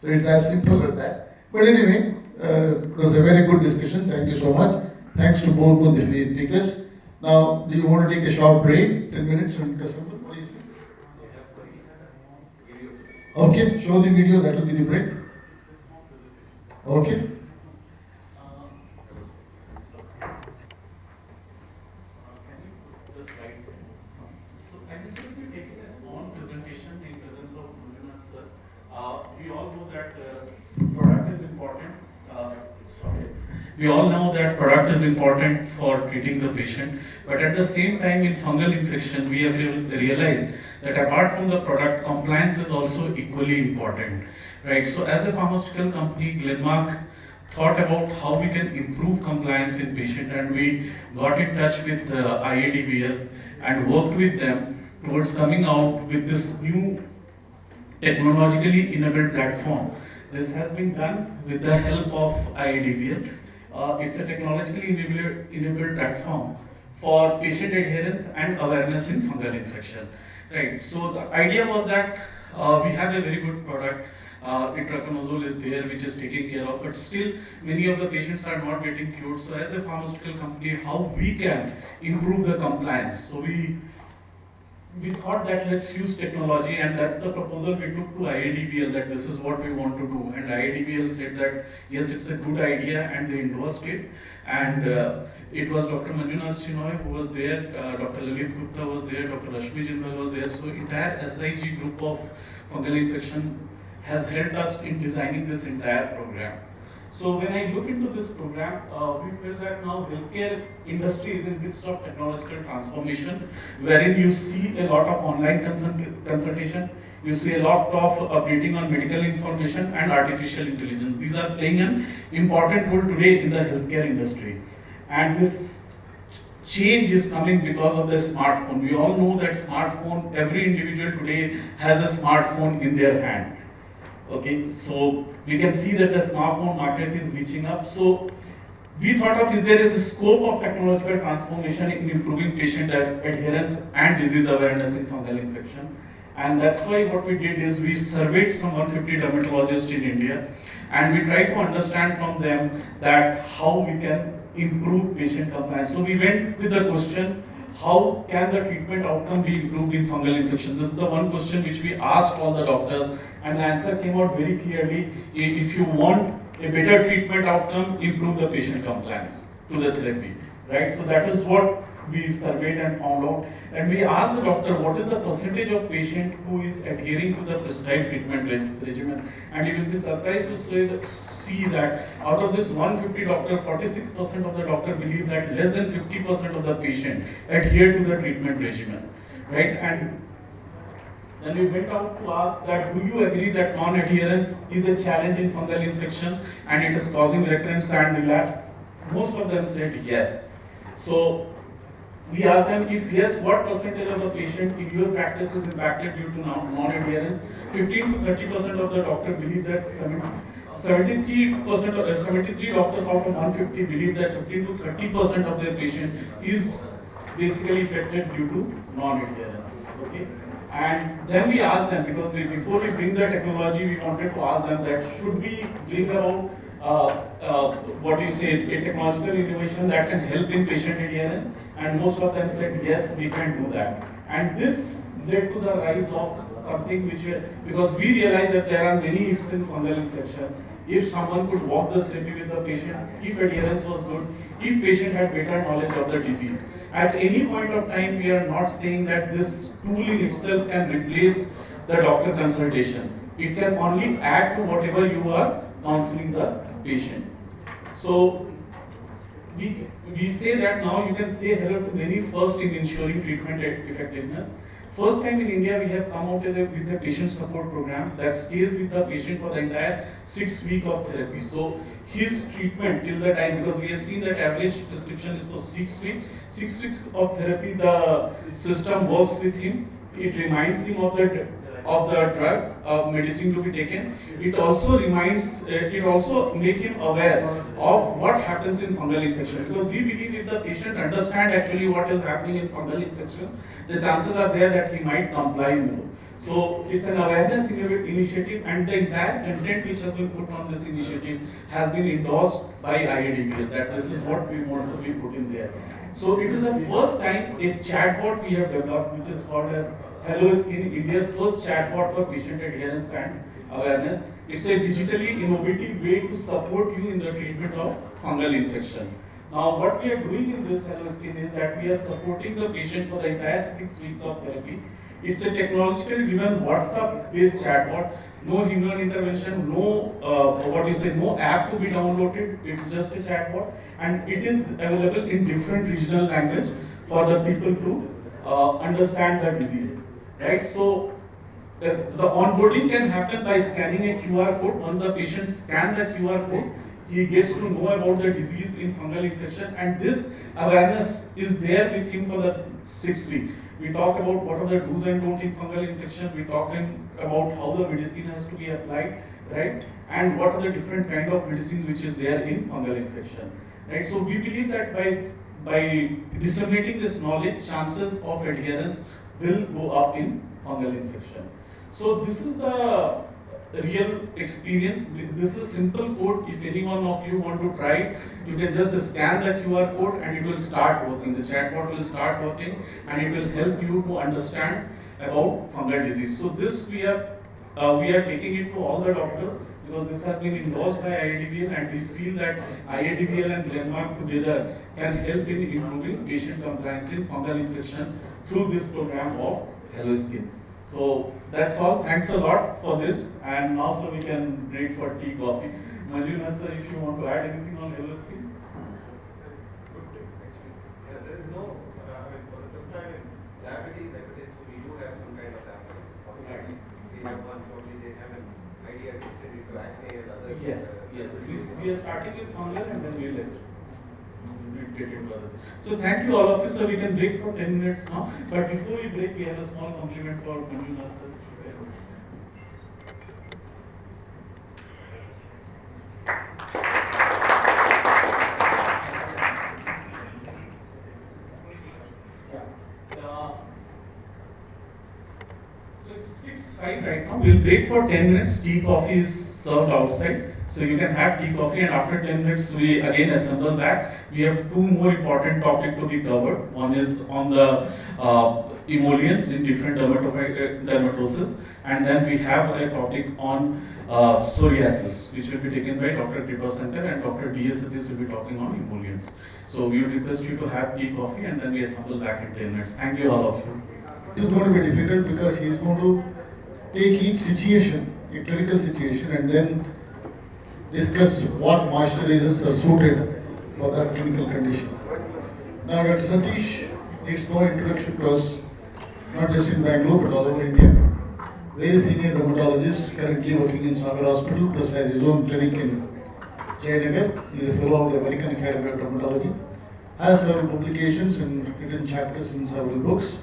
So it's as simple as that. But anyway, it was a very good discussion. Thank you so much. Thanks to both the speakers. Now, do you want to take a short break? 10 minutes and discuss something, please. Okay, show the video. That will be the break. Okay. We all know that product is important for treating the patient, but at the same time in fungal infection, we have realized that apart from the product, compliance is also equally important, right? So as a pharmaceutical company, Glenmark thought about how we can improve compliance in patient, and we got in touch with IADVL and worked with them towards coming out with this new technologically enabled platform. This has been done with the help of IADVL. It's a technologically enabled platform for patient adherence and awareness in fungal infection. Right. So the idea was that we have a very good product. Itraconazole is there, which is taken care of, but still many of the patients are not getting cured. So as a pharmaceutical company, how we can improve the compliance? So we thought that let's use technology, and that's the proposal we took to IADBL, that this is what we want to do. And IADBL said that yes, it's a good idea, and they endorsed it. And it was Dr. Manjunath Shinoy who was there, Dr. Lalit Gupta was there, Dr. Rashmi Jindal was there. So entire SIG group of fungal infection has helped us in designing this entire program. So when I look into this program, we feel that now healthcare industry is in midst of technological transformation, wherein you see a lot of online consultation, you see a lot of updating on medical information and artificial intelligence. These are playing an important role today in the healthcare industry. And this change is coming because of the smartphone. We all know that smartphone, every individual today has a smartphone in their hand. Okay, so we can see that the smartphone market is reaching up. So we thought of, is there is a scope of technological transformation in improving patient adherence and disease awareness in fungal infection. And that's why what we did is we surveyed some 150 dermatologists in India, and we tried to understand from them that how we can improve patient compliance. So we went with the question, how can the treatment outcome be improved in fungal infection? This is the one question which we asked all the doctors, and the answer came out very clearly. If you want a better treatment outcome, improve the patient compliance to the therapy, right? So that is what we surveyed and found out. And we asked the doctor, what is the percentage of patient who is adhering to the prescribed treatment regimen? And you will be surprised to see that out of this 150 doctor, 46% of the doctor believe that less than 50% of the patient adhere to the treatment regimen, right? And then we went out to ask that, do you agree that non-adherence is a challenge in fungal infection and it is causing recurrence and relapse? Most of them said yes. So we asked them, if yes, what percentage of the patient in your practice is impacted due to non-adherence? 15 to 30% of the doctor believe that 73 doctors out of 150 believe that 15 to 30% of their patient is basically affected due to non-adherence. Okay? And then we asked them, because before we bring the technology, we wanted to ask them that should we bring about a technological innovation that can help in patient adherence? And most of them said yes, we can do that. And this led to the rise of something because we realized that there are many ifs in fungal infection. If someone could walk the therapy with the patient, if adherence was good, if patient had better knowledge of the disease. At any point of time, we are not saying that this tool in itself can replace the doctor consultation. It can only add to whatever you are counseling the patient. So we say that now you can say hello to many first in ensuring treatment effectiveness. First time in India, we have come out with a patient support program that stays with the patient for the entire 6 weeks of therapy. So his treatment till the time, because we have seen that average prescription is for 6 weeks. 6 weeks of therapy, the system works with him. It reminds him of the drug, medicine to be taken. It also makes him aware of what happens in fungal infection. Because we believe if the patient understands actually what is happening in fungal infection, the chances are there that he might comply more. So it's an awareness initiative, and the entire content which has been put on this initiative has been endorsed by IADBL, that this is what we want to be put in there. So it is the first time a chatbot we have developed, which is called as Hello Skin, India's first chatbot for patient adherence and awareness. It's a digitally innovative way to support you in the treatment of fungal infection. Now, what we are doing in this Hello Skin is that we are supporting the patient for the entire 6 weeks of therapy. It's a technologically driven WhatsApp-based chatbot. No human intervention, no no app to be downloaded. It's just a chatbot, and it is available in different regional language for the people to understand the disease. Right? So the onboarding can happen by scanning a QR code. Once the patient scans the QR code, he gets to know about the disease in fungal infection, and this awareness is there with him for the 6 weeks. We talk about what are the do's and don'ts in fungal infection. We talking about how the medicine has to be applied, right? And what are the different kind of medicine which is there in fungal infection, right? So we believe that by disseminating this knowledge, chances of adherence will go up in fungal infection. So this is the real experience. This is simple code. If any one of you want to try it, you can just scan the QR code and it will start working. The chatbot will start working and it will help you to understand about fungal disease. So this we are taking it to all the doctors because this has been endorsed by IADBL and we feel that IADBL and Glenmark together can help in improving patient compliance in fungal infection through this program of Hello Skin. So that's all. Thanks a lot for this. And now so we can break for tea, coffee. Manjuna sir, if you want to add anything on Hello Skin. Yeah, there is no, for the first time in diabetes, we do have some kind of diabetes. We have one, probably they have an idea to extend it to acne and others. Yes. We are starting with fungal and then we'll get into others. So thank you all of you. So we can break for 10 minutes now. But before we break, we have a small compliment for Manjuna sir. So it's 6:05 right now. We'll break for 10 minutes. Tea, coffee is served outside. So you can have tea, coffee, and after 10 minutes, we again assemble back. We have two more important topics to be covered. One is on the emollients in different dermatosis, and then we have a topic on psoriasis, which will be taken by Dr. Kripa Shankar and Dr. D.S. Satish will be talking on emollients. So we would request you to have tea, coffee, and then we assemble back in 10 minutes. Thank you all of you. This is going to be difficult because he is going to take each situation, a clinical situation, and then discuss what moisturizers are suited for that clinical condition. Now, Dr. Satish needs no introduction to us, not just in Bangalore but all over India. Very senior dermatologist, currently working in Sagar Hospital, plus has his own clinic in Jayanagar. He is a fellow of the American Academy of Dermatology. Has several publications and written chapters in several books.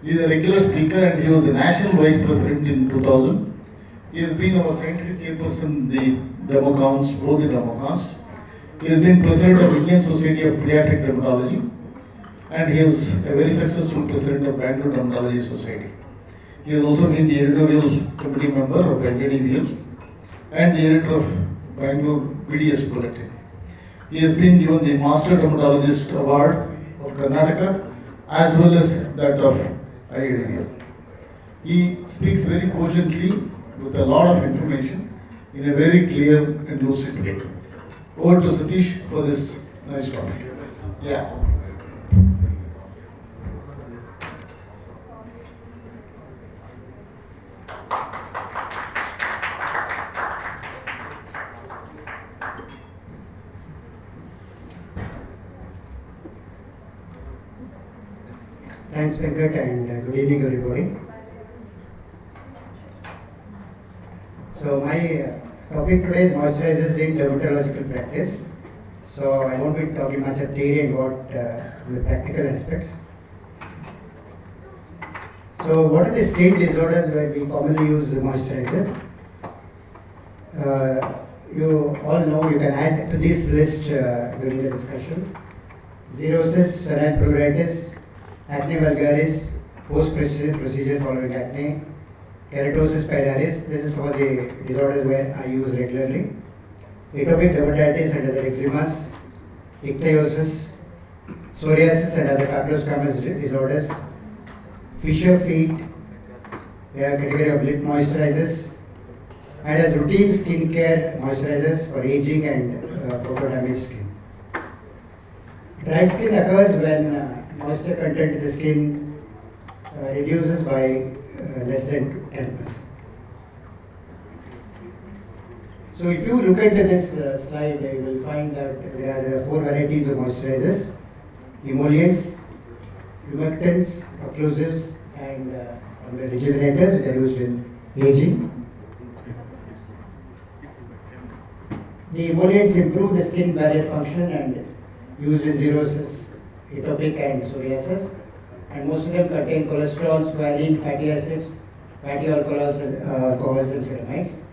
He is a regular speaker and he was the national vice president in 2000. He has been our scientific chairperson, the Dermacons, both the Dermacons. He has been president of Indian Society of Pediatric Dermatology and he is a very successful president of Bangalore Dermatology Society. He has also been the editorial committee member of NJDBL and the editor of Bangalore BDS Bulletin. He has been given the Master Dermatologist Award of Karnataka as well as that of IADBL. He speaks very cogently with a lot of information in a very clear and lucid way. Over to Satish for this nice topic. Yeah. Thanks, Venkat, and good evening, everybody. So my topic today is moisturizers in dermatological practice. So I won't be talking much of theory and what the practical aspects. So what are the skin disorders where we commonly use moisturizers? You all know, you can add to this list during the discussion. Xerosis, seborrheic pruritus, acne vulgaris, post-procedure following acne, keratosis pilaris. This is some of the disorders where I use regularly. Atopic dermatitis and other eczemas, ichthyosis, psoriasis and other papillosquamous disorders, Fisher feet, we have category of lip moisturizers, and as routine skin care moisturizers for aging and photo damaged skin. Dry skin occurs when moisture content in the skin reduces by less than 10%. So if you look at this slide, you will find that there are 4 varieties of moisturizers: emollients, humectants, occlusives, and regenerators, which are used in aging. The emollients improve the skin barrier function and used in xerosis, atopic, and psoriasis. And most of them contain cholesterol, squalene, fatty acids, fatty alcohols, and ceramides.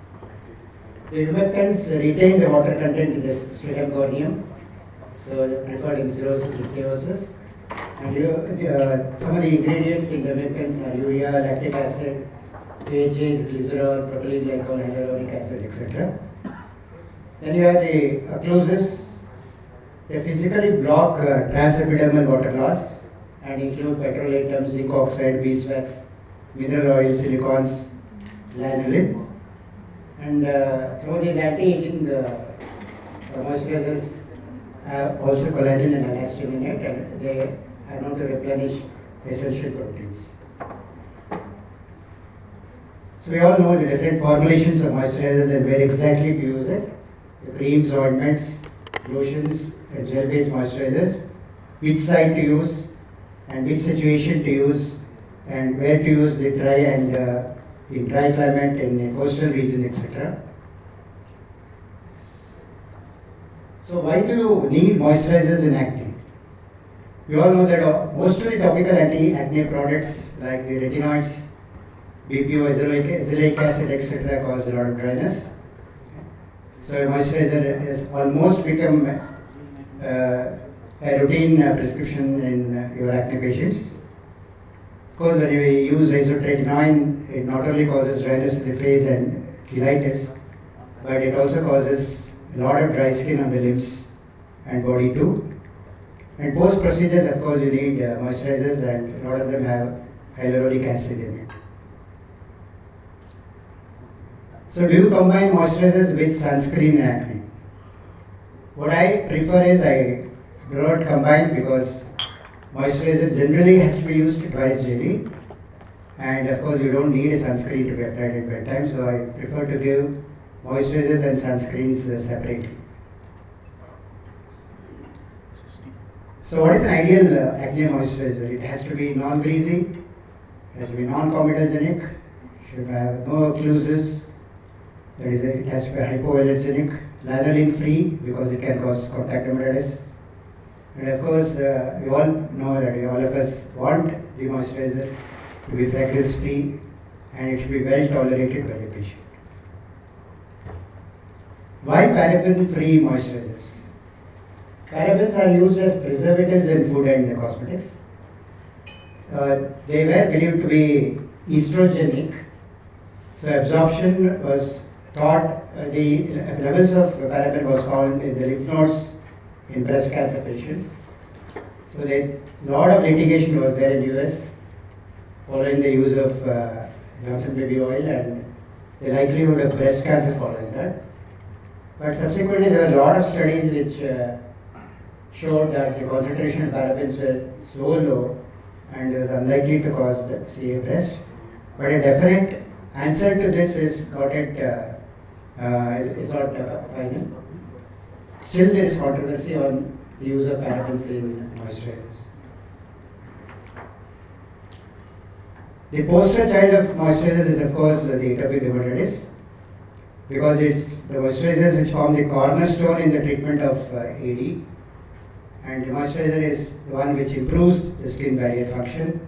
The humectants retain the water content in the serum corneum, so preferred in cirrhosis, ichthyosis. And some of the ingredients in the humectants are urea, lactic acid, AHA is glycerol, propylene glycol, hyaluronic acid, etc. Then you have the occlusives. They physically block transepidermal water loss and include petrolatum, zinc oxide, beeswax, mineral oil, silicons, lanolin. And some of these anti-aging moisturizers have also collagen and elastin in it, and they are known to replenish essential proteins. So we all know the different formulations of moisturizers and where exactly to use it. The creams, ointments, lotions, and gel-based moisturizers, which site to use, and which situation to use, and where to use the dry and in dry climate, in a coastal region, etc. So why do you need moisturizers in acne? We all know that most of the topical anti-acne products like the retinoids, BPO, azelaic acid, etc. cause a lot of dryness. So a moisturizer has almost become a routine prescription in your acne patients. Of course, when you use isotretinoin, it not only causes dryness of the face and cheilitis, but it also causes a lot of dry skin on the limbs and body too. And post procedures, of course, you need moisturizers, and a lot of them have hyaluronic acid in it. So do you combine moisturizers with sunscreen in acne? What I prefer is I do not combine, because moisturizer generally has to be used twice daily, and of course you don't need a sunscreen to be applied at bedtime, so I prefer to give moisturizers and sunscreens separately. So what is an ideal acne moisturizer? It has to be non-greasy, it has to be non-comedogenic, should have no occlusives, that is, it has to be hypoallergenic, lanolin free because it can cause contact dermatitis. And of course, we all know that all of us want the moisturizer to be fragrance free, and it should be well tolerated by the patient. Why paraben free moisturizers? Parabens are used as preservatives in food and cosmetics. They were believed to be estrogenic, so absorption was thought, the levels of paraben was found in the lymph nodes in breast cancer patients. So a lot of litigation was there in US following the use of Johnson baby oil and the likelihood of breast cancer following that. But subsequently there were a lot of studies which showed that the concentration of parabens were so low and it was unlikely to cause the CA breast. But a definite answer to this is not final. Still there is controversy on the use of parabens in moisturizers. The poster child of moisturizers is of course the atopic dermatitis, because it's the moisturizers which form the cornerstone in the treatment of AD, and the moisturizer is the one which improves the skin barrier function,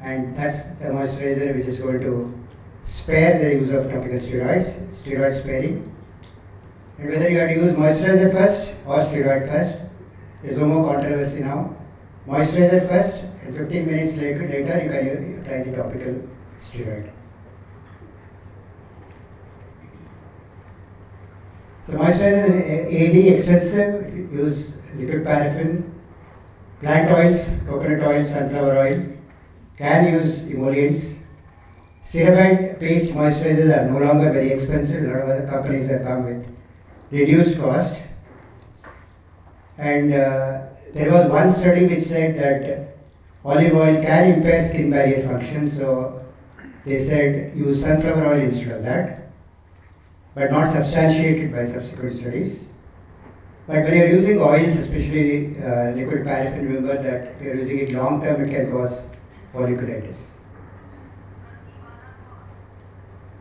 and that's the moisturizer which is going to spare the use of topical steroids, steroid sparing. And whether you have to use moisturizer first or steroid first, there's no more controversy now. Moisturizer first, and 15 minutes later you can apply the topical steroid. So moisturizer is AD extensive. If you use liquid paraffin, plant oils, coconut oil, sunflower oil, can use emollients. Ceramide paste moisturizers are no longer very expensive. A lot of other companies have come with reduced cost. And there was one study which said that olive oil can impair skin barrier function, so they said use sunflower oil instead of that, but not substantiated by subsequent studies. But when you are using oils, especially liquid paraffin, remember that if you are using it long term, it can cause folliculitis.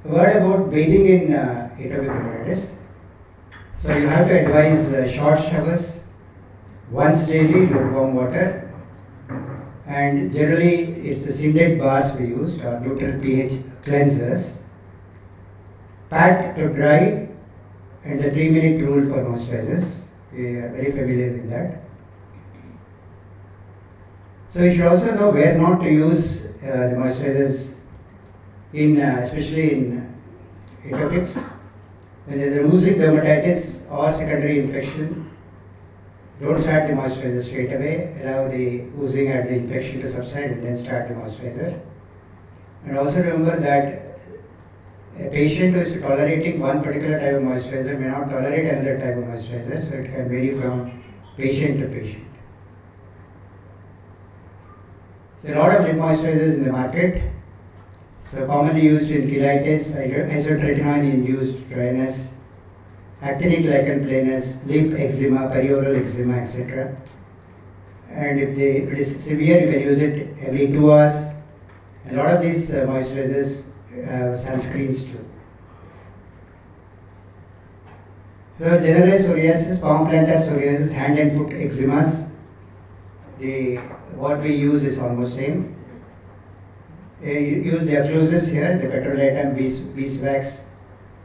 A word about bathing in atopic dermatitis. So you have to advise short showers, once daily, lukewarm water, and generally it's the Simdate bars we use, or neutral pH cleansers. Pat to dry, and the 3-minute rule for moisturizers. We are very familiar with that. So you should also know where not to use the moisturizers especially in atopics. When there is a oozing dermatitis or secondary infection, don't start the moisturizer straight away. Allow the oozing and the infection to subside and then start the moisturizer. And also remember that a patient who is tolerating one particular type of moisturizer may not tolerate another type of moisturizer, so it can vary from patient to patient. There are a lot of lip moisturizers in the market. So commonly used in cheilitis, isotretinoin-induced dryness, actinic lichen planus, lip eczema, perioral eczema, etc. And if it is severe, you can use it every 2 hours. A lot of these moisturizers have sunscreens too. So generalized psoriasis, palm plantar psoriasis, hand and foot eczemas, what we use is almost same. You use the occlusives here, the petrolatum, beeswax,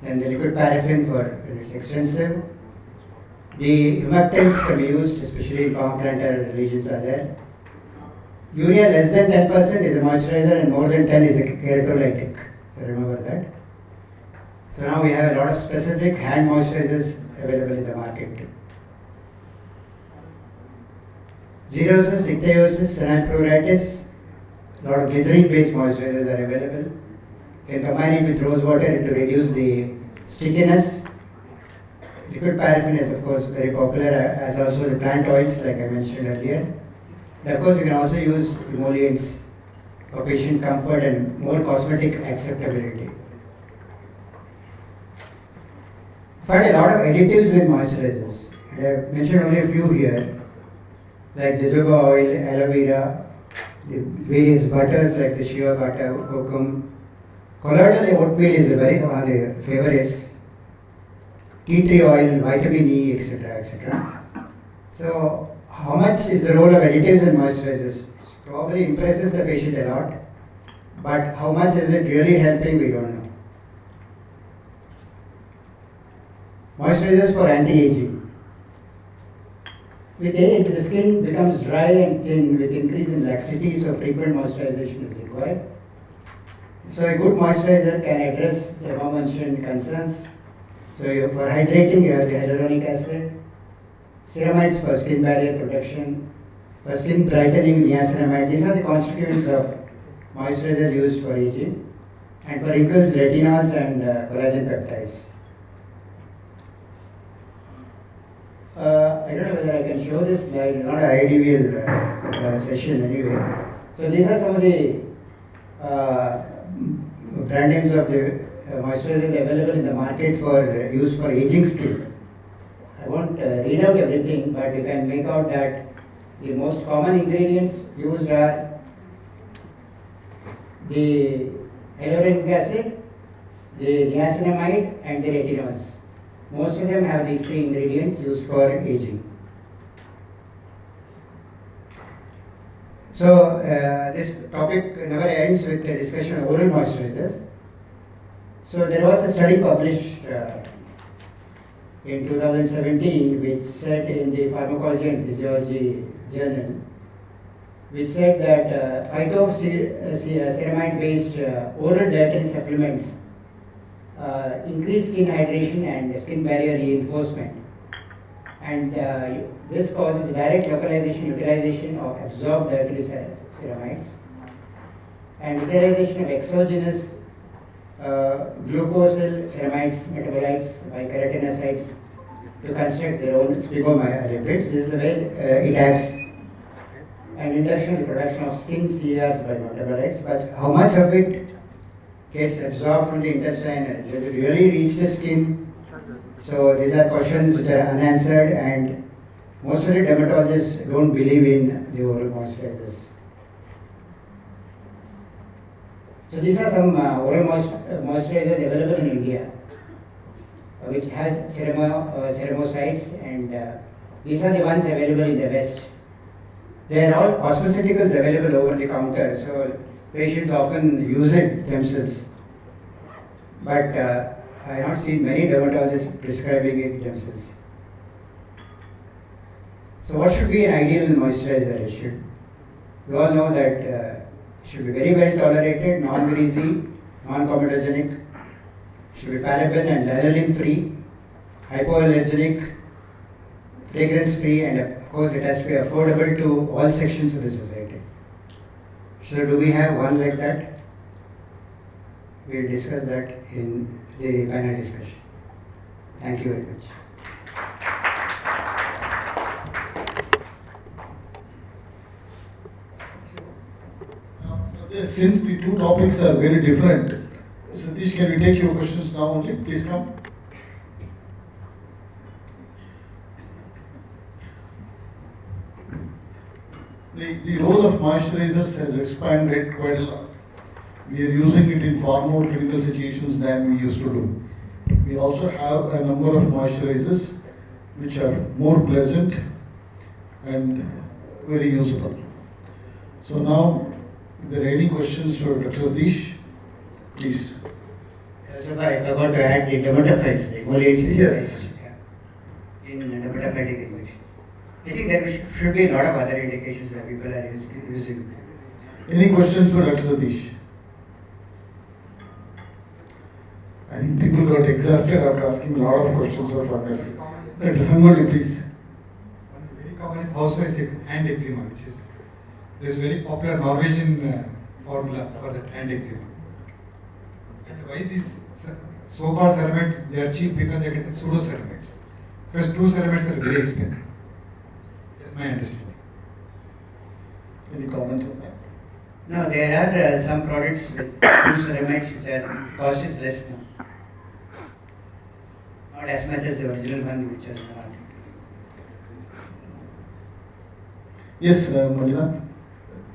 and the liquid paraffin for when it's extensive. The humectants can be used, especially in palm plantar lesions are there. Urea less than 10% is a moisturizer and more than 10 is a keratolytic. So remember that. So now we have a lot of specific hand moisturizers available in the market too. Xerosis, ichthyosis, senile a lot of glycerin-based moisturizers are available. You can combine it with rose water to reduce the stickiness. Liquid paraffin is of course very popular, as also the plant oils like I mentioned earlier. And of course you can also use emollients for patient comfort and more cosmetic acceptability. Find a lot of additives in moisturizers. I have mentioned only a few here, like jojoba oil, aloe vera, the various butters like the shea butter, kokum. Colloidal oatmeal is one of the favorites. Tea tree oil, vitamin E, etc., etc. So, how much is the role of additives in moisturizers? It probably impresses the patient a lot, but how much is it really helping, we don't know. Moisturizers for anti-aging. With age, the skin becomes dry and thin with increase in laxity, so frequent moisturization is required. So a good moisturizer can address the above-mentioned concerns. So for hydrating, you have the hyaluronic acid, ceramides for skin barrier protection, for skin brightening, niacinamide. These are the constituents of moisturizer used for aging. And for wrinkles, retinols and collagen peptides. I don't know whether I can show this slide, not an IDVL session anyway. So these are some of the brand names of the moisturizers available in the market for use for aging skin. I won't read out everything, but you can make out that the most common ingredients used are the hyaluronic acid, the niacinamide and the retinols. Most of them have these three ingredients used for aging. So this topic never ends with the discussion of oral moisturizers. So there was a study published in 2017 which said in the Pharmacology and Physiology journal, which said that phytoceramide based oral dietary supplements increase skin hydration and skin barrier reinforcement, and this causes direct utilization of absorbed dietary ceramides and utilization of exogenous glucosyl ceramides metabolites by keratinocytes to construct their own sphygomyelipids. This is the way it acts, and induction of the production of skin CRs by metabolites. But how much of it gets absorbed from the intestine? Does it really reach the skin? So these are questions which are unanswered, and most of the dermatologists don't believe in the oral moisturizers. So these are some oral moisturizers available in India, which has ceramosites, and these are the ones available in the West. They are all cosmeceuticals available over the counter, so patients often use it themselves. But I have not seen many dermatologists prescribing it themselves. So what should be an ideal moisturizer? We all know that it should be very well tolerated, non-greasy, non-comedogenic, should be paraben and lanolin free, hypoallergenic, fragrance free, and of course it has to be affordable to all sections of the society. So do we have one like that? We'll discuss that in the panel discussion. Thank you very much. Since the two topics are very different, Satish, can we take your questions now only? Please come. The role of moisturizers has expanded quite a lot. We are using it in far more clinical situations than we used to do. We also have a number of moisturizers which are more pleasant and very usable. So now, if there are any questions for Dr. Satish, please. Also, I forgot to add the dermatophytes, the emollients. Yes. In dermatophytic infections. I think there should be a lot of other indications that people are using. Any questions for Dr. Satish? I think people got exhausted after asking a lot of questions of fungus. Dr. Sangoli, please. One very common is houseflies hand eczema, which is there is very popular Norwegian formula for that hand eczema. And why these so-called ceramides, they are cheap because they get pseudo ceramides. Because true ceramides are very expensive. That's my understanding. Any comment on that? No, there are some products with true ceramides which are cost is less now. Not as much as the original one which was not. Yes, Manjunath.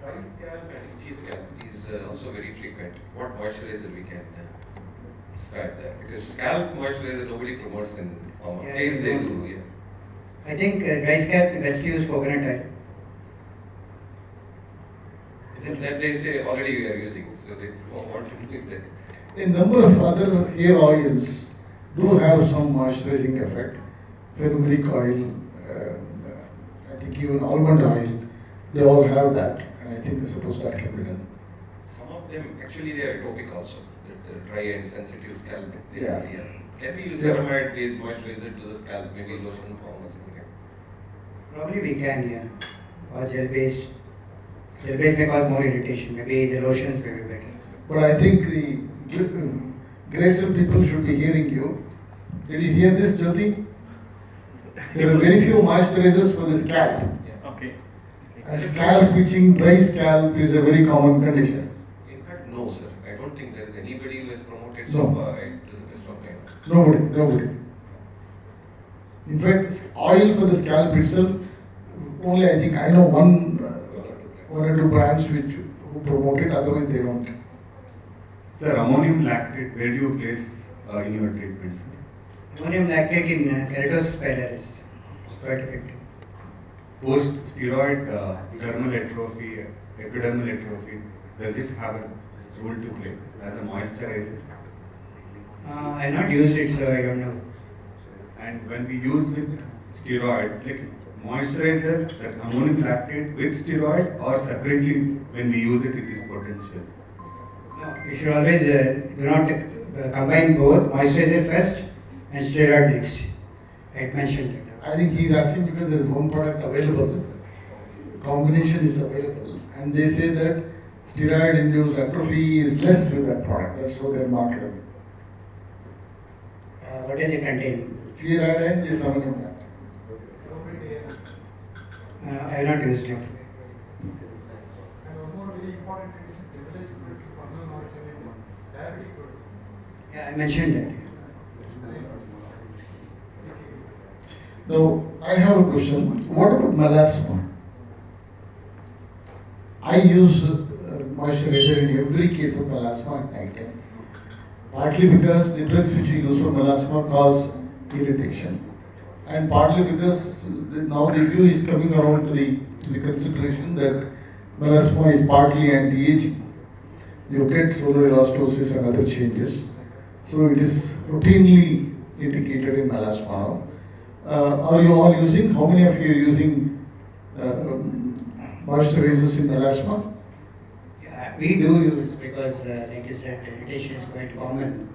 Dry scalp and itchy scalp is also very frequent. What moisturizer we can start there? Because scalp moisturizer nobody promotes in form of face, they do. Yeah. I think dry scalp, the best use coconut oil. Isn't that they say already we are using, so they want to do it there. A number of other hair oils do have some moisturizing effect. Fenugreek oil, I think even almond oil, they all have that. And I think I suppose that can be done. Some of them actually they are atopic also. The dry and sensitive scalp. They Yeah. Can we use ceramide based moisturizer to the scalp, maybe lotion form or something? Probably we can, yeah. Or gel based. Gel based may cause more irritation. Maybe the lotions may be better. But I think the graceful people should be hearing you. Did you hear this, Jyoti? There are very few moisturizers for the scalp. Okay. And scalp itching, dry scalp is a very common condition. In fact, no, sir. I don't think there is anybody who has promoted No. so far, right, to the best of my knowledge. Nobody. In fact, oil for the scalp itself, only I think I know one or two brands who promote it, otherwise they don't. Sir, ammonium lactate, where do you place in your treatment, sir? Ammonium lactate in keratosis pilaris is quite effective. Post-steroid dermal atrophy, epidermal atrophy, does it have a role to play as a moisturizer? I have not used it, so I don't know. And when we use with steroid, like moisturizer, that ammonium lactate with steroid, or separately when we use it, it is potential? No, you should always do not combine both, moisturizer first and steroid next. I had mentioned it. I think he's asking because there is one product available, combination is available, and they say that steroid-induced atrophy is less with that product. That's how they're marketed. What does it contain? Steroid and this ammonium lactate. I have not used it. And one more very important thing is generalized fungal moisture, diabetic product. Yeah, I mentioned that. Now, I have a question. What about melasma? I use moisturizer in every case of melasma at night time. Partly because the drugs which we use for melasma cause irritation, and partly because now the view is coming around to the consideration that melasma is partly anti-aging. You get solar elastosis and other changes. So it is routinely indicated in melasma now. Are you all using? How many of you are using moisturizers in melasma? Yeah, We do use because, like you said, irritation is quite common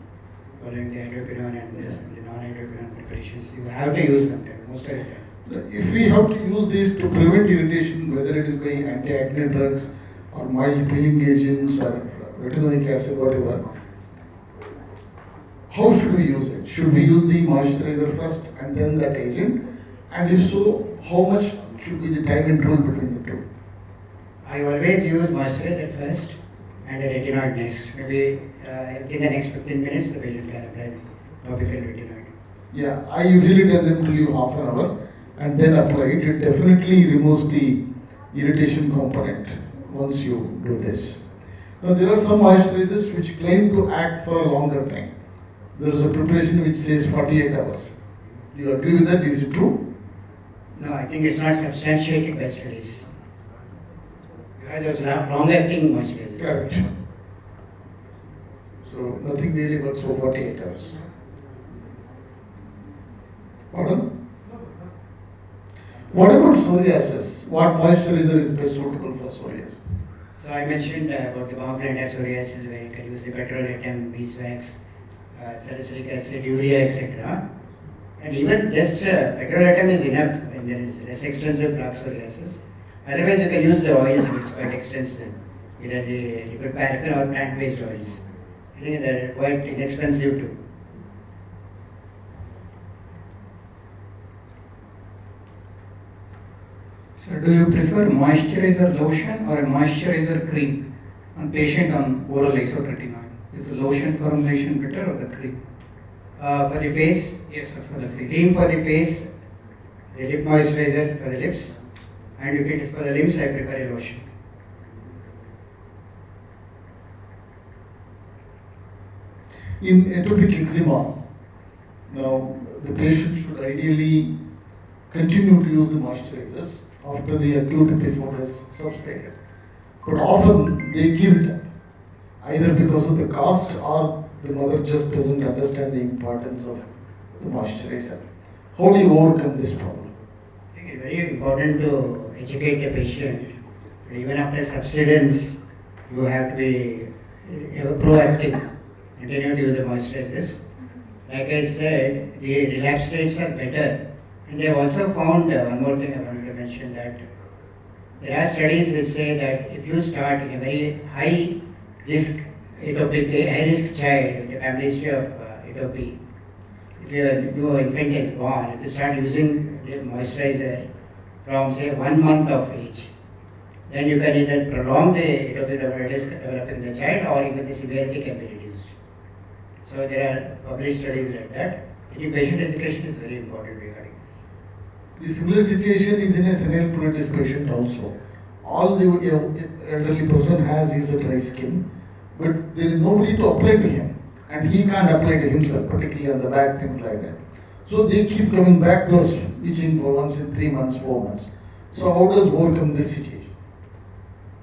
following the hydroquinone and the non-hydroquinone preparations. You have to use them most of the time. So if we have to use this to prevent irritation, whether it is by anti-acne drugs or mild peeling agents or retinoic acid, whatever, how should we use it? Should we use the moisturizer first and then that agent? And if so, how much should be the time interval between the two? I always use moisturizer first and a retinoid next. Maybe in the next 15 minutes, the patient can apply the topical retinoid. Yeah, I usually tell them to leave half an hour and then apply it. It definitely removes the irritation component once you do this. Now there are some moisturizers which claim to act for a longer time. There is a preparation which says 48 hours. Do you agree with that? Is it true? No, I think it's not substantiated by studies. You have those long-acting moisturizers. Correct. So nothing really works for 48 hours. Pardon? What about psoriasis? What moisturizer is best suitable for psoriasis? So I mentioned about the monoclonal psoriasis where you can use the petrolatum, beeswax, salicylic acid, urea, etc. And even just petrolatum is enough when there is less extensive plaque psoriasis. Otherwise, you can use the oils which is quite extensive, either the liquid paraffin or plant-based oils. I think they're quite inexpensive too. So do you prefer moisturizer lotion or a moisturizer cream on patient on oral isotretinoin? Is the lotion formulation better or the cream? For the face? Yes, sir, for the face. Cream for the face, the lip moisturizer for the lips, and if it is for the limbs, I prefer a lotion. In atopic eczema, now the patient should ideally continue to use the moisturizers after the acute episode has subsided. But often they give it up, either because of the cost or the mother just doesn't understand the importance of the moisturizer. How do you overcome this problem? I think it's very important to educate the patient. Even after subsidence, you have to be proactive. Continue to use the moisturizers. Like I said, the relapse rates are better. And they have also found one more thing I wanted to mention, that there are studies which say that if you start in a very high risk atopic, high risk child with a family history of atopy, if your infant is born, if you start using the moisturizer from say 1 month of age, then you can either prolong the atopic dermatitis developing in the child or even the severity can be reduced. So there are published studies like that. I think patient education is very important regarding this. The similar situation is in a senile pruritus patient also. All the elderly person has is a dry skin, but there is nobody to apply to him, and he can't apply to himself, particularly on the back, things like that. So they keep coming back to us, itching for once in 3 months, 4 months. So how does overcome this situation?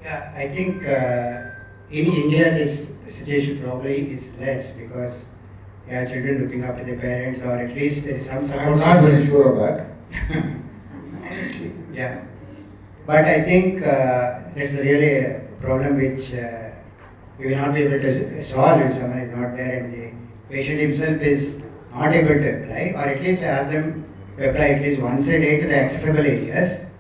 Yeah, I think in India this situation probably is less because you have children looking after their parents, or at least there is some support. I'm not very sure of that. Honestly. Yeah. But I think that's really a problem which we will not be able to solve if someone is not there and the patient himself is not able to apply, or at least ask them to apply at least once a day to the accessible areas.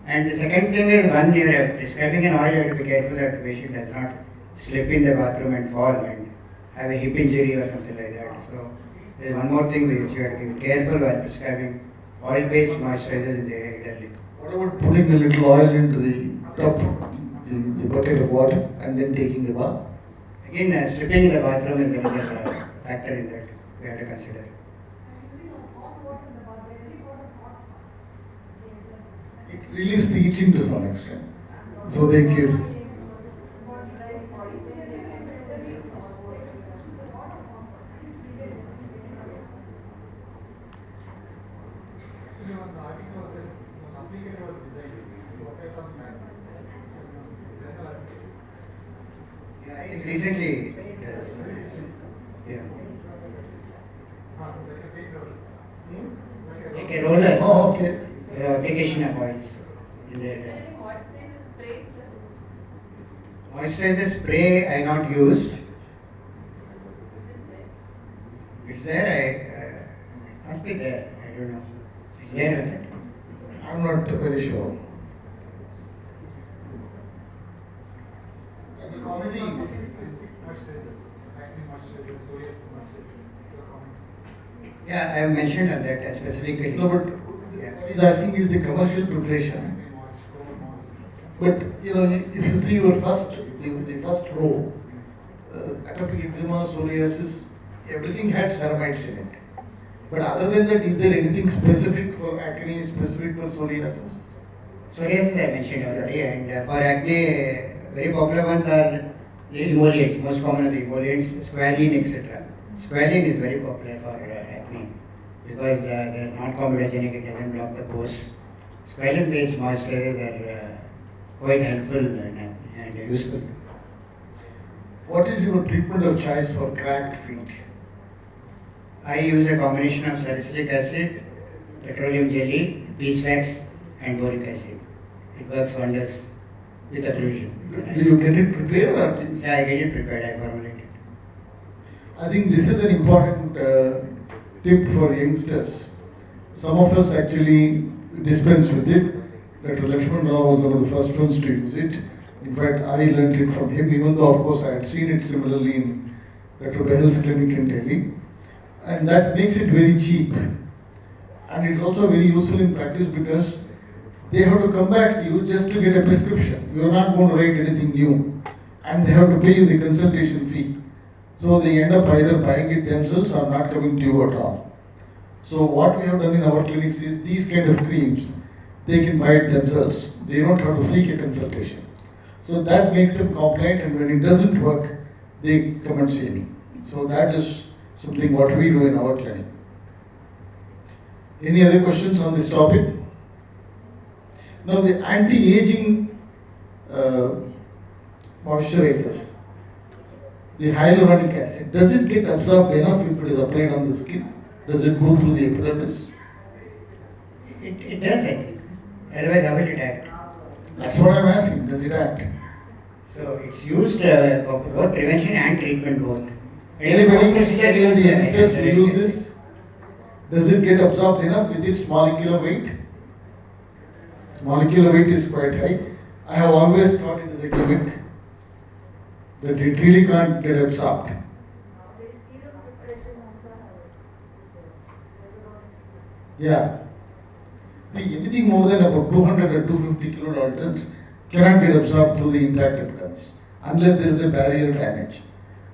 And the second thing is, when you are prescribing an oil, you have to be careful that the patient does not slip in the bathroom and fall and have a hip injury or something like that. So there is one more thing which you have to be careful while prescribing oil-based moisturizers in the elderly. What about putting a little oil into the top, the bucket of water, and then taking a bath? Again, slipping in the bathroom is another factor in that we have to consider. It relieves the itching to some extent. So they give. I think recently, yeah. Like a roller. Oh, okay. Application of oils in the Moisturizer spray I not used. It's there, must be there, I don't know. It's there, isn't it? I'm not very sure. I think already. Yeah, I have mentioned on that specifically. No, but what he's asking is the commercial preparation. But you know, if you see your the first row, atopic eczema, psoriasis, everything had ceramides in it. But other than that, is there anything specific for acne, specific for psoriasis? Psoriasis I mentioned already, and for acne, very popular ones are the emollients, most common are the emollients, squalene, etc. Squalene is very popular for acne because they are not comedogenic, it doesn't block the pores. Squalene based moisturizers are quite helpful and useful. What is your treatment of choice for cracked feet? I use a combination of salicylic acid, petroleum jelly, beeswax and boric acid. It works wonders with occlusion. Do you get it prepared or do you? Yeah, I get it prepared, I formulate it. I think this is an important tip for youngsters. Some of us actually dispense with it. Dr. Lakshman Rao was one of the first ones to use it. In fact, I learned it from him, even though of course I had seen it similarly in Dr. Behl's clinic in Delhi. And that makes it very cheap. And it's also very useful in practice because they have to come back to you just to get a prescription. You are not going to write anything new. And they have to pay you the consultation fee. So they end up either buying it themselves or not coming to you at all. So what we have done in our clinics is these kind of creams, they can buy it themselves. They don't have to seek a consultation. So that makes them compliant, and when it doesn't work, they come and see me. So that is something what we do in our clinic. Any other questions on this topic? Now the anti-aging moisturizers, the hyaluronic acid, does it get absorbed enough if it is applied on the skin? Does it go through the epidermis? It does, I think. Otherwise, how will it act? That's what I'm asking. Does it act? So it's used for both prevention and treatment both. Any of the youngsters who use this, does it get absorbed enough with its molecular weight? Its molecular weight is quite high. I have always thought it is a gimmick, that it really can't get absorbed. Yeah. See, anything more than about 200 or 250 kilodaltons cannot get absorbed through the intact epidermis unless there is a barrier damage.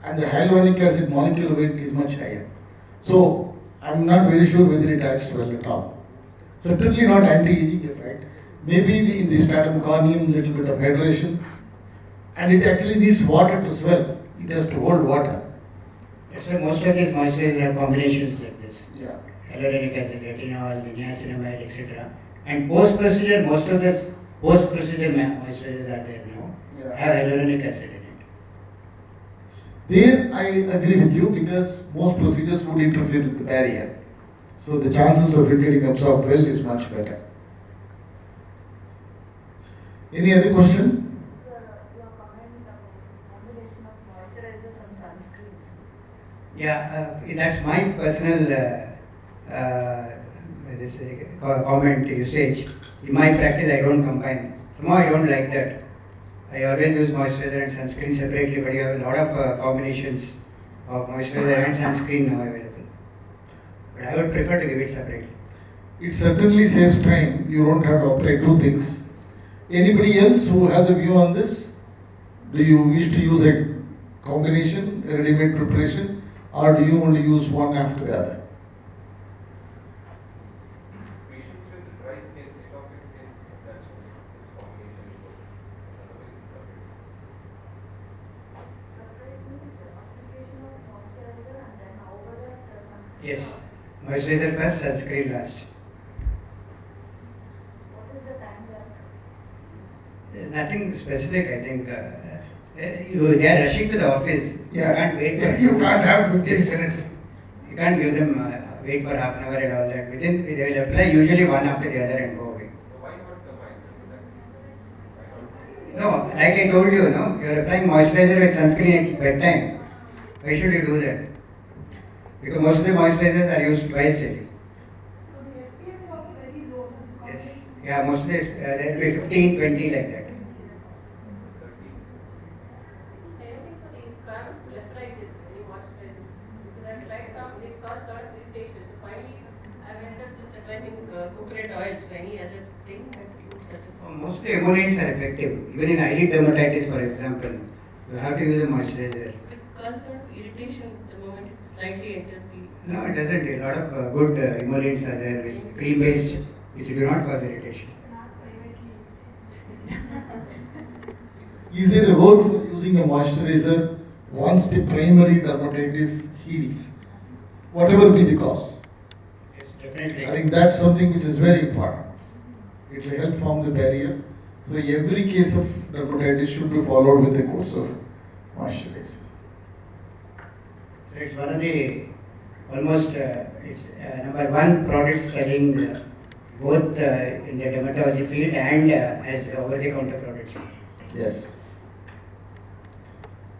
And the hyaluronic acid molecular weight is much higher. So, I'm not very sure whether it acts well at all. Certainly not anti-aging effect. Maybe in the stratum corneum, little bit of hydration. And it actually needs water to swell. It has to hold water. That's why most of these moisturizers have combinations like this. Yeah. Hyaluronic acid, retinol, the niacinamide, etc. And post-procedure, most of this post-procedure moisturizers are there now. Yeah. Have hyaluronic acid in it. There I agree with you because most procedures would interfere with the barrier. So the chances of it getting absorbed well is much better. Any other question? Yeah, that's my personal comment usage. In my practice, I don't combine. Somehow I don't like that. I always use moisturizer and sunscreen separately, but you have a lot of combinations of moisturizer and sunscreen now available. But I would prefer to give it separately. It certainly saves time. You don't have to apply two things. Anybody else who has a view on this? Do you wish to use a combination, a ready-made preparation, or do you only use one after the other? Patients with dry skin, atopic skin, that's combination. Yes, moisturizer first, sunscreen last. Nothing specific, I think. They are rushing to the office. Yeah. You can't wait for. You can't have 15 Yes. minutes. You can't give them wait for half an hour and all that. They will apply usually one after the other and go away. No, like I told you, no, you're applying moisturizer with sunscreen at bedtime. Why should you do that? Because most of the moisturizers are used twice daily. So the SPF is also very low. Yes. Yeah, mostly there will be 15, 20 like that. Anything for these cramps, blepharitis, when you watch this? Because I've tried some, they caused a lot of irritation. So finally, I've ended up just advising coconut oil. So any other thing that you would suggest? Mostly emollients are effective. Even in eyelid dermatitis, for example, you have to use a moisturizer. It causes sort of irritation the moment it slightly enters the. No, it doesn't. A lot of good emollients are there, which cream-based, which do not cause irritation. Is there a role for using a moisturizer once the primary dermatitis heals? Whatever be the cause. Yes, definitely. I think that's something which is very important. It will help form the barrier. So every case of dermatitis should be followed with a course of moisturizer. So it's one of the almost it's number one product selling both in the dermatology field and as over-the-counter products. Yes.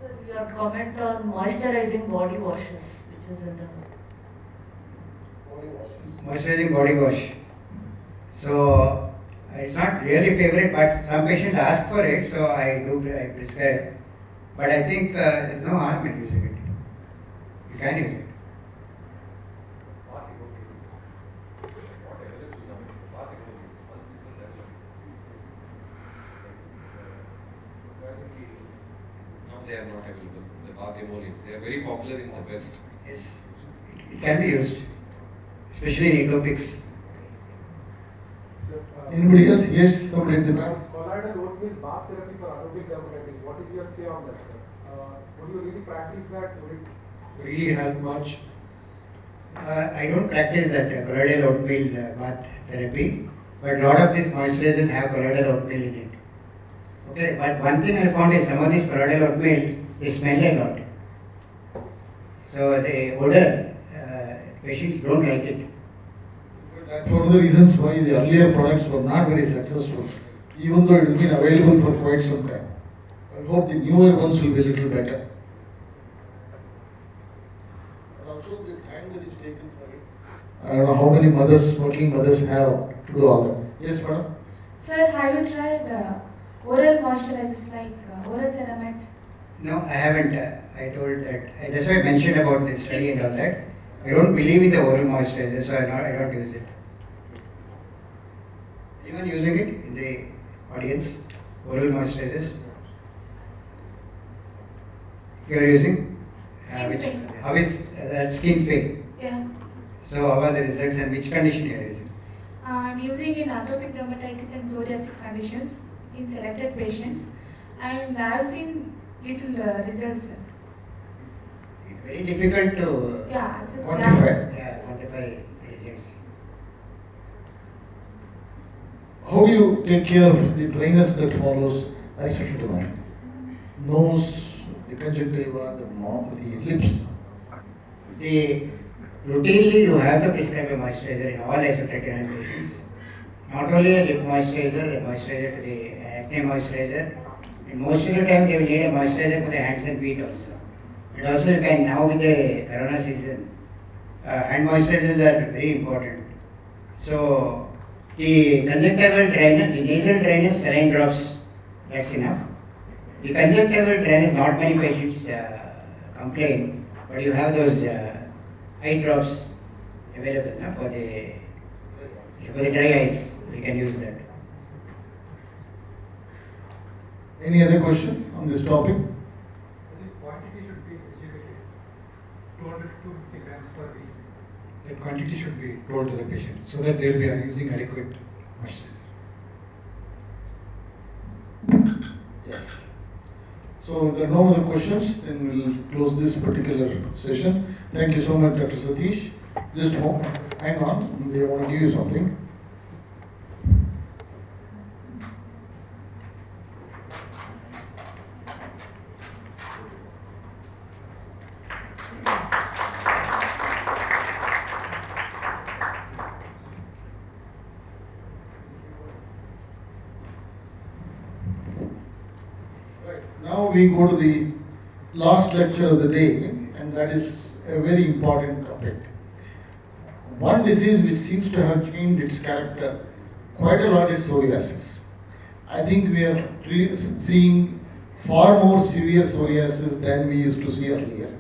Sir, your comment on moisturizing body washes, which is in the Moisturizing body wash. So it's not really favorite, but some patients ask for it, so I prescribe. But I think there's no harm in using it. You can use it. Now they are not available. The bath emollients, they are very popular in the West. Yes, it can be used, especially in atopics. Anybody else? Yes, somebody in the back. Colloidal oatmeal bath therapy for atopic dermatitis. What is your say on that, sir? Would you really practice that? Would it really help much? I don't practice that colloidal oatmeal bath therapy, but a lot of these moisturizers have colloidal oatmeal in it. Okay, but one thing I found is some of these colloidal oatmeal, they smell a lot. So the odor, patients don't like it. That's one of the reasons why the earlier products were not very successful, even though it has been available for quite some time. I hope the newer ones will be a little better. And also the time that is taken for it. I don't know how many mothers, working mothers have to do all that. Yes, madam? Sir, have you tried oral moisturizers like oral ceramides? No, I haven't. I told that. That's why I mentioned about this study and all that. I don't believe in the oral moisturizer, so I don't use it. Anyone using it in the audience? Oral moisturizers? You are using? How is that skin fade? Yeah. So how are the results and which condition you are using? I'm using in atopic dermatitis and psoriasis conditions in selected patients, and I've seen little results. Very difficult to assess. Quantify the results. How do you take care of the dryness that follows isotretinoin? Nose, the conjunctiva, the lips. Routinely you have to prescribe a moisturizer in all isotretinoin patients. Not only a lip moisturizer, the moisturizer to the acne moisturizer. And most of the time they will need a moisturizer for the hands and feet also. And also you can, now with the corona season, hand moisturizers are very important. So the conjunctival dryness, the nasal dryness, saline drops, that's enough. The conjunctival dryness, not many patients complain, but you have those eye drops available for the dry eyes. We can use that. Any other question on this topic? The quantity should be educated. 200 to 250 grams per week. The quantity should be told to the patient so that they will be using adequate moisturizer. Yes. So if there are no other questions, then we'll close this particular session. Thank you so much, Dr. Satish. Just hang on, they want to give you something. Now we go to the last lecture of the day, and that is a very important topic. One disease which seems to have changed its character quite a lot is psoriasis. I think we are seeing far more severe psoriasis than we used to see earlier.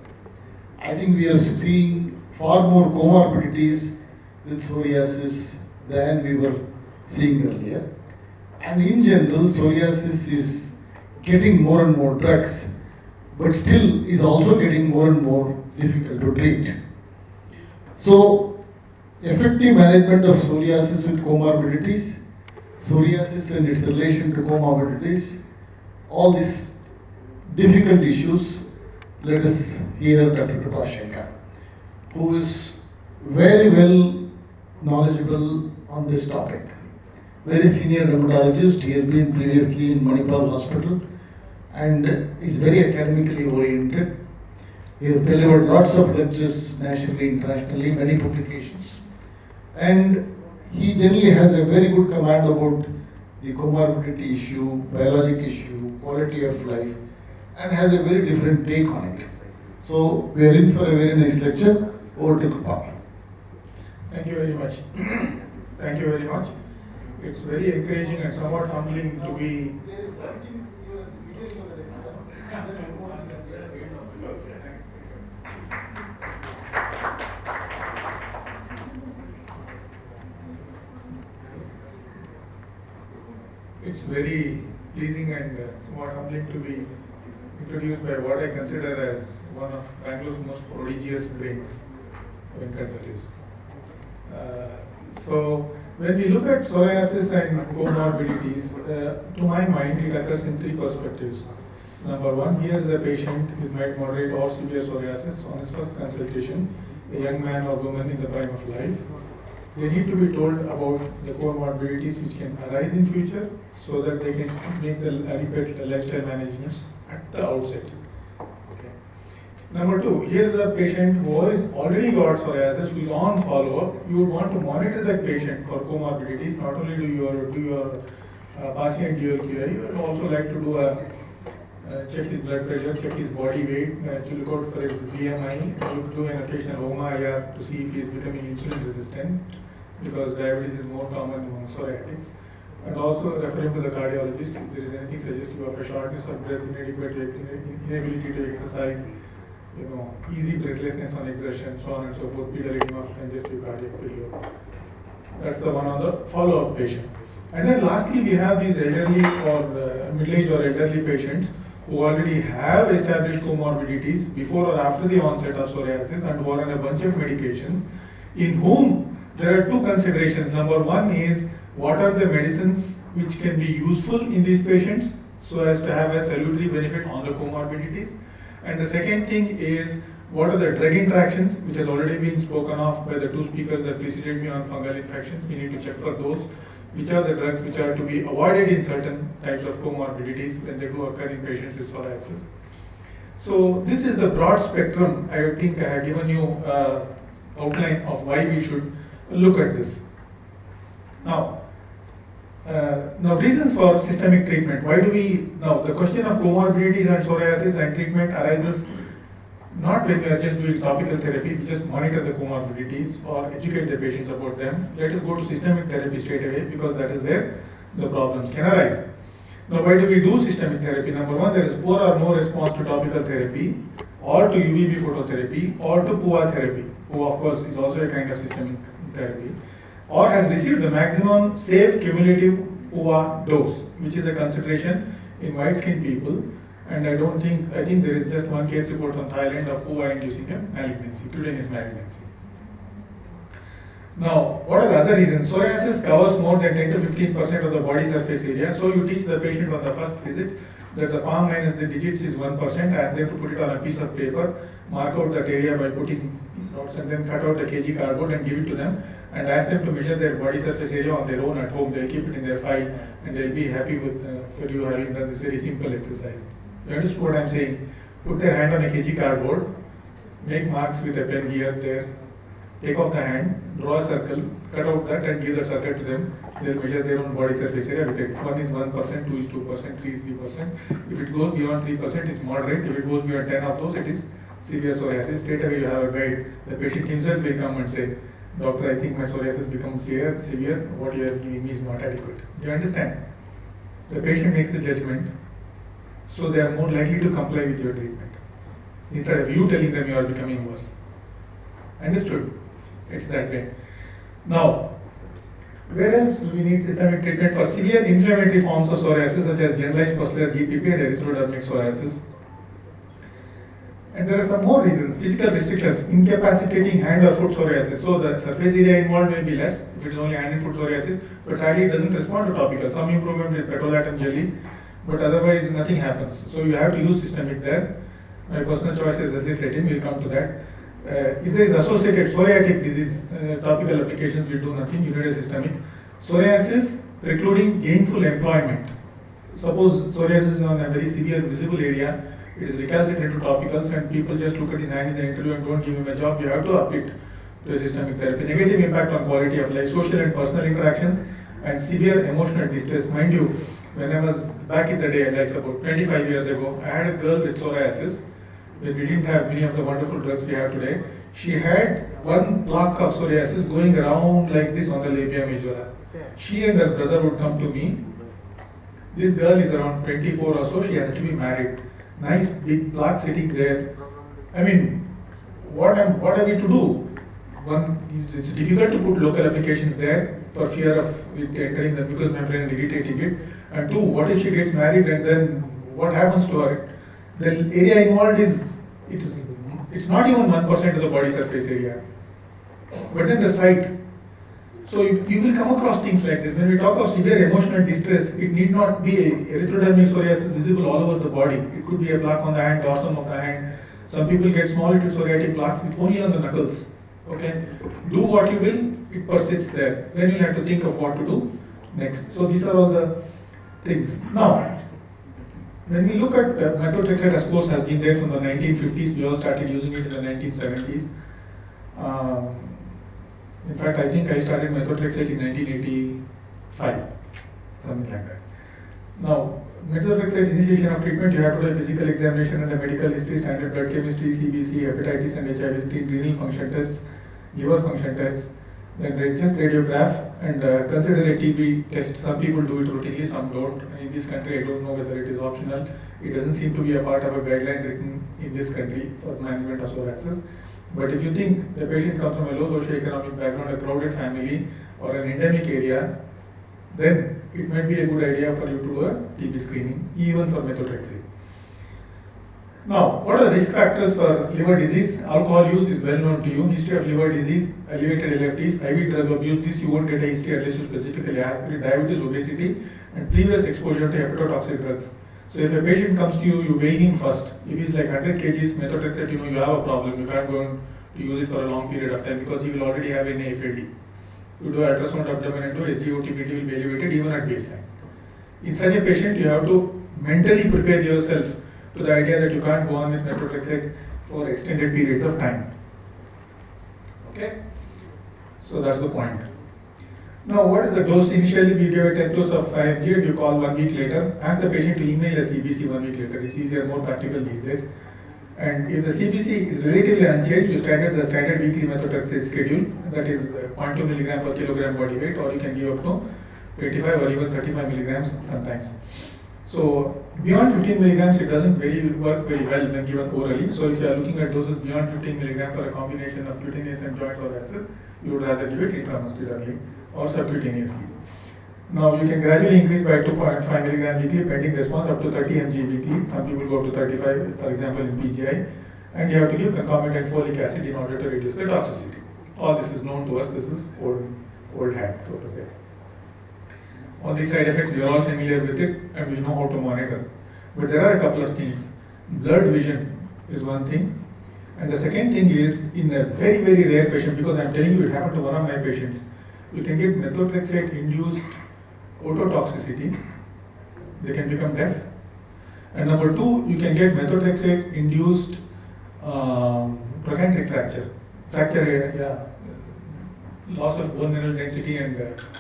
I think we are seeing far more comorbidities with psoriasis than we were seeing earlier. And in general, psoriasis is getting more and more drugs, but still is also getting more and more difficult to treat. So, effective management of psoriasis with comorbidities, psoriasis and its relation to comorbidities, all these difficult issues, let us hear Dr. Kripashankar, who is very well knowledgeable on this topic. Very senior dermatologist, he has been previously in Manipal Hospital and is very academically oriented. He has delivered lots of lectures nationally, internationally, many publications. And he generally has a very good command about the comorbidity issue, biologic issue, quality of life, and has a very different take on it. So we are in for a very nice lecture. Over to Kripal. Thank you very much. Thank you very much. It's very encouraging and somewhat humbling to be. It's very pleasing and somewhat humbling to be introduced by what I consider as one of Bangalore's most prodigious brains, Venkat that is. So when we look at psoriasis and comorbidities, to my mind it occurs in three perspectives. Number one, here is a patient with mild, moderate or severe psoriasis on his first consultation, a young man or woman in the prime of life. They need to be told about the comorbidities which can arise in future so that they can make the adequate lifestyle managements at the outset. Okay. Number two, here is a patient who has already got psoriasis, who is on follow-up. You would want to monitor that patient for comorbidities. Not only do your PASI and DLQI, you would also like to do a check his blood pressure, check his body weight, to look out for his BMI, do an occasional OMA-IR to see if he is becoming insulin resistant, because diabetes is more common among psoriatics. And also refer him to the cardiologist if there is anything suggestive of a shortness of breath, inability to exercise, easy breathlessness on exertion, so on and so forth, pedal edema, congestive cardiac failure. That's the one on the follow-up patient. And then lastly, we have these elderly or middle-aged or elderly patients who already have established comorbidities before or after the onset of psoriasis and who are on a bunch of medications, in whom there are two considerations. Number one is, what are the medicines which can be useful in these patients so as to have a salutary benefit on the comorbidities? And the second thing is, what are the drug interactions, which has already been spoken of by the two speakers that preceded me on fungal infections. We need to check for those. Which are the drugs which are to be avoided in certain types of comorbidities when they do occur in patients with psoriasis. So this is the broad spectrum. I think I have given you outline of why we should look at this. Now reasons for systemic treatment. Why do we, now the question of comorbidities and psoriasis and treatment arises not when we are just doing topical therapy, we just monitor the comorbidities or educate the patients about them. Let us go to systemic therapy straight away, because that is where the problems can arise. Now, why do we do systemic therapy? Number one, there is poor or no response to topical therapy, or to UVB phototherapy, or to PUA therapy, who of course is also a kind of systemic therapy, or has received the maximum safe cumulative PUA dose, which is a consideration in white-skinned people. And I think there is just one case report from Thailand of PUA inducing a malignancy, cutaneous malignancy. Now, what are the other reasons? Psoriasis covers more than 10 to 15% of the body surface area. So you teach the patient on the first visit that the palm minus the digits is 1%, ask them to put it on a piece of paper, mark out that area by putting dots, and then cut out a kg cardboard and give it to them, and ask them to measure their body surface area on their own at home. They'll keep it in their file and they'll be happy with for you having done this very simple exercise. You understand what I'm saying? Put their hand on a kg cardboard, make marks with a pen here, there, take off the hand, draw a circle, cut out that and give that circle to them. They'll measure their own body surface area with it. 1 is 1%, 2 is 2%, 3 is 3%. If it goes beyond 3%, it's moderate. If it goes beyond 10 of those, it is severe psoriasis. Straight away you have a guide. The patient himself will come and say, doctor, I think my psoriasis becomes severe. What you are giving me is not adequate. Do you understand? The patient makes the judgment, so they are more likely to comply with your treatment. Instead of you telling them you are becoming worse. Understood? It's that way. Now, where else do we need systemic treatment for severe inflammatory forms of psoriasis such as generalized pustular GPP and erythrodermic psoriasis? And there are some more reasons. Physical restrictions, incapacitating hand or foot psoriasis. So the surface area involved may be less if it is only hand and foot psoriasis, but sadly it doesn't respond to topical. Some improvement with petrolatum jelly, but otherwise nothing happens. So you have to use systemic there. My personal choice is acetylretin, we'll come to that. If there is associated psoriatic disease, topical applications will do nothing, you need a systemic. Psoriasis precluding gainful employment. Suppose psoriasis is on a very severe visible area, it is recalcitrant to topicals and people just look at his hand in the interview and don't give him a job, you have to up it to a systemic therapy. Negative impact on quality of life, social and personal interactions, and severe emotional distress. Mind you, when I was back in the day, like about 25 years ago, I had a girl with psoriasis. When we didn't have many of the wonderful drugs we have today, she had one plaque of psoriasis going around like this on the labia majora. She and her brother would come to me. This girl is around 24 or so, she has to be married. Nice big plaque sitting there. I mean, what are we to do? One, it's difficult to put local applications there for fear of it entering the mucous membrane and irritating it. And two, what if she gets married and then what happens to her? The area involved it's not even 1% of the body surface area, but then the site. So you will come across things like this. When we talk of severe emotional distress, it need not be erythrodermic psoriasis visible all over the body. It could be a plaque on the hand, dorsum of the hand. Some people get small little psoriatic plaques only on the knuckles. Okay, do what you will, it persists there. Then you'll have to think of what to do next. So these are all the things. Now, when we look at methotrexate, of course, has been there from the 1950s. We all started using it in the 1970s. In fact, I think I started methotrexate in 1985, something like that. Now, methotrexate initiation of treatment, you have to do a physical examination and a medical history, standard blood chemistry, CBC, hepatitis and HIV screen, renal function tests, liver function tests, then just radiograph and consider a TB test. Some people do it routinely, some don't. And in this country, I don't know whether it is optional. It doesn't seem to be a part of a guideline written in this country for management of psoriasis. But if you think the patient comes from a low socioeconomic background, a crowded family, or an endemic area, then it might be a good idea for you to do a TB screening, even for methotrexate. Now, what are the risk factors for liver disease? Alcohol use is well known to you. History of liver disease, elevated LFTs, IV drug abuse, this you won't get a history unless you specifically ask. Diabetes, obesity, and previous exposure to hepatotoxic drugs. So if a patient comes to you, you weigh him first. If he's like 100 kgs, methotrexate, you have a problem. You can't go on to use it for a long period of time because he will already have an AFLD. You do ultrasound abdomen and do SGOT-PT will be elevated even at baseline. In such a patient, you have to mentally prepare yourself to the idea that you can't go on with methotrexate for extended periods of time. Okay? So that's the point. Now, what is the dose? Initially, we give a test dose of 5 mg and you call 1 week later. Ask the patient to email a CBC 1 week later. It's easier, more practical these days. And if the CBC is relatively unchanged, you start the standard weekly methotrexate schedule, that is 0.2 milligram per kilogram body weight, or you can give up to 25 or even 35 milligrams sometimes. So beyond 15 milligrams, it doesn't work very well when given orally. So if you are looking at doses beyond 15 milligrams for a combination of cutaneous and joint psoriasis, you would rather give it intramuscularly or subcutaneously. Now you can gradually increase by 2.5 milligram weekly pending response up to 30 mg weekly. Some people go to 35, for example in PGI. And you have to give concomitant folic acid in order to reduce the toxicity. All this is known to us, this is old hat, so to say. All these side effects, we are all familiar with it and we know how to monitor. But there are a couple of things. Blurred vision is one thing. And the second thing is, in a very, very rare patient, because I am telling you it happened to one of my patients, you can get methotrexate induced ototoxicity. They can become deaf. And number two, you can get methotrexate induced trochanteric fracture. loss of bone mineral density and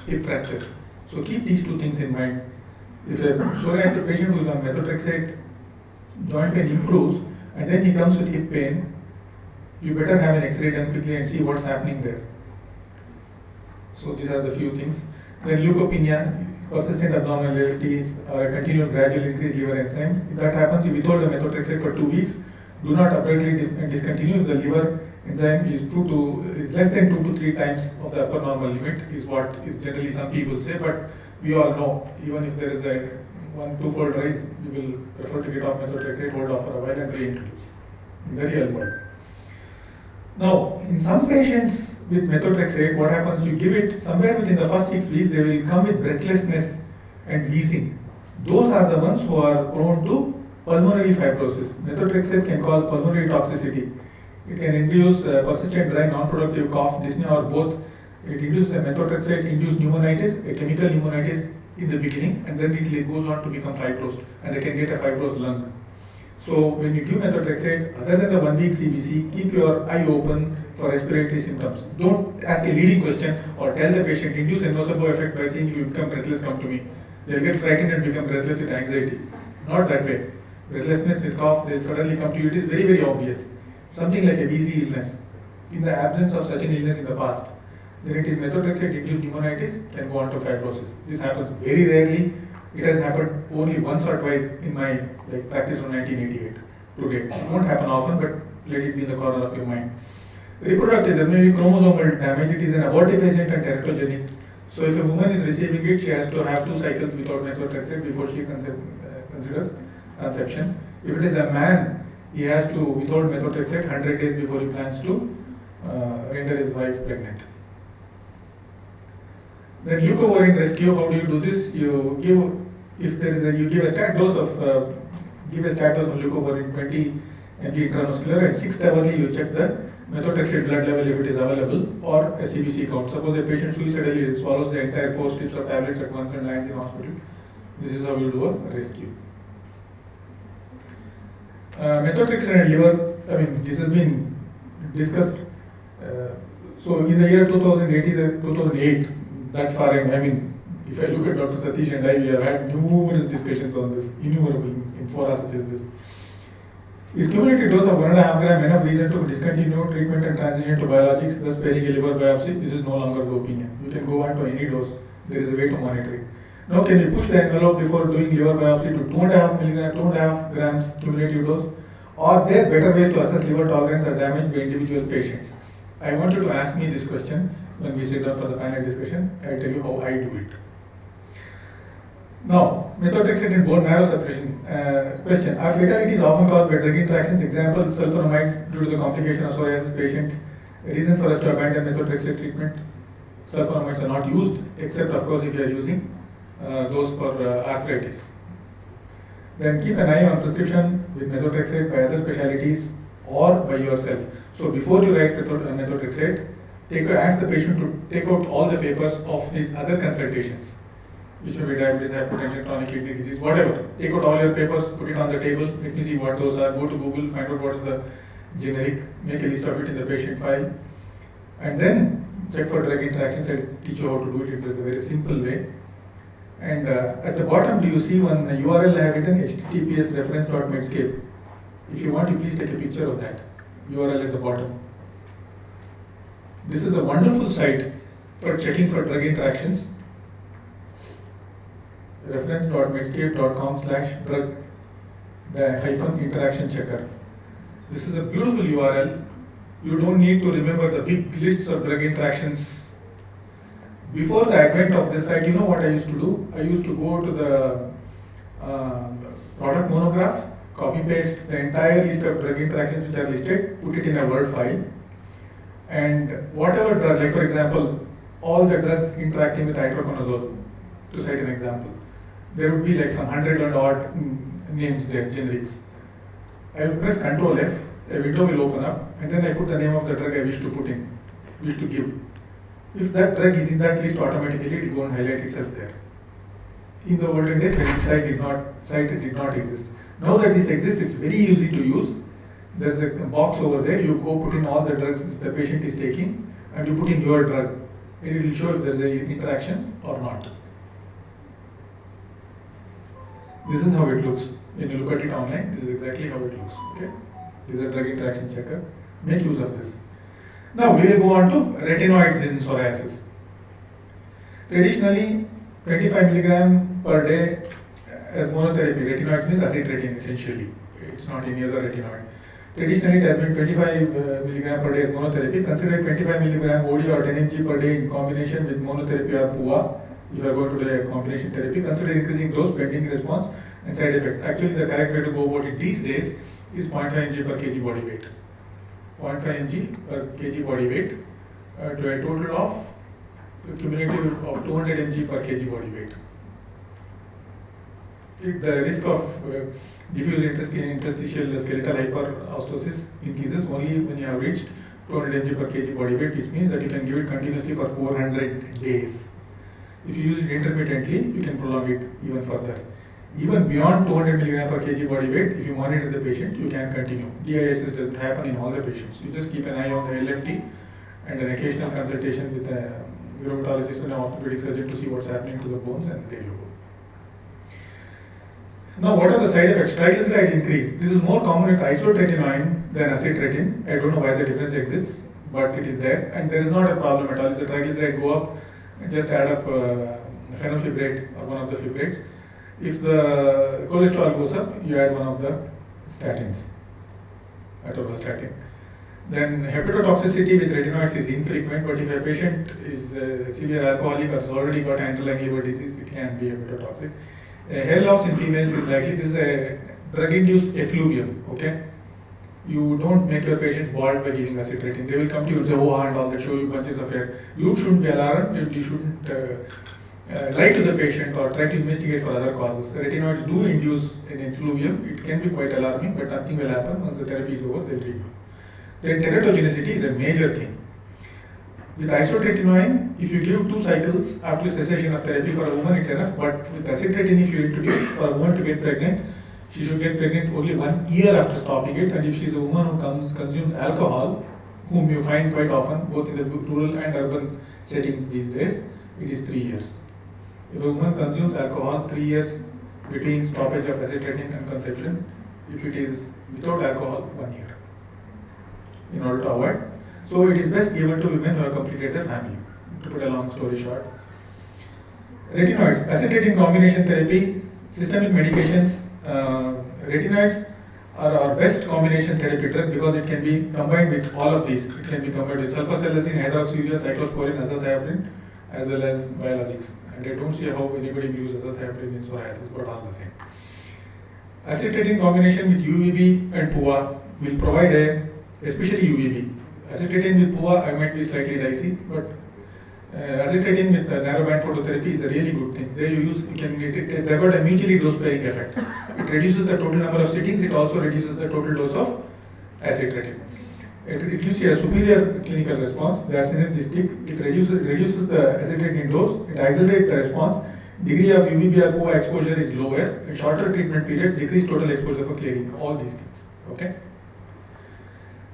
hip fracture. So keep these two things in mind. If a psoriatic patient who is on methotrexate, joint pain improves, and then he comes with hip pain, you better have an X-ray done quickly and see what's happening there. So these are the few things. Then leukopenia, persistent abdominal LFTs, or a continued gradual increased liver enzyme. If that happens, you withhold the methotrexate for 2 weeks. Do not abruptly discontinue if the liver enzyme is less than 2 to 3 times of the upper normal limit, is what is generally some people say. But we all know, even if there is a 1-2-fold rise, you will prefer to get off methotrexate, hold off for a while, and reintroduce in the real world. Now, in some patients with methotrexate, what happens, you give it somewhere within the first 6 weeks, they will come with breathlessness and wheezing. Those are the ones who are prone to pulmonary fibrosis. Methotrexate can cause pulmonary toxicity. It can induce persistent dry non-productive cough, dyspnea, or both. It induces a methotrexate-induced pneumonitis, a chemical pneumonitis in the beginning, and then it goes on to become fibrosed, and they can get a fibrosed lung. So when you give methotrexate, other than the 1 week CBC, keep your eye open for respiratory symptoms. Don't ask a leading question or tell the patient, induce a nocebo effect by saying if you become breathless, come to me. They'll get frightened and become breathless with anxiety. Not that way. Breathlessness with cough, they'll suddenly come to you. It is very, very obvious. Something like a wheezy illness. In the absence of such an illness in the past, then it is methotrexate-induced pneumonitis can go on to fibrosis. This happens very rarely. It has happened only once or twice in my practice from 1988 to date. It won't happen often, but let it be in the corner of your mind. Reproductive, there may be chromosomal damage. It is an abortifacient and teratogenic. So if a woman is receiving it, she has to have 2 cycles without methotrexate before she considers conception. If it is a man, he has to withhold methotrexate 100 days before he plans to render his wife pregnant. Then leucovorin rescue, how do you do this? You give a stat dose of leucovorin 20 mg intramuscular, and 6th hourly you check the methotrexate blood level if it is available, or a CBC count. Suppose a patient suicidally swallows the entire 4 strips of tablets at once and lands in hospital. This is how you do a rescue. Methotrexate and liver, this has been discussed. So in the year 2008, that far, if I look at Dr. Satish and I, we have had numerous discussions on this, innumerable in forums such as this. Is cumulative dose of 1.5 gram enough reason to discontinue treatment and transition to biologics, thus sparing a liver biopsy? This is no longer the opinion. You can go on to any dose. There is a way to monitor it. Now, can you push the envelope before doing liver biopsy to 2.5 grams cumulative dose? Or there are better ways to assess liver tolerance or damage by individual patients? I want you to ask me this question when we sit down for the panel discussion. I'll tell you how I do it. Now, methotrexate and bone marrow suppression. Question. Are fatalities often caused by drug interactions? Example, sulfonamides due to the complication of psoriasis patients. A reason for us to abandon methotrexate treatment. Sulfonamides are not used, except of course if you are using those for arthritis. Then keep an eye on prescription with methotrexate by other specialties or by yourself. So before you write methotrexate, ask the patient to take out all the papers of his other consultations, which may be diabetes, hypertension, chronic kidney disease, whatever. Take out all your papers, put it on the table, let me see what those are, go to Google, find out what's the generic, make a list of it in the patient file, and then check for drug interactions. I'll teach you how to do it. It's a very simple way. And at the bottom, do you see one URL I have written, https://reference.medscape. If you want, you please take a picture of that URL at the bottom. This is a wonderful site for checking for drug interactions. reference.medscape.com/drug-interaction checker. This is a beautiful URL. You don't need to remember the big lists of drug interactions. Before the advent of this site, you know what I used to do? I used to go to the product monograph, copy paste the entire list of drug interactions which are listed, put it in a Word file, and whatever drug, like for example, all the drugs interacting with itraconazole, to cite an example, there would be like some 100 and odd names there, generics. I will press Ctrl F, a window will open up, and then I put the name of the drug I wish to give. If that drug is in that list, automatically it will go and highlight itself there. In the olden days, when this site did not exist. Now that this exists, it's very easy to use. There's a box over there, you go put in all the drugs the patient is taking, and you put in your drug. and it will show if there is a interaction or not. This is how it looks. When you look at it online, this is exactly how it looks. Okay, this is a drug interaction checker. Make use of this. Now we will go on to retinoids in psoriasis. Traditionally, 25 milligram per day as monotherapy. Retinoids means acitretin essentially. It's not any other retinoid. Traditionally, it has been 25 milligram per day as monotherapy. Consider 25 milligram OD or 10 mg per day in combination with monotherapy or PUA. If you are going to do a combination therapy, consider increasing dose, pending response, and side effects. Actually, the correct way to go about it these days is 0.5 mg per kg body weight. 0.5 mg per kg body weight to a total of cumulative of 200 mg per kg body weight. If the risk of diffuse interstitial skeletal hyperostosis increases only when you have reached 200 mg per kg body weight, which means that you can give it continuously for 400 days. If you use it intermittently, you can prolong it even further. Even beyond 200 mg per kg body weight, if you monitor the patient, you can continue. DISS doesn't happen in all the patients. You just keep an eye on the LFT and an occasional consultation with a rheumatologist and an orthopedic surgeon to see what's happening to the bones, and there you go. Now, what are the side effects? Triglyceride increase. This is more common with isotretinoin than acitretin. I don't know why the difference exists, but it is there, and there is not a problem at all. If the triglyceride go up, just add up fenofibrate or one of the fibrates. If the cholesterol goes up, you add one of the statins, atorvastatin. Then hepatotoxicity with retinoids is infrequent, but if a patient is severe alcoholic or has already got underlying liver disease, it can be hepatotoxic. Hair loss in females is likely. This is a drug-induced effluvium. Okay, you don't make your patients bald by giving acitretin. They will come to you and say, "Oh, and all that," show you bunches of hair. You shouldn't be alarmed. You shouldn't lie to the patient or try to investigate for other causes. Retinoids do induce an effluvium. It can be quite alarming, but nothing will happen. Once the therapy is over, they'll treat you. Then teratogenicity is a major thing. With isotretinoin, if you give 2 cycles after cessation of therapy for a woman, it's enough. But with acitretin, if you introduce for a woman to get pregnant, she should get pregnant only 1 year after stopping it. And if she's a woman who consumes alcohol, whom you find quite often, both in the rural and urban settings these days, it is 3 years. If a woman consumes alcohol, 3 years between stoppage of acitretin and conception. If it is without alcohol, 1 year. In order to avoid. So it is best given to women who have completed their family, to put a long story short. Retinoids, acitretin combination therapy, systemic medications. Retinoids are our best combination therapy drug because it can be combined with all of these. It can be combined with sulfasalazine, hydroxyurea, cyclosporin, azathioprine, as well as biologics. And I don't see how anybody will use azathioprine in psoriasis, but all the same. Acitretin combination with UVB and PUA will provide especially UVB. Acitretin with PUA, I might be slightly dicey, but acitretin with narrowband phototherapy is a really good thing. There they've got a mutually dose-sparing effect. It reduces the total number of sittings. It also reduces the total dose of acitretin. It gives you a superior clinical response. They are synergistic. It reduces the acitretin dose. It accelerates the response. Degree of UVB or PUA exposure is lower. And shorter treatment periods decrease total exposure for clearing. All these things. Okay.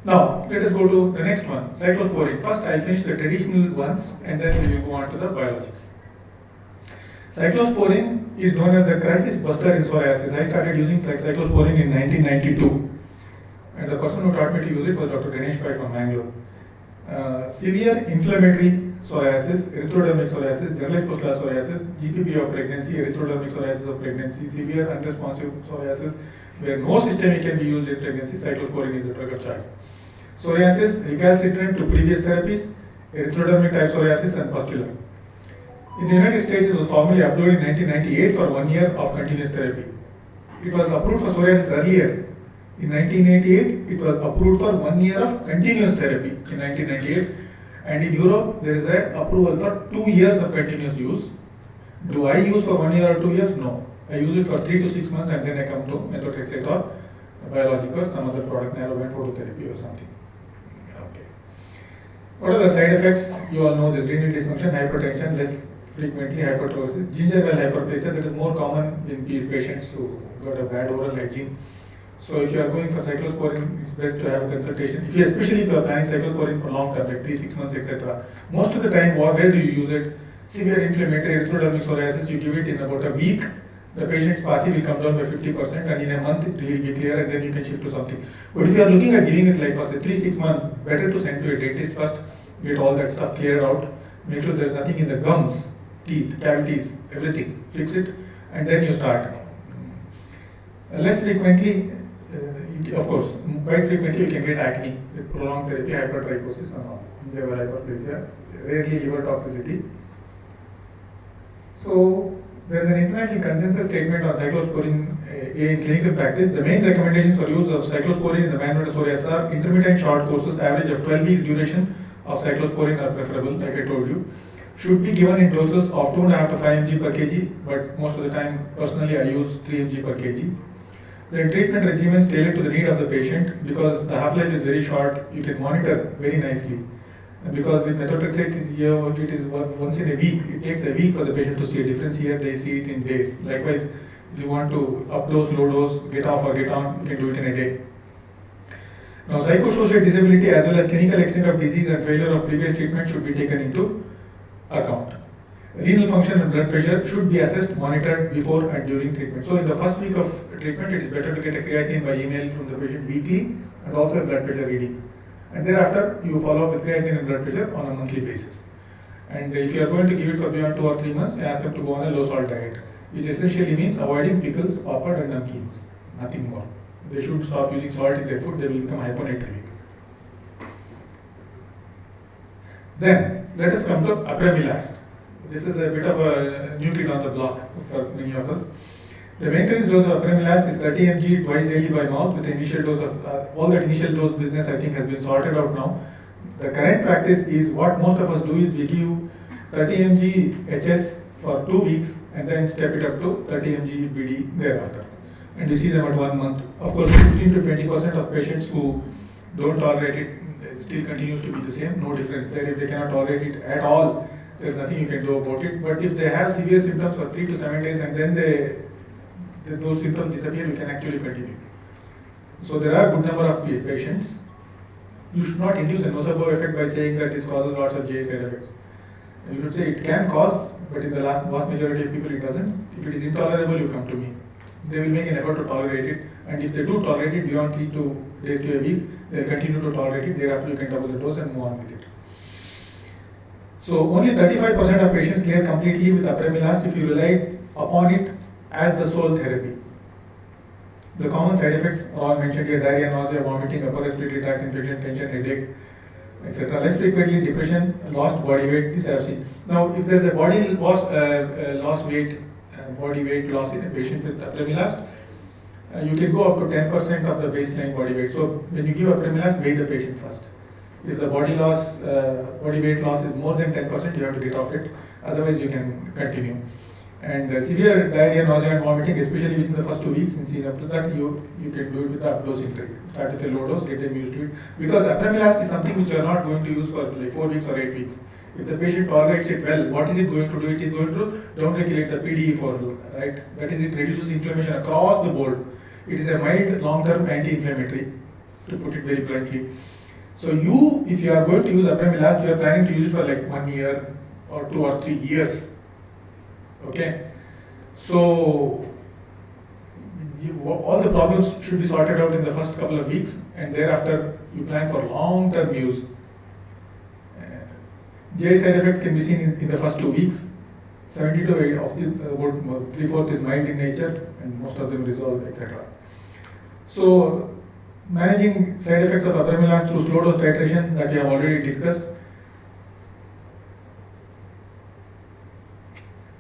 Now, let us go to the next one, cyclosporin. First, I'll finish the traditional ones and then we will go on to the biologics. Cyclosporin is known as the crisis buster in psoriasis. I started using cyclosporin in 1992. And the person who taught me to use it was Dr. Ganesh Pai from Bangalore. Severe inflammatory psoriasis, erythrodermic psoriasis, generalized pustular psoriasis, GPP of pregnancy, erythrodermic psoriasis of pregnancy, severe unresponsive psoriasis, where no systemic can be used in pregnancy, cyclosporin is the drug of choice. Psoriasis, recalcitrant to previous therapies, erythrodermic type psoriasis, and pustular. In the United States, it was formally approved in 1998 for 1 year of continuous therapy. It was approved for psoriasis earlier. In 1988, it was approved for 1 year of continuous therapy in 1998. And in Europe, there is an approval for 2 years of continuous use. Do I use for 1 year or 2 years? No. I use it for 3 to 6 months and then I come to methotrexate or biologic or some other product, narrowband phototherapy or something. Okay. What are the side effects? You all know this: renal dysfunction, hypertension, less frequently hypertrophy, gingival hyperplasia, that is more common in patients who got a bad oral hygiene. So if you are going for cyclosporin, it's best to have a consultation. Especially if you are planning cyclosporin for long term, like 3-6 months, etc. Most of the time, where do you use it? Severe inflammatory erythrodermic psoriasis, you give it in about a week. The patient's PASI will come down by 50%, and in a month it will be clear, and then you can shift to something. But if you are looking at giving it like for say 3-6 months, better to send to a dentist first, get all that stuff cleared out, make sure there's nothing in the gums, teeth, cavities, everything, fix it, and then you start. Less frequently, of course, quite frequently you can get acne with prolonged therapy, hypertrichosis and all, gingival hyperplasia, rarely liver toxicity. So there is an international consensus statement on cyclosporin A in clinical practice. The main recommendations for use of cyclosporin in the mantle psoriasis are intermittent short courses, average of 12 weeks duration of cyclosporin are preferable, like I told you. Should be given in doses of 2.5 to 5 mg per kg, but most of the time, personally, I use 3 mg per kg. The treatment regimen is tailored to the need of the patient because the half-life is very short, you can monitor very nicely. And because with methotrexate, it is once in a week, it takes a week for the patient to see a difference. Here they see it in days. Likewise, if you want to up dose, low dose, get off or get on, you can do it in a day. Now, psychosocial disability as well as clinical extent of disease and failure of previous treatment should be taken into account. Renal function and blood pressure should be assessed, monitored before and during treatment. So in the first week of treatment, it is better to get a creatinine by email from the patient weekly and also a blood pressure reading. And thereafter, you follow up with creatinine and blood pressure on a monthly basis. And if you are going to give it for beyond 2 or 3 months, you ask them to go on a low salt diet, which essentially means avoiding pickles, papad and namkeens, nothing more. They should stop using salt in their food, they will become hyponatremic. Then, let us come to apremilast. This is a bit of a new kid on the block for many of us. The maintenance dose of apremilast is 30 mg twice daily by mouth with the initial dose of, all that initial dose business I think has been sorted out now. The current practice is what most of us do is we give 30 mg HS for 2 weeks and then step it up to 30 mg BD thereafter. And you see them at 1 month. Of course, 15 to 20% of patients who don't tolerate it still continues to be the same, no difference there. If they cannot tolerate it at all, there's nothing you can do about it. But if they have severe symptoms for 3 to 7 days and then those symptoms disappear, you can actually continue. So there are a good number of patients. You should not induce a nocebo effect by saying that this causes lots of GI side effects. You should say it can cause, but in the vast majority of people it doesn't. If it is intolerable, you come to me. They will make an effort to tolerate it, and if they do tolerate it beyond 3 days to a week, they'll continue to tolerate it. Thereafter, you can double the dose and move on with it. So only 35% of patients clear completely with apremilast if you rely upon it as the sole therapy. The common side effects are all mentioned here: diarrhea, nausea, vomiting, upper respiratory tract infection, tension, headache, etc. Less frequently, depression, lost body weight. This I have seen. Now, if there's a body loss weight, body weight loss in a patient with apremilast, you can go up to 10% of the baseline body weight. So when you give apremilast, weigh the patient first. If the body weight loss is more than 10%, you have to get off it. Otherwise, you can continue. And severe diarrhea, nausea, and vomiting, especially within the first 2 weeks, since after that you can do it with the updosing trick. Start with a low dose, get them used to it. Because apremilast is something which you are not going to use for like 4 weeks or 8 weeks. If the patient tolerates it well, what is it going to do? It is going to downregulate the PDE4, right? That is, it reduces inflammation across the board. It is a mild, long-term anti-inflammatory, to put it very bluntly. So if you are going to use apremilast, you are planning to use it for like 1 year or 2 or 3 years. Okay, so all the problems should be sorted out in the first couple of weeks, and thereafter you plan for long-term use. GI side effects can be seen in the first 2 weeks. 70 to 8 of the about 3/4 is mild in nature, and most of them resolve, etc. So managing side effects of apremilast through slow dose titration that we have already discussed.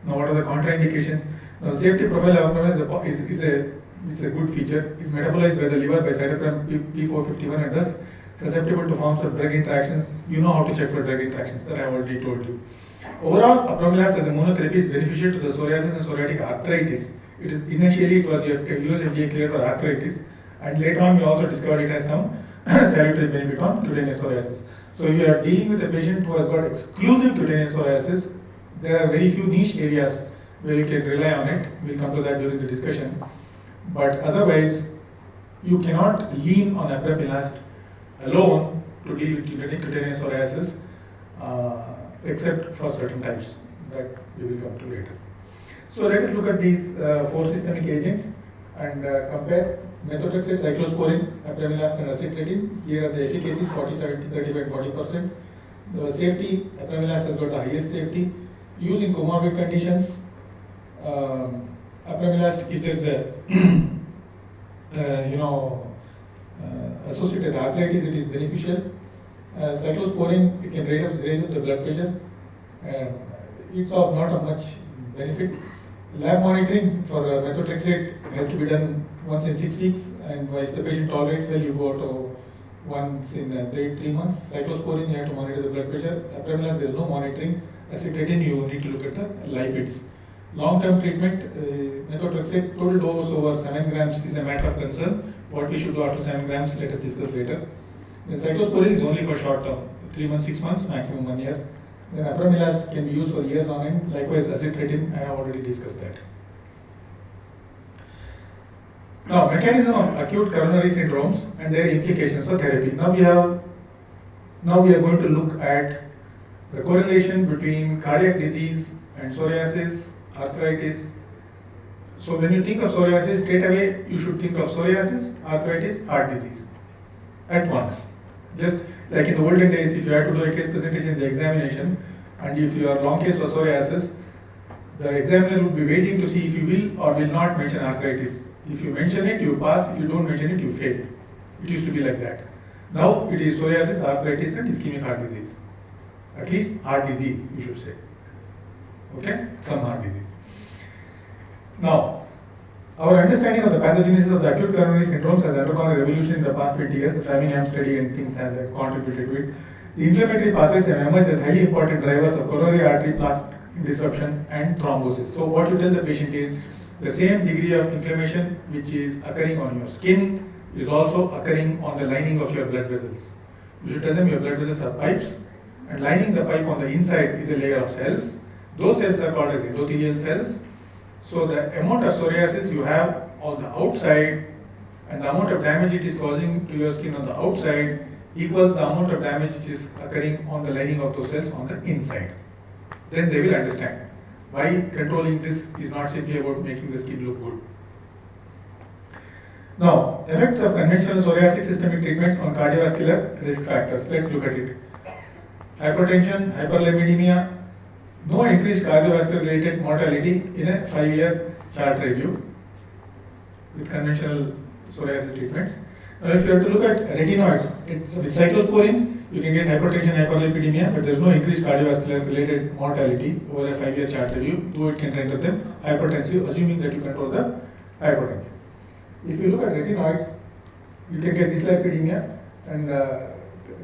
Now, what are the contraindications? Now, safety profile of apremilast is a good feature. It's metabolized by the liver by cytochrome P451 and thus susceptible to forms of drug interactions. You know how to check for drug interactions, that I have already told you. Overall, apremilast as a monotherapy is beneficial to the psoriasis and psoriatic arthritis. Initially it was US FDA cleared for arthritis, and later on we also discovered it has some salutary benefit on cutaneous psoriasis. So if you are dealing with a patient who has got exclusive cutaneous psoriasis, there are very few niche areas where you can rely on it. We'll come to that during the discussion. But otherwise, you cannot lean on apremilast alone to deal with cutaneous psoriasis, except for certain types that we will come to later. So let us look at these 4 systemic agents and compare methotrexate, cyclosporin, apremilast and aceclidine. Here are the efficacies 40, 70, 35 and 40%. The safety, apremilast has got the highest safety. Use in comorbid conditions, apremilast, if there is a associated arthritis, it is beneficial. Cyclosporin, it can raise up the blood pressure. It's of not of much benefit. Lab monitoring for methotrexate has to be done once in 6 weeks, and if the patient tolerates well, you go to once in 3 months. Cyclosporin, you have to monitor the blood pressure. Apremilast, there is no monitoring. Aceclidine, you need to look at the lipids. Long-term treatment, methotrexate, total dose over 7 grams is a matter of concern. What we should do after 7 grams, let us discuss later. Then cyclosporin is only for short term, 3 months, 6 months, maximum 1 year. Then apremilast can be used for years on end. Likewise, aceclidine, I have already discussed that. Now, mechanism of acute coronary syndromes and their implications for therapy. Now we are going to look at the correlation between cardiac disease and psoriasis, arthritis. So when you think of psoriasis, straight away you should think of psoriasis, arthritis, heart disease at once. Just like in the olden days, if you had to do a case presentation in the examination, and if you are long case for psoriasis, the examiner would be waiting to see if you will or will not mention arthritis. If you mention it, you pass. If you don't mention it, you fail. It used to be like that. Now it is psoriasis, arthritis and ischemic heart disease. At least heart disease, you should say. Okay? Some heart disease. Now, our understanding of the pathogenesis of the acute coronary syndromes has undergone a revolution in the past 20 years. The Framingham study and things have contributed to it. The inflammatory pathways have emerged as highly important drivers of coronary artery plaque disruption and thrombosis. So what you tell the patient is the same degree of inflammation which is occurring on your skin is also occurring on the lining of your blood vessels. You should tell them your blood vessels are pipes, and lining the pipe on the inside is a layer of cells. Those cells are called as endothelial cells. So the amount of psoriasis you have on the outside and the amount of damage it is causing to your skin on the outside equals the amount of damage which is occurring on the lining of those cells on the inside. Then they will understand why controlling this is not simply about making the skin look good. Now, effects of conventional psoriasis systemic treatments on cardiovascular risk factors. Let's look at it. Hypertension, hyperlipidemia, no increased cardiovascular related mortality in a 5-year chart review with conventional psoriasis treatments. Now, if you have to look at retinoids, with cyclosporin, you can get hypertension, hyperlipidemia, but there is no increased cardiovascular related mortality over a 5-year chart review, though it can render them hypertensive, assuming that you control the hypertension. If you look at retinoids, you can get dyslipidemia, and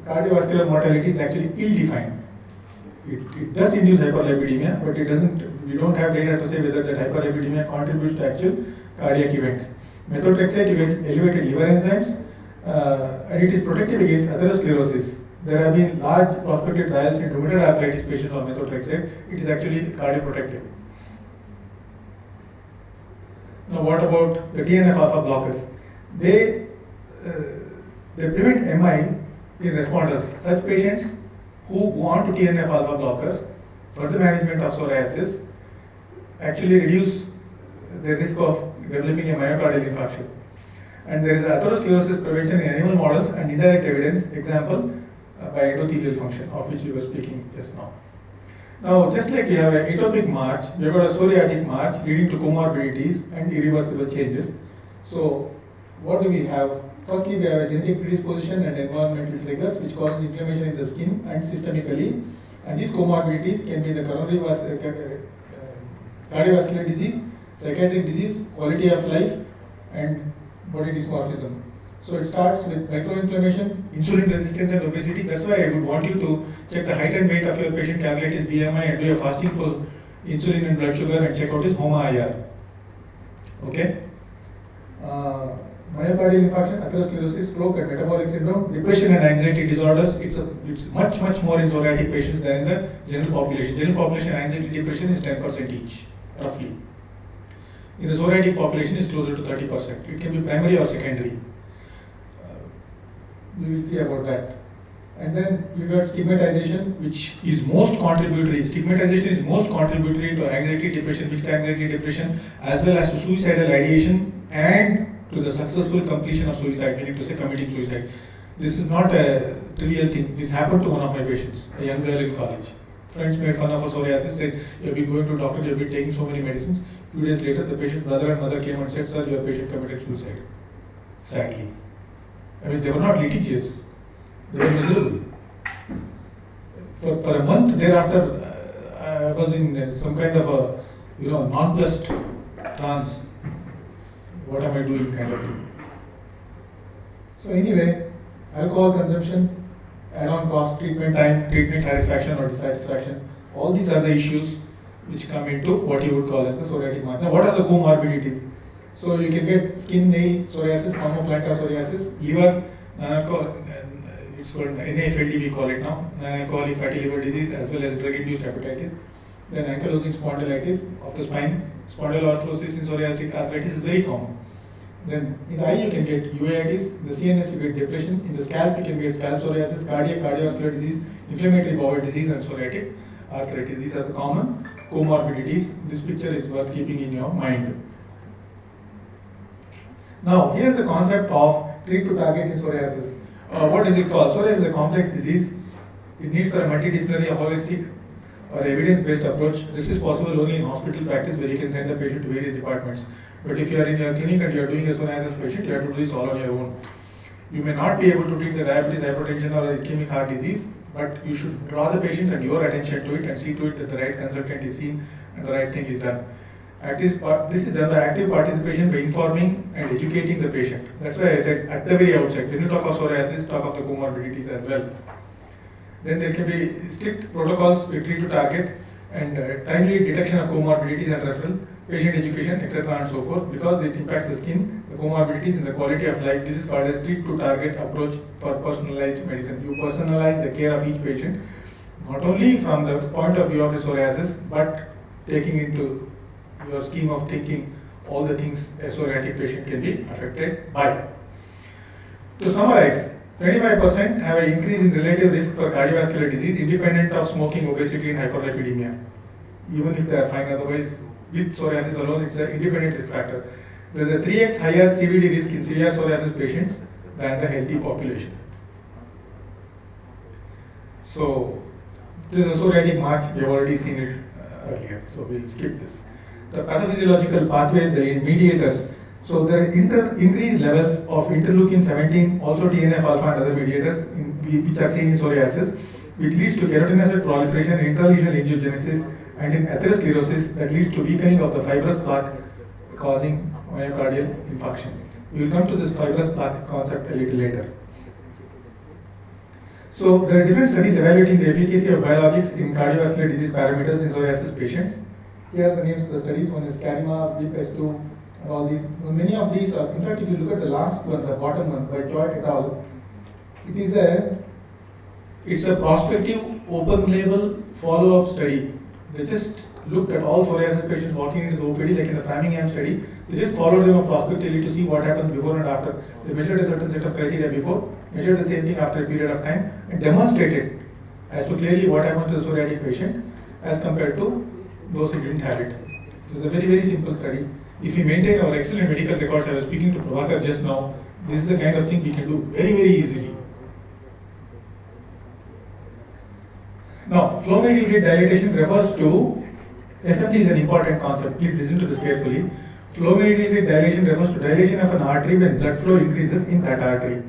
cardiovascular mortality is actually ill-defined. It does induce hyperlipidemia, but it doesn't. We don't have data to say whether that hyperlipidemia contributes to actual cardiac events. Methotrexate, you get elevated liver enzymes, and it is protective against atherosclerosis. There have been large prospective trials in rheumatoid arthritis patients on methotrexate. It is actually cardioprotective. Now, what about the TNF alpha blockers? They prevent MI in responders. Such patients who go on to TNF alpha blockers for the management of psoriasis actually reduce the risk of developing a myocardial infarction. And there is atherosclerosis prevention in animal models and indirect evidence, example by endothelial function, of which we were speaking just now. Now, just like you have an atopic march, we have got a psoriatic march leading to comorbidities and irreversible changes. So, what do we have? Firstly, we have a genetic predisposition and environmental triggers which cause inflammation in the skin and systemically. And these comorbidities can be the coronary cardiovascular disease, psychiatric disease, quality of life, and body dysmorphism. So it starts with microinflammation, insulin resistance and obesity. That's why I would want you to check the height and weight of your patient, calculate his BMI and do a fasting for insulin and blood sugar and check out his HOMA-IR. Okay? Myocardial infarction, atherosclerosis, stroke and metabolic syndrome, depression and anxiety disorders. It's much more in psoriatic patients than in the general population. General population anxiety depression is 10% each, roughly. In the psoriatic population, it's closer to 30%. It can be primary or secondary. We will see about that. And then you got stigmatization, which is most contributory. Stigmatization is most contributory to anxiety, depression, mixed anxiety, depression, as well as to suicidal ideation and to the successful completion of suicide, meaning to say committing suicide. This is not a trivial thing. This happened to one of my patients, a young girl in college. Friends made fun of her psoriasis, said, "You've been going to a doctor, you've been taking so many medicines." Few days later, the patient's brother and mother came and said, "Sir, your patient committed suicide." Sadly. I mean, they were not litigious. They were miserable. For a month thereafter, I was in some kind of a, nonplussed trance. What am I doing kind of thing. So anyway, alcohol consumption, add-on cost, treatment time, treatment satisfaction or dissatisfaction, all these are the issues which come into what you would call as the psoriatic mark. Now, what are the comorbidities? So you can get skin, nail psoriasis, palmoplantar psoriasis, liver, it's called NAFLD, we call it now, non-alcoholic fatty liver disease, as well as drug-induced hepatitis. Then ankylosing spondylitis of the spine, spondyloarthrosis in psoriatic arthritis is very common. Then in the eye you can get uveitis, in the CNS you get depression, in the scalp you can get scalp psoriasis, cardiovascular disease, inflammatory bowel disease and psoriatic arthritis. These are the common comorbidities. This picture is worth keeping in your mind. Now here is the concept of treat to target in psoriasis. What is it called? Psoriasis is a complex disease. It needs for a multidisciplinary, holistic or evidence-based approach. This is possible only in hospital practice where you can send the patient to various departments. But if you are in your clinic and you are doing a psoriasis patient, you have to do this all on your own. You may not be able to treat the diabetes, hypertension or ischemic heart disease, but you should draw the patient and your attention to it and see to it that the right consultant is seen and the right thing is done. This is done by active participation by informing and educating the patient. That's why I said at the very outset, when you talk of psoriasis, talk of the comorbidities as well. Then there can be strict protocols with treat to target and timely detection of comorbidities and referral, patient education, etc. and so forth, because it impacts the skin, the comorbidities and the quality of life. This is called as treat to target approach for personalized medicine. You personalize the care of each patient, not only from the point of view of a psoriasis, but taking into your scheme of thinking all the things a psoriatic patient can be affected by. To summarize, 25% have an increase in relative risk for cardiovascular disease independent of smoking, obesity and hyperlipidemia. Even if they are fine otherwise, with psoriasis alone, it's an independent risk factor. There is a 3x higher CVD risk in severe psoriasis patients than the healthy population. So, this is a psoriatic marks, we have already seen it earlier, so we'll skip this. The pathophysiological pathway, the mediators. So there are increased levels of interleukin 17, also TNF alpha and other mediators which are seen in psoriasis, which leads to keratinocyte proliferation, intralesional angiogenesis, and in atherosclerosis that leads to weakening of the fibrous plaque causing myocardial infarction. We will come to this fibrous plaque concept a little later. So there are different studies evaluating the efficacy of biologics in cardiovascular disease parameters in psoriasis patients. Here are the names of the studies. One is CARIMA, BPES2, and all these. Many of these are, in fact, if you look at the last one, the bottom one by Choi et al., it's a prospective open label follow-up study. They just looked at all psoriasis patients walking into the OPD, like in the Framingham study. They just followed them up prospectively to see what happens before and after. They measured a certain set of criteria before, measured the same thing after a period of time, and demonstrated as to clearly what happens to the psoriatic patient as compared to those who didn't have it. This is a very, very simple study. If we maintain our excellent medical records, I was speaking to Prabhakar just now, this is the kind of thing we can do very, very easily. Now, flow-mediated dilatation refers to, FMD is an important concept, please listen to this carefully. Flow-mediated dilation refers to dilation of an artery when blood flow increases in that artery.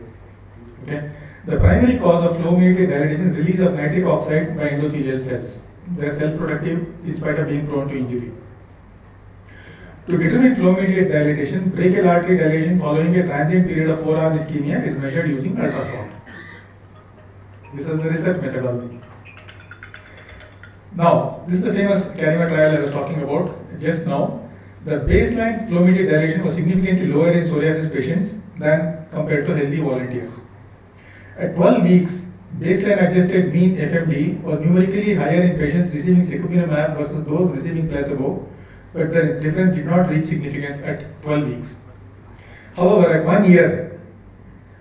Okay? The primary cause of flow-mediated dilation is release of nitric oxide by endothelial cells. They are self-productive in spite of being prone to injury. To determine flow-mediated dilatation, brachial artery dilation following a transient period of forearm ischemia is measured using ultrasound. This is the research methodology. Now, this is the famous CARIMA trial I was talking about just now. The baseline flow-mediated dilation was significantly lower in psoriasis patients than compared to healthy volunteers. At 12 weeks, baseline adjusted mean FMD was numerically higher in patients receiving secukinumab versus those receiving placebo, but the difference did not reach significance at 12 weeks. However, at 1 year,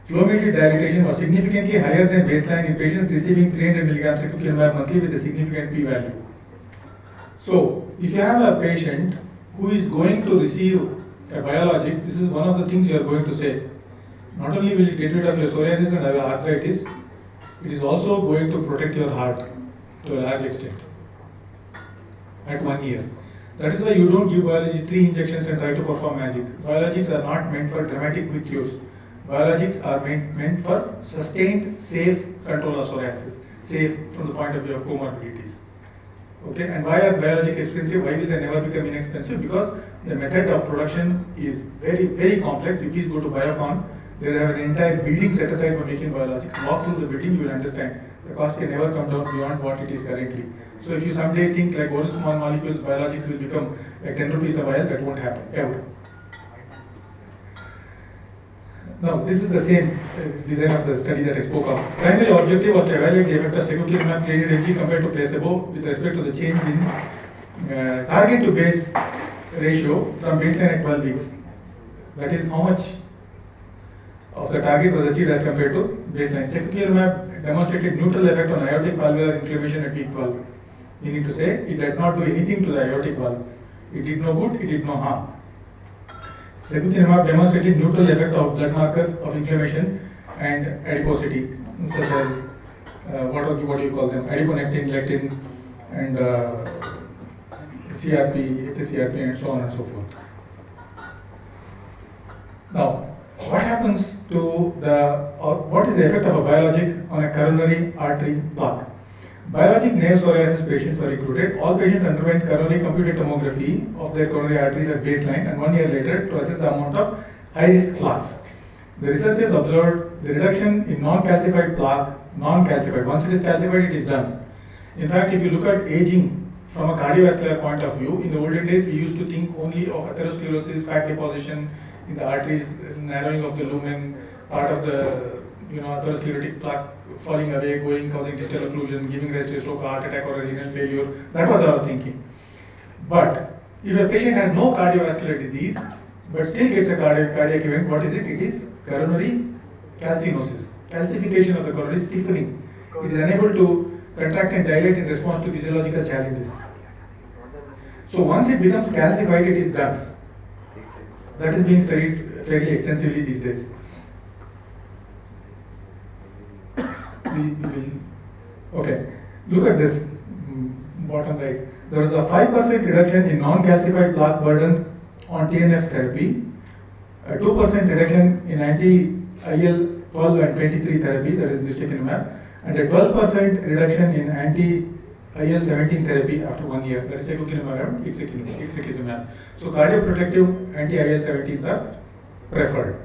flow meter dilatation was significantly higher than baseline in patients receiving 300 milligrams secukinumab monthly with a significant p-value. So, if you have a patient who is going to receive a biologic, this is one of the things you are going to say. Not only will it get rid of your psoriasis and arthritis, it is also going to protect your heart to a large extent at 1 year. That is why you don't give biologics 3 injections and try to perform magic. Biologics are not meant for dramatic quick cures. Biologics are meant for sustained, safe control of psoriasis, safe from the point of view of comorbidities. Okay, and why are biologics expensive? Why will they never become inexpensive? Because the method of production is very, very complex. You please go to Biocon. They have an entire building set aside for making biologics. Walk through the building, you will understand. The cost can never come down beyond what it is currently. So if you someday think like oral small molecules, biologics will become like 10 rupees a vial, that won't happen, ever. Now, this is the same design of the study that I spoke of. Primary objective was to evaluate the effect of secukinumab 300 mg compared to placebo with respect to the change in target to base ratio from baseline at 12 weeks. That is how much of the target was achieved as compared to baseline. Secukinumab demonstrated neutral effect on aortic valvular inflammation at week 12. Meaning to say, it did not do anything to the aortic valve. It did no good, it did no harm. Secukinumab demonstrated neutral effect of blood markers of inflammation and adiposity, such as what do you call them? Adiponectin, lectin, and CRP, HSCRP, and so on and so forth. Now, what happens to what is the effect of a biologic on a coronary artery plaque? Biologic naive psoriasis patients were recruited. All patients underwent coronary computed tomography of their coronary arteries at baseline and 1 year later to assess the amount of high-risk plaques. The researchers observed the reduction in non-calcified plaque, non-calcified. Once it is calcified, it is done. In fact, if you look at aging from a cardiovascular point of view, in the olden days, we used to think only of atherosclerosis, fat deposition in the arteries, narrowing of the lumen, part of the atherosclerotic plaque falling away, causing distal occlusion, giving rise to a stroke, heart attack, or a renal failure. That was our thinking. But if a patient has no cardiovascular disease, but still gets a cardiac event, what is it? It is coronary calcinosis, calcification of the coronary, stiffening. It is unable to contract and dilate in response to physiological challenges. So once it becomes calcified, it is done. That is being studied fairly extensively these days. Okay, look at this bottom right. There is a 5% reduction in non-calcified plaque burden on TNF therapy, a 2% reduction in anti-IL-12 and 23 therapy, that is ustekinumab, and a 12% reduction in anti-IL-17 therapy after 1 year, that is secukinumab and ixekizumab. So cardioprotective anti-IL-17s are preferred.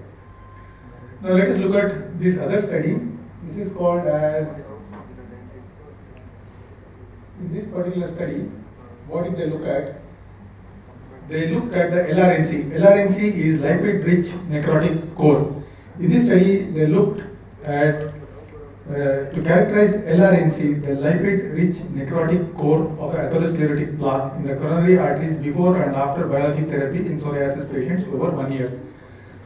Now let us look at this other study. This is called as, in this particular study, what did they look at? They looked at the LRNC. LRNC is lipid-rich necrotic core. In this study, they looked at, to characterize LRNC, the lipid-rich necrotic core of atherosclerotic plaque in the coronary arteries before and after biologic therapy in psoriasis patients over 1 year.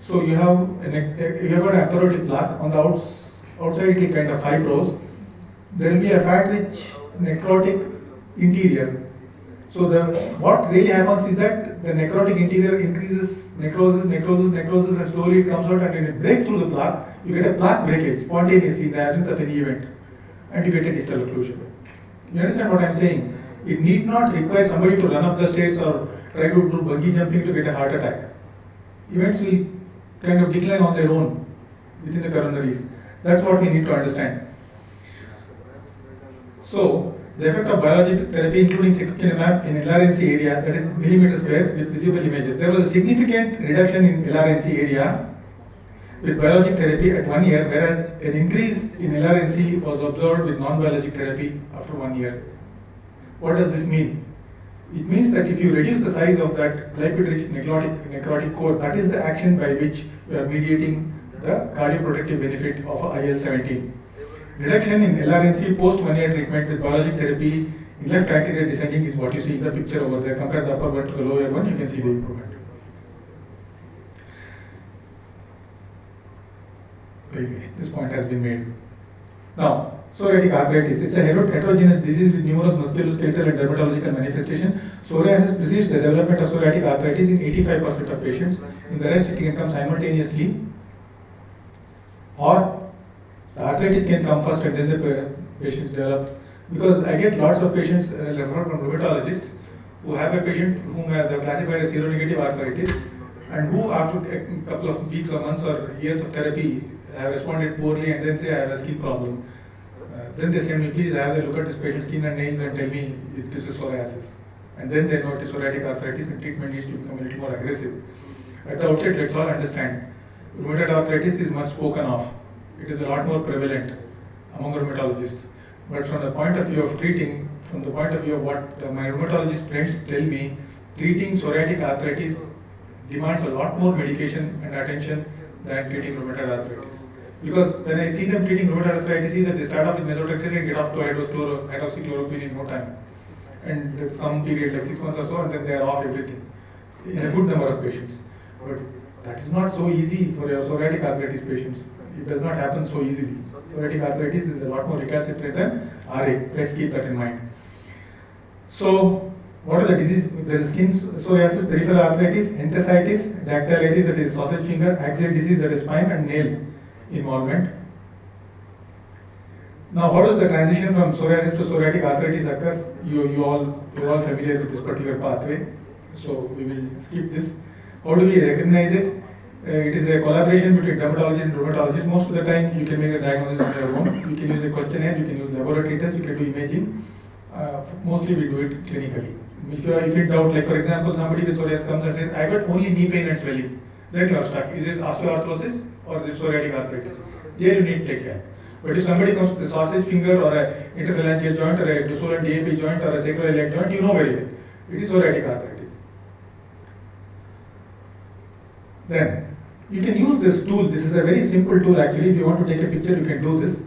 So you have got an atherosclerotic plaque on the outside it will kind of fibrose. There will be a fat-rich necrotic interior. So what really happens is that the necrotic interior increases, necrosis, and slowly it comes out, and when it breaks through the plaque, you get a plaque breakage spontaneously in the absence of any event, and you get a distal occlusion. You understand what I am saying? It need not require somebody to run up the stairs or try to do bungee jumping to get a heart attack. Events will kind of decline on their own within the coronaries. That's what we need to understand. So, the effect of biologic therapy, including secukinumab in LRNC area, that is millimeter square with visible images. There was a significant reduction in LRNC area with biologic therapy at 1 year, whereas an increase in LRNC was observed with non-biologic therapy after 1 year. What does this mean? It means that if you reduce the size of that lipid-rich necrotic core, that is the action by which you are mediating the cardioprotective benefit of IL-17. Reduction in LRNC post 1 year treatment with biologic therapy in left anterior descending is what you see in the picture over there. Compare the upper one to the lower one, you can see the improvement. Anyway, this point has been made. Now, psoriatic arthritis. It's a heterogeneous disease with numerous musculoskeletal and dermatological manifestations. Psoriasis precedes the development of psoriatic arthritis in 85% of patients. In the rest, it can come simultaneously, or the arthritis can come first and then the patients develop. Because I get lots of patients referred from rheumatologists who have a patient whom they have classified as seronegative arthritis, and who after a couple of weeks or months or years of therapy have responded poorly and then say I have a skin problem. Then they send me, please have a look at this patient's skin and nails and tell me if this is psoriasis. And then they know it is psoriatic arthritis and treatment needs to become a little more aggressive. At the outset, let's all understand, rheumatoid arthritis is much spoken of. It is a lot more prevalent among rheumatologists. But from the point of view of treating, from the point of view of what my rheumatologist friends tell me, treating psoriatic arthritis demands a lot more medication and attention than treating rheumatoid arthritis. Because when I see them treating rheumatoid arthritis, see that they start off with methotrexate and get off to hydroxychloroquine in no time. And some period, like 6 months or so, and then they are off everything in a good number of patients. But that is not so easy for your psoriatic arthritis patients. It does not happen so easily. Psoriatic arthritis is a lot more recalcitrant than RA. Let's keep that in mind. So, what are the diseases? There is skin psoriasis, peripheral arthritis, enthesitis, dactylitis, that is sausage finger, axial disease, that is spine and nail involvement. Now, how does the transition from psoriasis to psoriatic arthritis occurs? You're all familiar with this particular pathway, so we will skip this. How do we recognize it? It is a collaboration between dermatologists and rheumatologists. Most of the time, you can make a diagnosis on your own. You can use a questionnaire, you can use laboratory tests, you can do imaging. Mostly we do it clinically. If you in doubt, like for example, somebody with psoriasis comes and says, I got only knee pain and swelling, then you are stuck. Is it osteoarthrosis or is it psoriatic arthritis? There you need to take care. But if somebody comes with a sausage finger or a interphalangeal joint or a dorsal and DAP joint or a sacroiliac joint, you know very well. It is psoriatic arthritis. Then, you can use this tool. This is a very simple tool actually. If you want to take a picture, you can do this.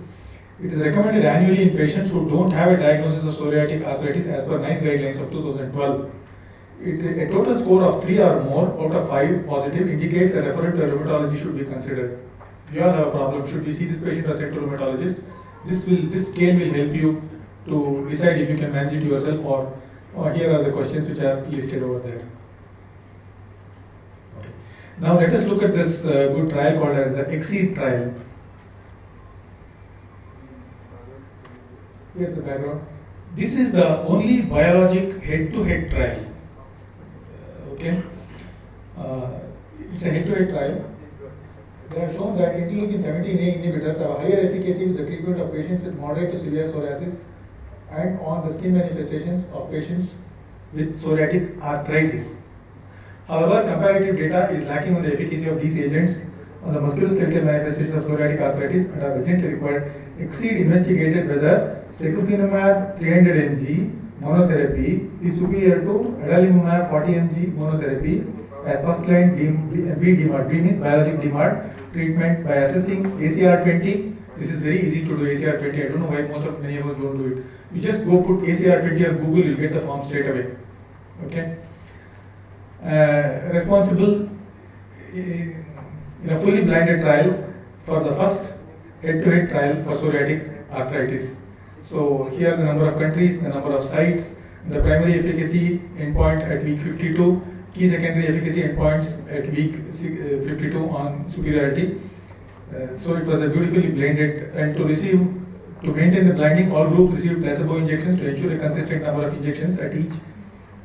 It is recommended annually in patients who don't have a diagnosis of psoriatic arthritis as per NICE guidelines of 2012. A total score of 3 or more out of 5 positive indicates a referral to a rheumatologist should be considered. You all have a problem. Should we see this patient or send to rheumatologist? This scale will help you to decide if you can manage it yourself or here are the questions which are listed over there. Okay. Now let us look at this good trial called as the EXCEED trial. Here's the background. This is the only biologic head-to-head trial. Okay, it's a head-to-head trial. They have shown that interleukin 17A inhibitors have a higher efficacy with the treatment of patients with moderate to severe psoriasis and on the skin manifestations of patients with psoriatic arthritis. However, comparative data is lacking on the efficacy of these agents on the musculoskeletal manifestations of psoriatic arthritis and are urgently required. EXCEED investigated whether secukinumab 300 mg monotherapy is superior to adalimumab 40 mg monotherapy as first line VDMARD. V means biologic DMARD treatment by assessing ACR20. This is very easy to do ACR20. I don't know why many of us don't do it. You just go put ACR20 on Google, you'll get the form straight away. Okay. Responsible in a fully blinded trial for the first head-to-head trial for psoriatic arthritis. So here the number of countries, the number of sites, the primary efficacy endpoint at week 52, key secondary efficacy endpoints at week 52 on superiority. So it was a beautifully blinded, and to maintain the blinding, all groups received placebo injections to ensure a consistent number of injections at each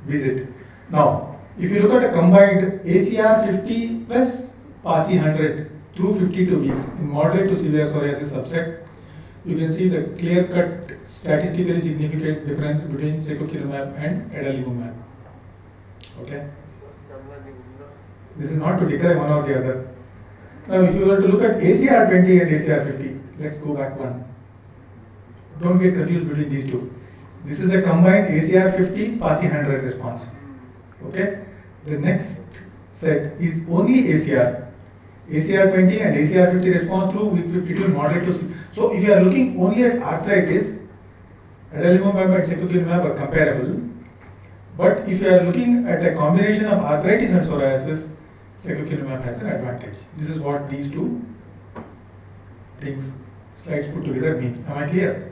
visit. Now, if you look at a combined ACR 50 plus PASI 100 through 52 weeks in moderate to severe psoriasis subset, you can see the clear-cut, statistically significant difference between secukinumab and adalimumab. Okay? This is not to decry one or the other. Now, if you were to look at ACR 20 and ACR 50, let's go back one. Don't get confused between these two. This is a combined ACR 50 PASI 100 response. Okay? The next set is only ACR 20 and ACR 50 response through week 52 in moderate to. So if you are looking only at arthritis, adalimumab and secukinumab are comparable. But if you are looking at a combination of arthritis and psoriasis, secukinumab has an advantage. This is what these two things, slides put together mean. Am I clear?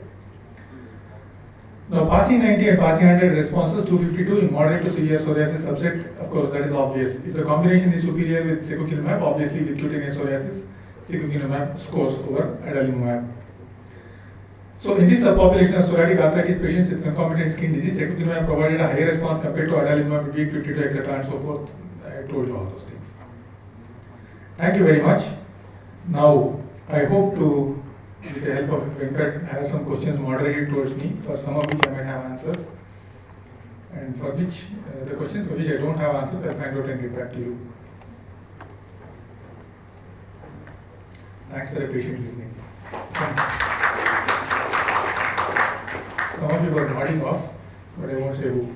Now, PASI 90 and PASI 100 responses, 252 in moderate to severe psoriasis subset, of course, that is obvious. If the combination is superior with secukinumab, obviously with cutaneous psoriasis, secukinumab scores over adalimumab. So, in this subpopulation of psoriatic arthritis patients with concomitant skin disease, secukinumab provided a higher response compared to adalimumab at week 52, etc., and so forth. I told you all those things. Thank you very much. Now, I hope to, with the help of Venkat, have some questions moderated towards me, for some of which I might have answers, and for which, the questions for which I don't have answers, I'll find out and get back to you. Thanks for your patient listening. Some of you were nodding off, but I won't say who.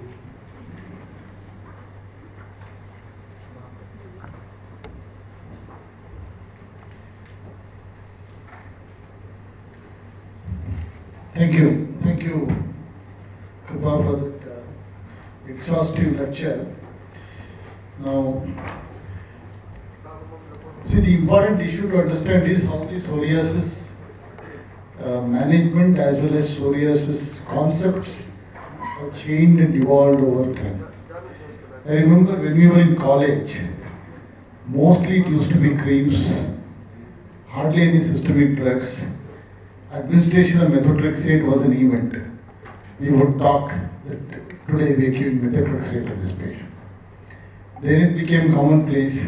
Thank you, Kripa, for that exhaustive lecture. Now, see, the important issue to understand is how the psoriasis management as well as psoriasis concepts have changed and evolved over time. I remember when we were in college, mostly it used to be creams, hardly any systemic drugs. Administration of methotrexate was an event. We would talk that today we are giving methotrexate to this patient. Then it became commonplace,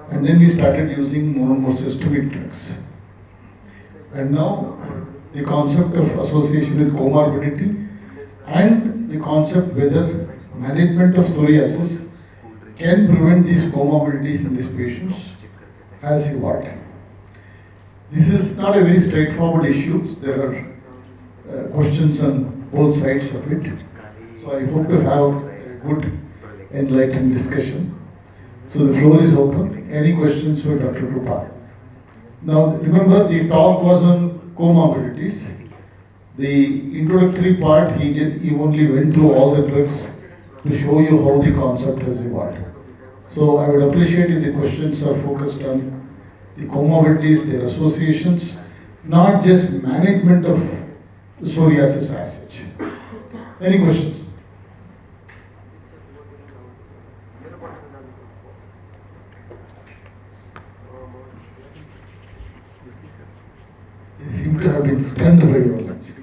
and then we started using more and more systemic drugs. And now the concept of association with comorbidity and the concept whether management of psoriasis can prevent these comorbidities in these patients has evolved. This is not a very straightforward issue. There are questions on both sides of it. So I hope to have a good, enlightened discussion. So the floor is open. Any questions for Dr. Rupa? Now remember, the talk was on comorbidities. The introductory part, he only went through all the drugs to show you how the concept has evolved. So I would appreciate if the questions are focused on the comorbidities, their associations, not just management of psoriasis as such. Any questions? You seem to have been stunned by your lecture.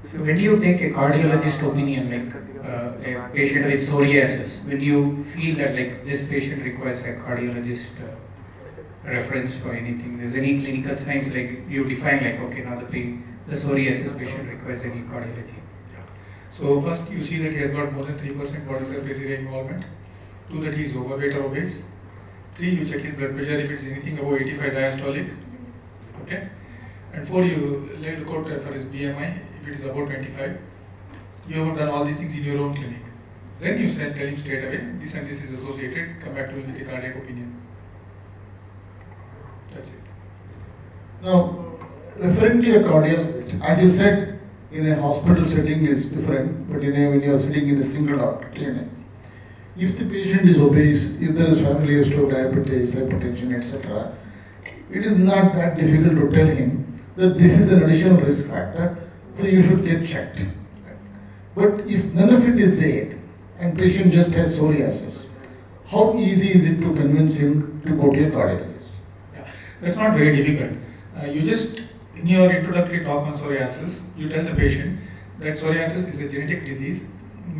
So when you take a cardiologist opinion, like a patient with psoriasis, when you feel that like this patient requires a cardiologist reference for anything, there's any clinical signs like you define like, okay, now the psoriasis patient requires any cardiology. So first you see that he has got more than 3% body surface area involvement, 2 that he is overweight or obese, 3 you check his blood pressure if it's anything above 85 diastolic, okay, and 4 you look out for his BMI if it is above 25. You have done all these things in your own clinic. Then you tell him straight away, this and this is associated, come back to me with a cardiac opinion. That's it. Now, referring to a cardiologist, as you said, in a hospital setting is different, but when you are sitting in a single doctor clinic, if the patient is obese, if there is family history of diabetes, hypertension, etc., it is not that difficult to tell him that this is an additional risk factor, so you should get checked. But if none of it is there, and patient just has psoriasis, how easy is it to convince him to go to a cardiologist? Yeah, that's not very difficult. You just, in your introductory talk on psoriasis, you tell the patient that psoriasis is a genetic disease.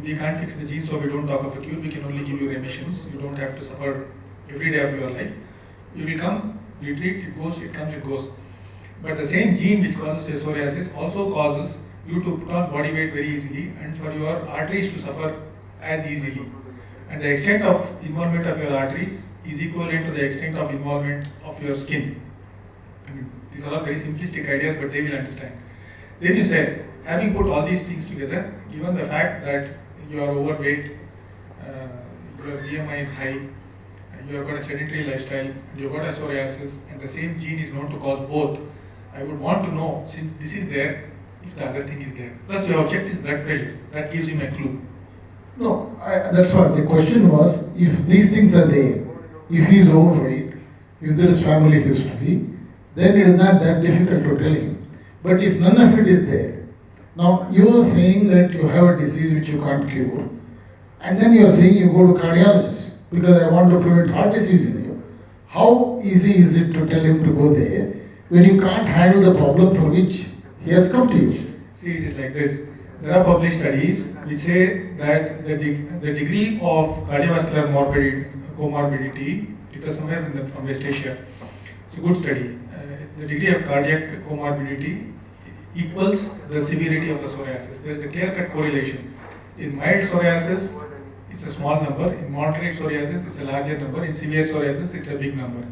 We can't fix the gene, so we don't talk of a cure. We can only give you remissions. You don't have to suffer every day of your life. You will come, we treat, it goes, it comes, it goes. But the same gene which causes psoriasis also causes you to put on body weight very easily and for your arteries to suffer as easily. And the extent of involvement of your arteries is equivalent to the extent of involvement of your skin. I mean, these are all very simplistic ideas, but they will understand. Then you say, having put all these things together, given the fact that you are overweight, your BMI is high, you have got a sedentary lifestyle, you have got a psoriasis, and the same gene is known to cause both, I would want to know, since this is there, if the other thing is there. Plus you have checked his blood pressure, that gives him a clue. No, that's what the question was. If these things are there, if he is overweight, if there is family history, then it is not that difficult to tell him. But if none of it is there, now you are saying that you have a disease which you can't cure, and then you are saying you go to cardiologist because I want to prevent heart disease in you. How easy is it to tell him to go there when you can't handle the problem for which he has come to you? See, it is like this. There are published studies which say that the degree of cardiovascular comorbidity, it was somewhere from West Asia. It's a good study. The degree of cardiac comorbidity equals the severity of the psoriasis. There is a clear-cut correlation. In mild psoriasis, it's a small number. In moderate psoriasis, it's a larger number. In severe psoriasis, it's a big number.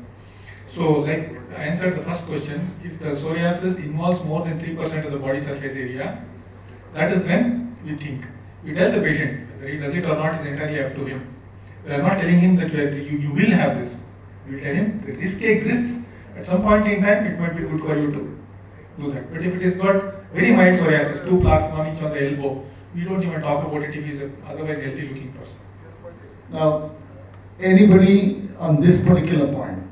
So, like I answered the first question, if the psoriasis involves more than 3% of the body surface area, that is when we think. We tell the patient whether he does it or not is entirely up to him. We are not telling him that you will have this. We tell him the risk exists. At some point in time, it might be good for you to do that. But if it is got very mild psoriasis, 2 plaques, one each on the elbow, we don't even talk about it if he is an otherwise healthy looking person. Now, anybody on this particular point,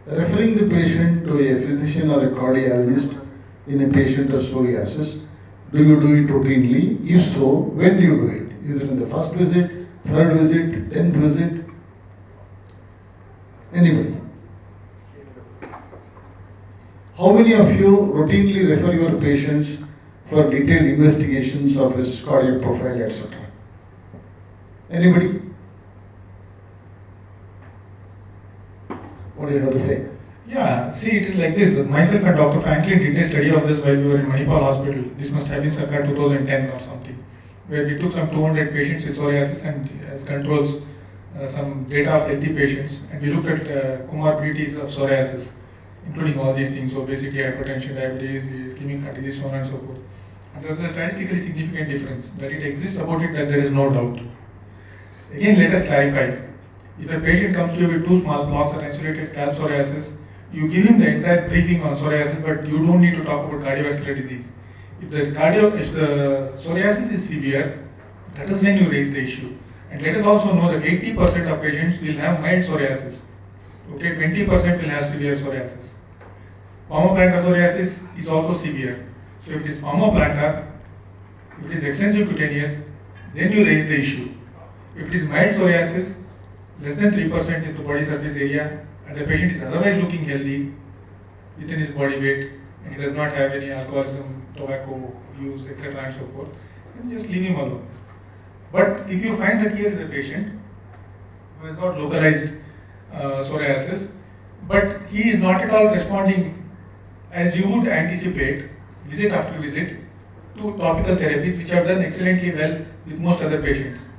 referring the patient to a physician or a cardiologist in a patient of psoriasis, do you do it routinely? If so, when do you do it? Is it in the first visit, third visit, 10th visit? Anybody? How many of you routinely refer your patients for detailed investigations of his cardiac profile, etc.? Anybody? What do you have to say? Yeah, see, it is like this. Myself and Dr. Franklin did a study of this while we were in Manipal Hospital. This must have been circa 2010 or something, where we took some 200 patients with psoriasis and as controls some data of healthy patients, and we looked at comorbidities of psoriasis, including all these things: obesity, hypertension, diabetes, ischemic heart disease, so on and so forth. And there is a statistically significant difference. That it exists about it, that there is no doubt. Again, let us clarify. If a patient comes to you with 2 small blocks or insulated scalp psoriasis, you give him the entire briefing on psoriasis, but you don't need to talk about cardiovascular disease. If the psoriasis is severe, that is when you raise the issue. And let us also know that 80% of patients will have mild psoriasis. Okay, 20% will have severe psoriasis. Palmoplantar psoriasis is also severe. So if it is palmoplantar, if it is extensive cutaneous, then you raise the issue. If it is mild psoriasis, less than 3% is the body surface area, and the patient is otherwise looking healthy within his body weight, and he does not have any alcoholism, tobacco use, etc. and so forth, then just leave him alone. But if you find that here is a patient who has got localized psoriasis, but he is not at all responding as you would anticipate, visit after visit, to topical therapies which have done excellently well with most other patients,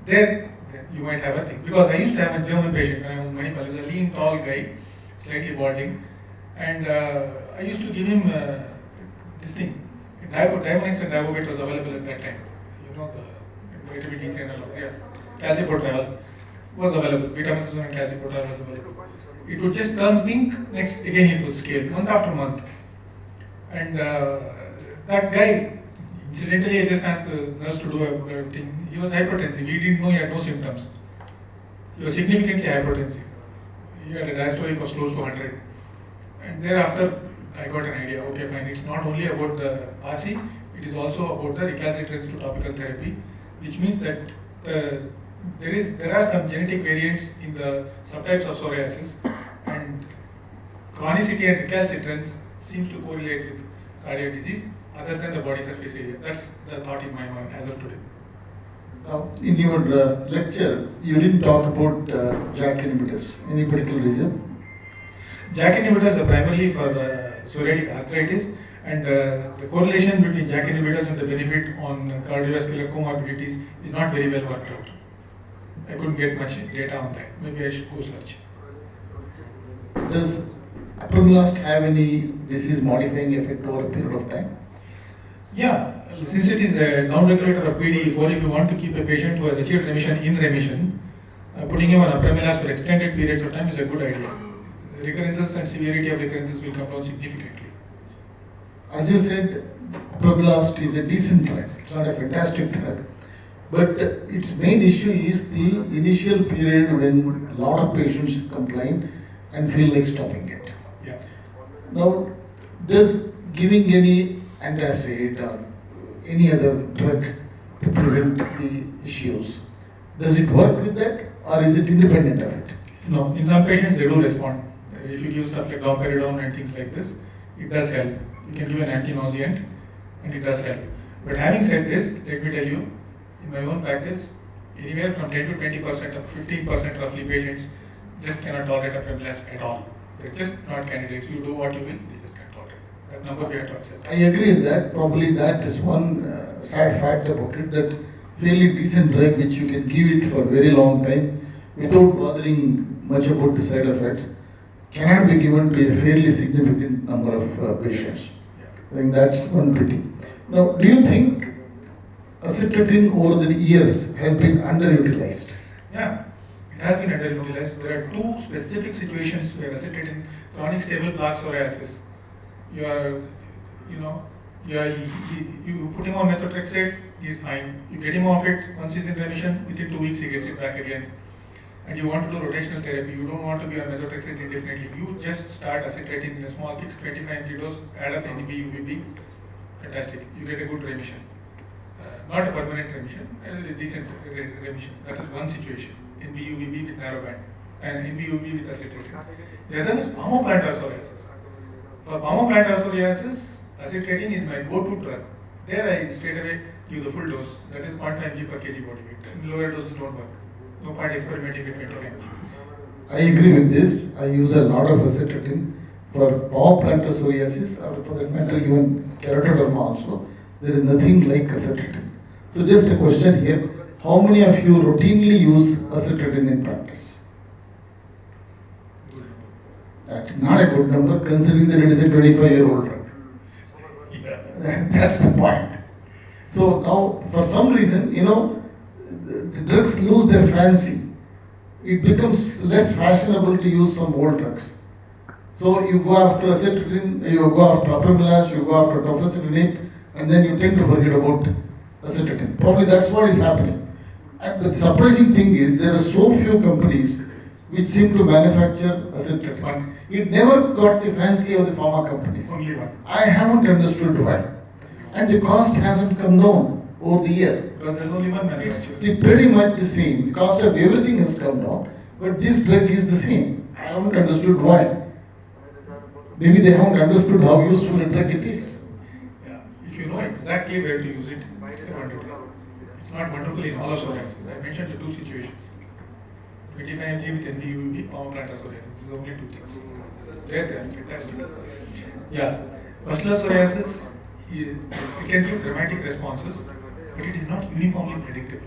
there you might have a thing. Because I used to have a German patient when I was in Manipal. He was a lean, tall guy, slightly balding, and I used to give him this thing. Diamonds and Divobet was available at that time. You know, the vitamin D analogs, yeah. Calcipotriol was available. Betamethasone and calcipotriol was available. It would just turn pink, next again it would scale, month after month. And that guy, incidentally, I just asked the nurse to do a thing. He was hypertensive. He didn't know he had no symptoms. He was significantly hypertensive. He had a diastolic of close to 100. And thereafter, I got an idea. Okay, fine. It's not only about the PASI, it is also about the recalcitrance to topical therapy, which means that there are some genetic variants in the subtypes of psoriasis, and chronicity and recalcitrance seems to correlate with cardiac disease other than the body surface area. That's the thought in my mind as of today. Now, in your lecture, you didn't talk about JAK inhibitors. Any particular reason? JAK inhibitors are primarily for psoriatic arthritis, and the correlation between JAK inhibitors and the benefit on cardiovascular comorbidities is not very well worked out. I couldn't get much data on that. Maybe I should go search. Does apremilast have any disease modifying effect over a period of time? Yeah, since it is a down-regulator of PDE4, if you want to keep a patient who has achieved remission in remission, putting him on apremilast for extended periods of time is a good idea. The recurrences and severity of recurrences will come down significantly. As you said, apremilast is a decent drug. It's not a fantastic drug. But its main issue is the initial period when a lot of patients complain and feel like stopping it. Yeah. Now, does giving any antacid or any other drug to prevent the issues, does it work with that or is it independent of it? No, in some patients they do respond. If you give stuff like domperidone and things like this, it does help. You can give an anti-nauseant and it does help. But having said this, let me tell you, in my own practice, anywhere from 10 to 20% or 15% roughly patients just cannot tolerate apremilast at all. They're just not candidates. You do what you will, they just can't tolerate. That number we have to accept. I agree with that. Probably that is one sad fact about it, that fairly decent drug which you can give it for a very long time without bothering much about the side effects cannot be given to a fairly significant number of patients. I think that's one pity. Now, do you think acetylcholine over the years has been underutilized? Yeah, it has been underutilized. There are two specific situations where acetylcholine, chronic stable plaque psoriasis, you put him on methotrexate, he's fine. You get him off it, once he's in remission, within 2 weeks he gets it back again. And you want to do rotational therapy, you don't want to be on methotrexate indefinitely. You just start acetylcholine in a small fixed 25 mg dose, add up NB, UVB, fantastic. You get a good remission. Not a permanent remission, a decent remission. That is one situation. NB, UVB with narrowband and NB, UVB with acetylcholine. The other is palmoplantar psoriasis. For palmoplantar psoriasis, acetylcholine is my go-to drug. There I straight away give the full dose, that is 0.5 mg per kg body weight. Lower doses don't work. No point experimenting with 25 mg. I agree with this. I use a lot of acetylcholine for palmoplantar psoriasis or for that matter even keratoderma also. There is nothing like acetylcholine. So just a question here, how many of you routinely use acetylcholine in practice? That's not a good number considering that it is a 25-year-old drug. That's the point. So now, for some reason, the drugs lose their fancy. It becomes less fashionable to use some old drugs. So you go after acetylcholine, you go after apremilast, you go after tofacitinib, and then you tend to forget about acetylcholine. Probably that's what is happening. And the surprising thing is there are so few companies which seem to manufacture acetylcholine. It never got the fancy of the pharma companies. Only one. I haven't understood why. And the cost hasn't come down over the years. Because there's only one manufacturer. It's pretty much the same. The cost of everything has come down, but this drug is the same. I haven't understood why. Maybe they haven't understood how useful a drug it is. Yeah. If you know exactly where to use it, it's a wonderful. It's not wonderful in all of psoriasis. I mentioned the two situations. 25 mg with NB, UVB, palmoplantar psoriasis. These are only two things. They are fantastic. Yeah. Pustular psoriasis, it can give dramatic responses, but it is not uniformly predictable.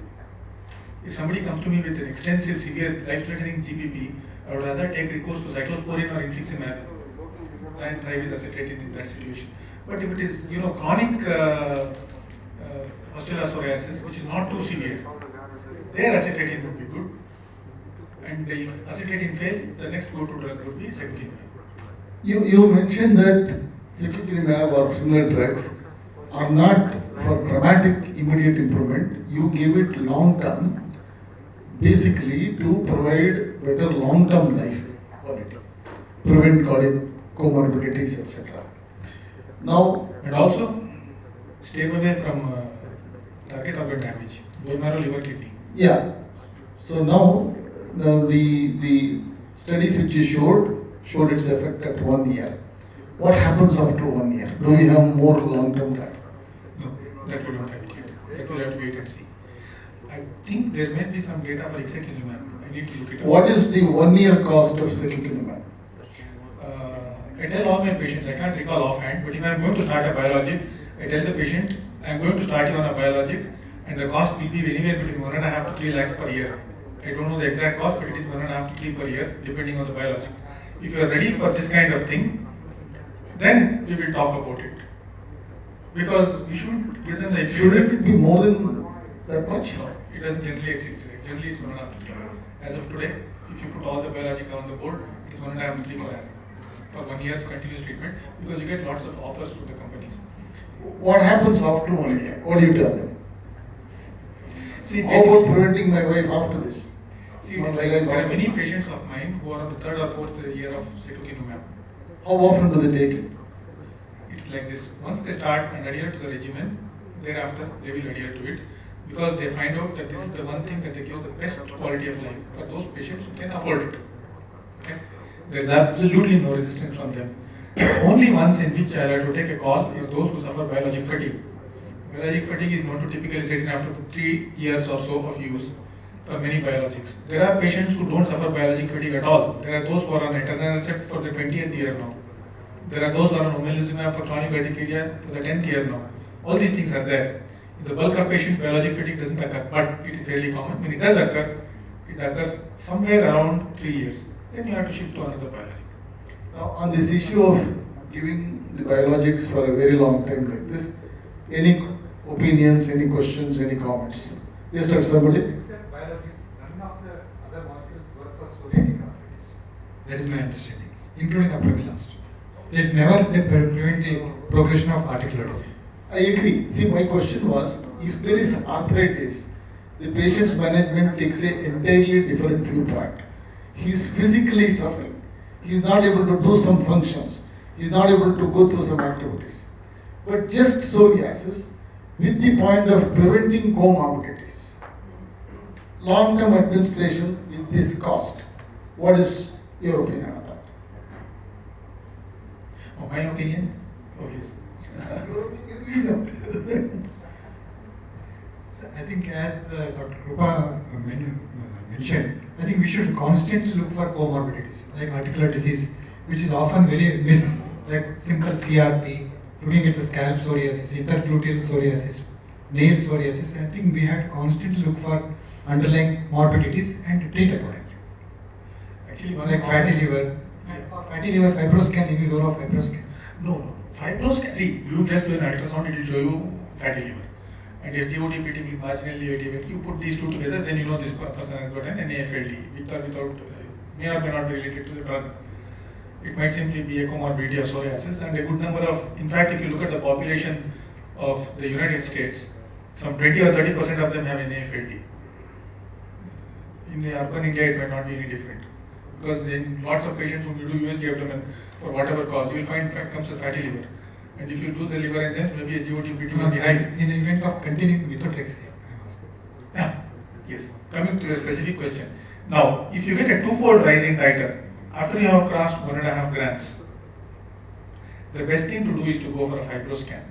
If somebody comes to me with an extensive, severe, life-threatening GPP, I would rather take recourse to cyclosporin or infliximab and try with acetylcholine in that situation. But if it is, chronic pustular psoriasis, which is not too severe, their acetylcholine would be good. And if acetylcholine fails, the next go-to drug would be secukinumab. You mentioned that secukinumab or similar drugs are not for dramatic immediate improvement. You give it long term, basically to provide better long term life quality, prevent cardiac comorbidities, etc. Now, and also stay away from target organ damage, bone marrow, liver, kidney. yeah. So now the studies which you showed its effect at 1 year. What happens after 1 year? Do we have more long-term data? No, that we don't have it yet. That we'll have to wait and see. I think there may be some data for ixekizumab. I need to look it up. What is the 1 year cost of secukinumab? I tell all my patients, I can't recall offhand, but if I'm going to start a biologic, I tell the patient, I'm going to start you on a biologic, and the cost will be anywhere between 1.5 to 3 lakhs per year. I don't know the exact cost, but it is 1.5 to 3 per year, depending on the biologic. If you are ready for this kind of thing, then we will talk about it. Because we should give them the Shouldn't it be more than that much? No, it doesn't generally exceed 3 lakhs. Generally it's 1.5 to 3. As of today, if you put all the biologic on the board, it is 1.5 to 3 per annum for 1 year's continuous treatment, because you get lots of offers from the companies. What happens after 1 year? What do you tell them? See, How about preventing my wife after this? See, My there wife are after many this. patients of mine who are on the third or fourth year of secukinumab. How often do they take it? It's like this. Once they start and adhere to the regimen, thereafter they will adhere to it because they find out that this is the one thing that gives the best quality of life for those patients who can afford it. Okay? There is absolutely no resistance from them. The only ones in which I have to take a call is those who suffer biologic fatigue. Biologic fatigue is known to typically set in after 3 years or so of use for many biologics. There are patients who don't suffer biologic fatigue at all. There are those who are on etanercept for the 20th year now. There are those who are on omalizumab for chronic urticaria for the 10th year now. All these things are there. In the bulk of patients, biologic fatigue doesn't occur, but it is fairly common. When it does occur, it occurs somewhere around 3 years. Then you have to shift to another biologic. Now, on this issue of giving the biologics for a very long time like this, any opinions, any questions, any comments? Yes, Dr. Sabali? Except biologics, none of the other molecules work for psoriatic arthritis. That is my understanding, including apremilast. They prevent the progression of articular disease. I agree. See, my question was, if there is arthritis, the patient's management takes an entirely different viewpoint. He is physically suffering. He is not able to do some functions. He is not able to go through some activities. But just psoriasis, with the point of preventing comorbidities, long-term administration with this cost. What is your opinion on that? Oh, my opinion? Oh, yes. Your opinion, we know. I think as Dr. Krupa mentioned, I think we should constantly look for comorbidities like articular disease, which is often very missed, like simple CRP, looking at the scalp psoriasis, intergluteal psoriasis, nail psoriasis. I think we have to constantly look for underlying morbidities and treat accordingly. Actually, one Like fatty liver. For fatty liver, fibroscan, any role of fibroscan? No. Fibroscan, see, you just do an ultrasound, it will show you fatty liver. And if GOT-PT will marginally elevate, you put these two together, then you know this person has got an NAFLD, with or without, may or may not be related to the drug. It might simply be a comorbidity of psoriasis, and a good number of, in fact, if you look at the population of the United States, some 20 or 30% of them have NAFLD. In the urban India, it might not be any different. Because in lots of patients whom you do USG abdomen for whatever cause, you will find fat comes as fatty liver. And if you do the liver enzymes, maybe a GOT-PT will be high. In the event of continuing methotrexate, I must say. Yeah, yes. Coming to the specific question. Now, if you get a twofold rise in titer, after you have crossed 1.5 grams, the best thing to do is to go for a fibroscan.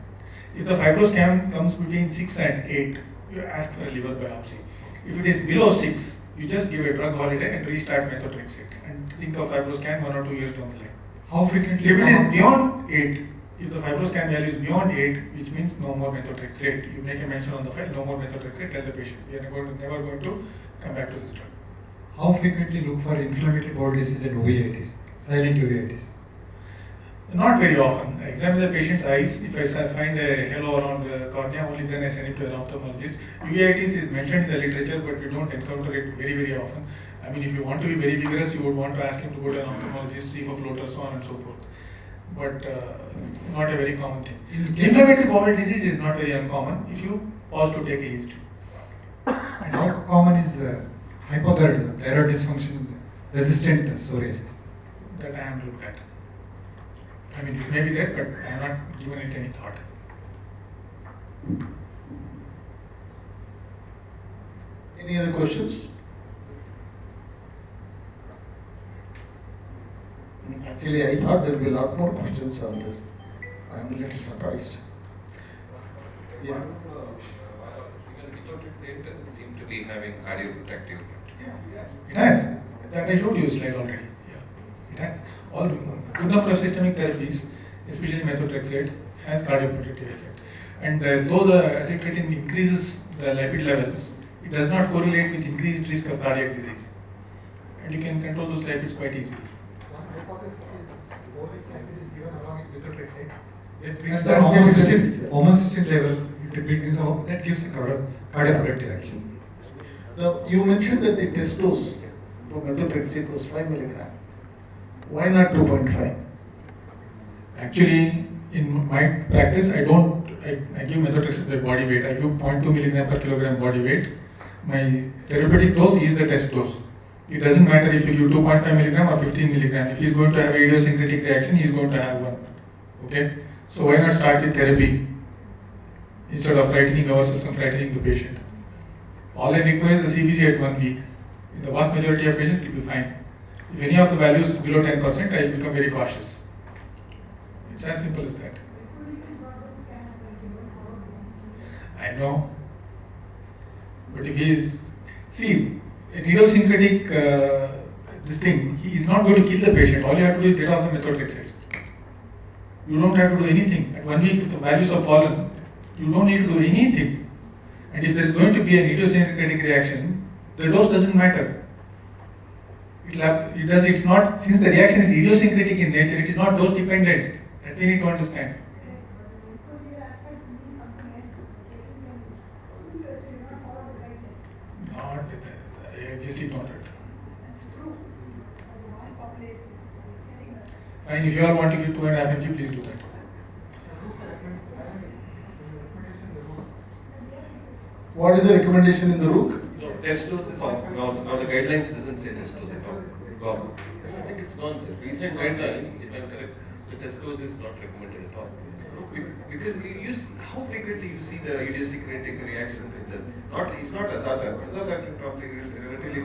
If the fibroscan comes between 6 and 8, you ask for a liver biopsy. If it is below 6, you just give a drug holiday and restart methotrexate and think of fibroscan 1 or 2 years down the line. How frequently? If it is beyond 8, if the fibroscan value is beyond 8, which means no more methotrexate, you make a mention on the file, no more methotrexate, tell the patient, we are never going to come back to this drug. How frequently look for inflammatory bowel disease and uveitis, silent uveitis? Not very often. I examine the patient's eyes. If I find a halo around the cornea, only then I send him to an ophthalmologist. Uveitis is mentioned in the literature, but we don't encounter it very, very often. I mean, if you want to be very vigorous, you would want to ask him to go to an ophthalmologist, see for floater, so on and so forth. But not a very common thing. Inflammatory bowel disease is not very uncommon if you pause to take a history. And how common is hypothyroidism, thyroid dysfunction, resistant psoriasis? That I haven't looked at. I mean, it may be there, but I have not given it any thought. Any other questions? Actually, I thought there would be a lot more questions on this. I am a little surprised. Yeah. Methotrexate seem to be having cardioprotective. It has. That I showed you a slide already. Yeah. It has. All good number of systemic therapies, especially methotrexate, has cardioprotective effect. And though the aceclidine increases the lipid levels, it does not correlate with increased risk of cardiac disease. And you can control those lipids quite easily. One hypothesis is folic acid is given along with methotrexate. It And brings the that homocysteine level, that gives a cardioprotective action. Now, you mentioned that the test dose for methotrexate was 5 milligram. Why not 2.5? Actually, in my practice, I give methotrexate by body weight. I give 0.2 milligram per kilogram body weight. My therapeutic dose is the test dose. It doesn't matter if you give 2.5 milligram or 15 milligram. If he's going to have a idiosyncratic reaction, he's going to have one. Okay? So why not start with therapy instead of frightening ourselves and frightening the patient? All I require is the CBC at 1 week. In the vast majority of patients, it will be fine. If any of the values below 10%, I will become very cautious. It's as simple as that. I know. But if he is, see, an idiosyncratic this thing, he is not going to kill the patient. All you have to do is get off the methotrexate. You don't have to do anything. At 1 week, if the values have fallen, you don't need to do anything. And if there is going to be an idiosyncratic reaction, the dose doesn't matter. It's not, since the reaction is idiosyncratic in nature, it is not dose dependent. That we need to understand. Not, I just ignored it. Fine, if you all want to give 2.5 mg, please do that. What is the recommendation in the RUC? No, test dose is off. Now the guidelines doesn't say test dose is off. Gone. I think it's gone, sir. Recent guidelines, if I'm correct, the test dose is not recommended at all. Because how frequently you see the idiosyncratic reaction with the, it's not azathioprine. Azathioprine probably relatively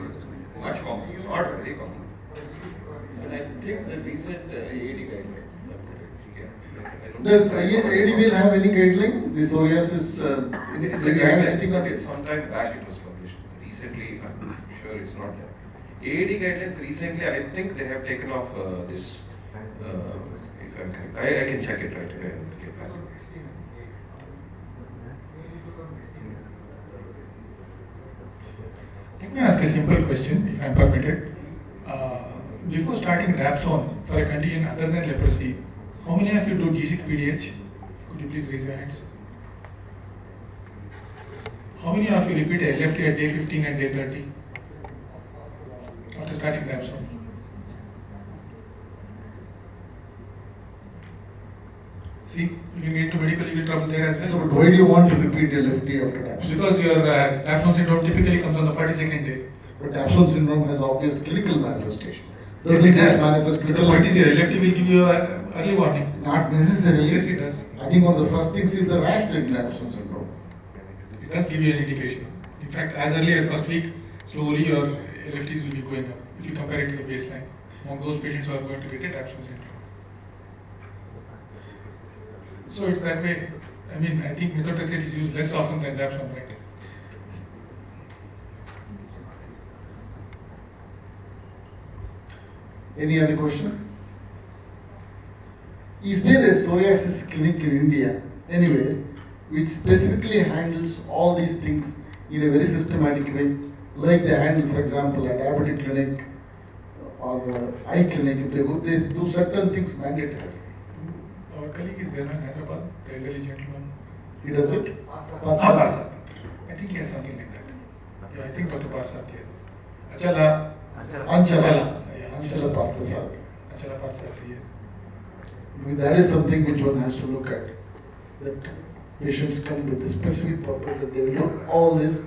much common. It's not very common. But I think the recent AAD guidelines, if I'm correct, Does AAD will have any guideline? The psoriasis, It's do a you have guideline, anything on but this? some time back it was published. Recently, I'm sure it's not there. AAD guidelines recently, I think they have taken off this. If I'm correct, I can check it right away and get back. Let me ask a simple question, if I am permitted. Before starting Dapsone for a condition other than leprosy, how many of you do G6-PDH? Could you please raise your hands? How many of you repeat LFT at day 15 and day 30 after starting Dapsone? See, you can get into medical legal trouble there as well. But why do you want to repeat LFT after Dapsone? Because your Dapsone syndrome typically comes on the 42nd day. But Dapsone syndrome has obvious clinical manifestation. Yes, Doesn't it just has. manifest The clinical? point is your LFT will give you an early warning. Not necessarily. Yes, it does. I think one of the first things is the rash in Dapsone syndrome. It does give you an indication. In fact, as early as first week, slowly your LFTs will be going up if you compare it to the baseline among those patients who are going to get a Dapsone syndrome. So it's that way. I mean, I think methotrexate is used less often than Dapsone, right? Any other question? Is there a psoriasis clinic in India, anywhere, which specifically handles all these things in a very systematic way, like they handle, for example, a diabetic clinic or eye clinic, if they do certain things mandatory? Our colleague is there in Hyderabad, the elderly gentleman. He does it? Parsad. I think he has something like that. Yeah, I think Dr. Parsad, yes. Achala. Anchala. Yeah, Anchala Parsad. Achala Parsad, yes. That is something which one has to look at. That patients come with a specific purpose, that they will do all this,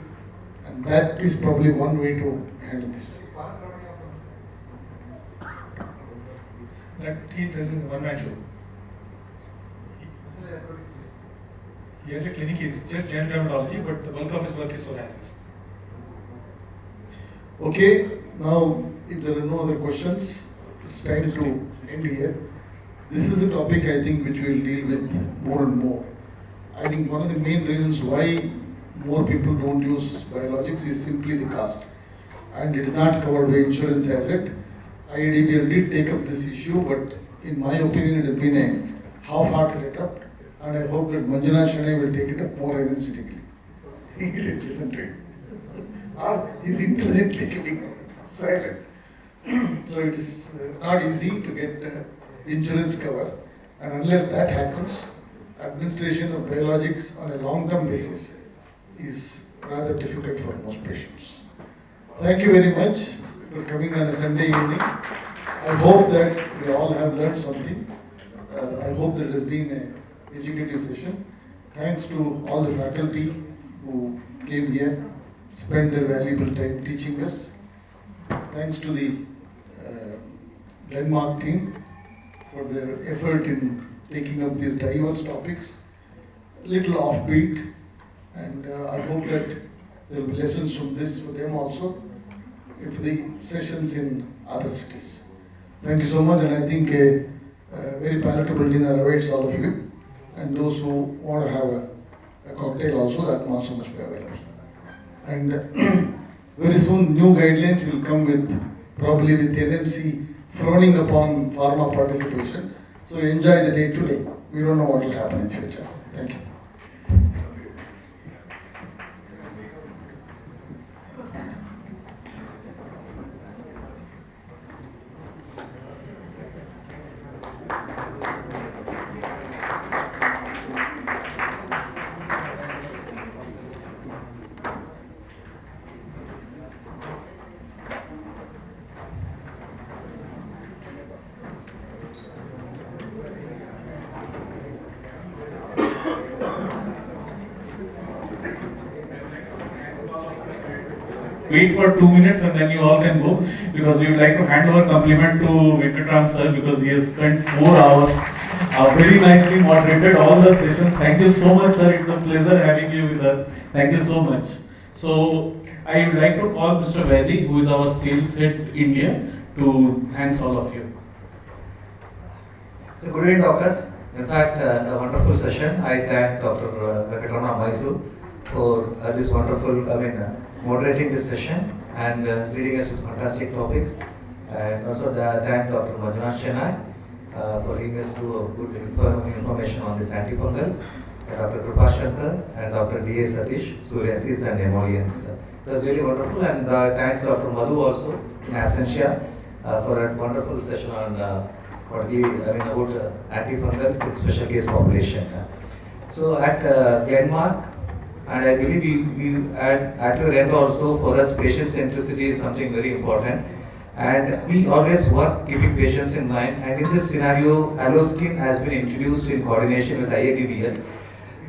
and that is probably one way to handle this. That he does in one-man show. He has a clinic, he's just general dermatology, but the bulk of his work is psoriasis. Okay, now if there are no other questions, it's time to end here. This is a topic I think which we will deal with more and more. I think one of the main reasons why more people don't use biologics is simply the cost. And it is not covered by insurance as it. IADBL did take up this issue, but in my opinion it has been a half-hearted attempt. And I hope that Manjunath Shanai will take it up more energetically. He didn't listen to it. Or he's intelligently keeping silent. So it is not easy to get insurance cover, and unless that happens, administration of biologics on a long-term basis is rather difficult for most patients. Thank you very much for coming on a Sunday evening. I hope that we all have learned something. I hope that it has been an educative session. Thanks to all the faculty who came here, spent their valuable time teaching us. Thanks to the Glenmark team for their effort in taking up these diverse topics, a little offbeat, and I hope that there will be lessons from this for them also, for the sessions in other cities. Thank you so much, and I think a very palatable dinner awaits all of you, and those who want to have a cocktail also, that also must be available. And very soon new guidelines will come probably with NMC frowning upon pharma participation. So enjoy the day today. We don't know what will happen in future. Thank you. Wait for 2 minutes and then you all can go, because we would like to hand over compliment to Venkatram sir, because he has spent 4 hours, very nicely moderated all the sessions. Thank you so much, sir. It's a pleasure having you with us. Thank you so much. So I would like to call Mr. Vaidhi, who is our sales head India, to thanks all of you. So good evening, doctors. In fact, a wonderful session. I thank Dr. Venkatramana Mysore for this wonderful, moderating this session and leading us with fantastic topics. And also thank Dr. Manjunath Chennai for leading us through good information on these antifungals, Dr. Krupa Shankar and Dr. D.A. Satish, psoriasis and emollients. It was really wonderful, and thanks Dr. Madhu also in absentia for a wonderful session on about antifungals in special case population. So at Glenmark, and I believe we at your end also, for us patient centricity is something very important, and we always work keeping patients in mind. And in this scenario, AlloSkin has been introduced in coordination with IADBL.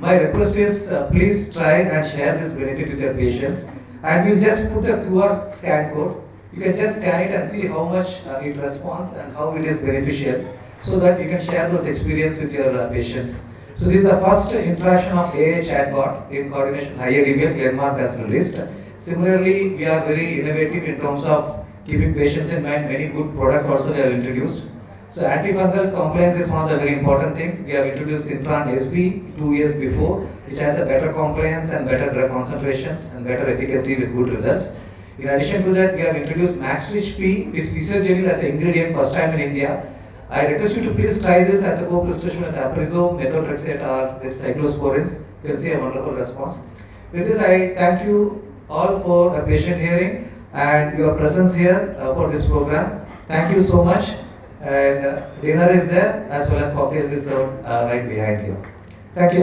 My request is please try and share this benefit with your patients, and we'll just put a QR scan code. You can just scan it and see how much it responds and how it is beneficial, so that you can share those experiences with your patients. So this is the first interaction of AI chatbot in coordination IADBL Glenmark has released. Similarly, we are very innovative in terms of keeping patients in mind. Many good products also we have introduced. So antifungals compliance is one of the very important things. We have introduced Sintran SB 2 years before, which has a better compliance and better drug concentrations and better efficacy with good results. In addition to that, we have introduced Maxrich P with physiogel as an ingredient first time in India. I request you to please try this as a co-prescription with Aprizo, methotrexate or with cyclosporins. You can see a wonderful response. With this, I thank you all for the patient hearing and your presence here for this program. Thank you so much. And dinner is there as well as cocktails is served right behind you. Thank you.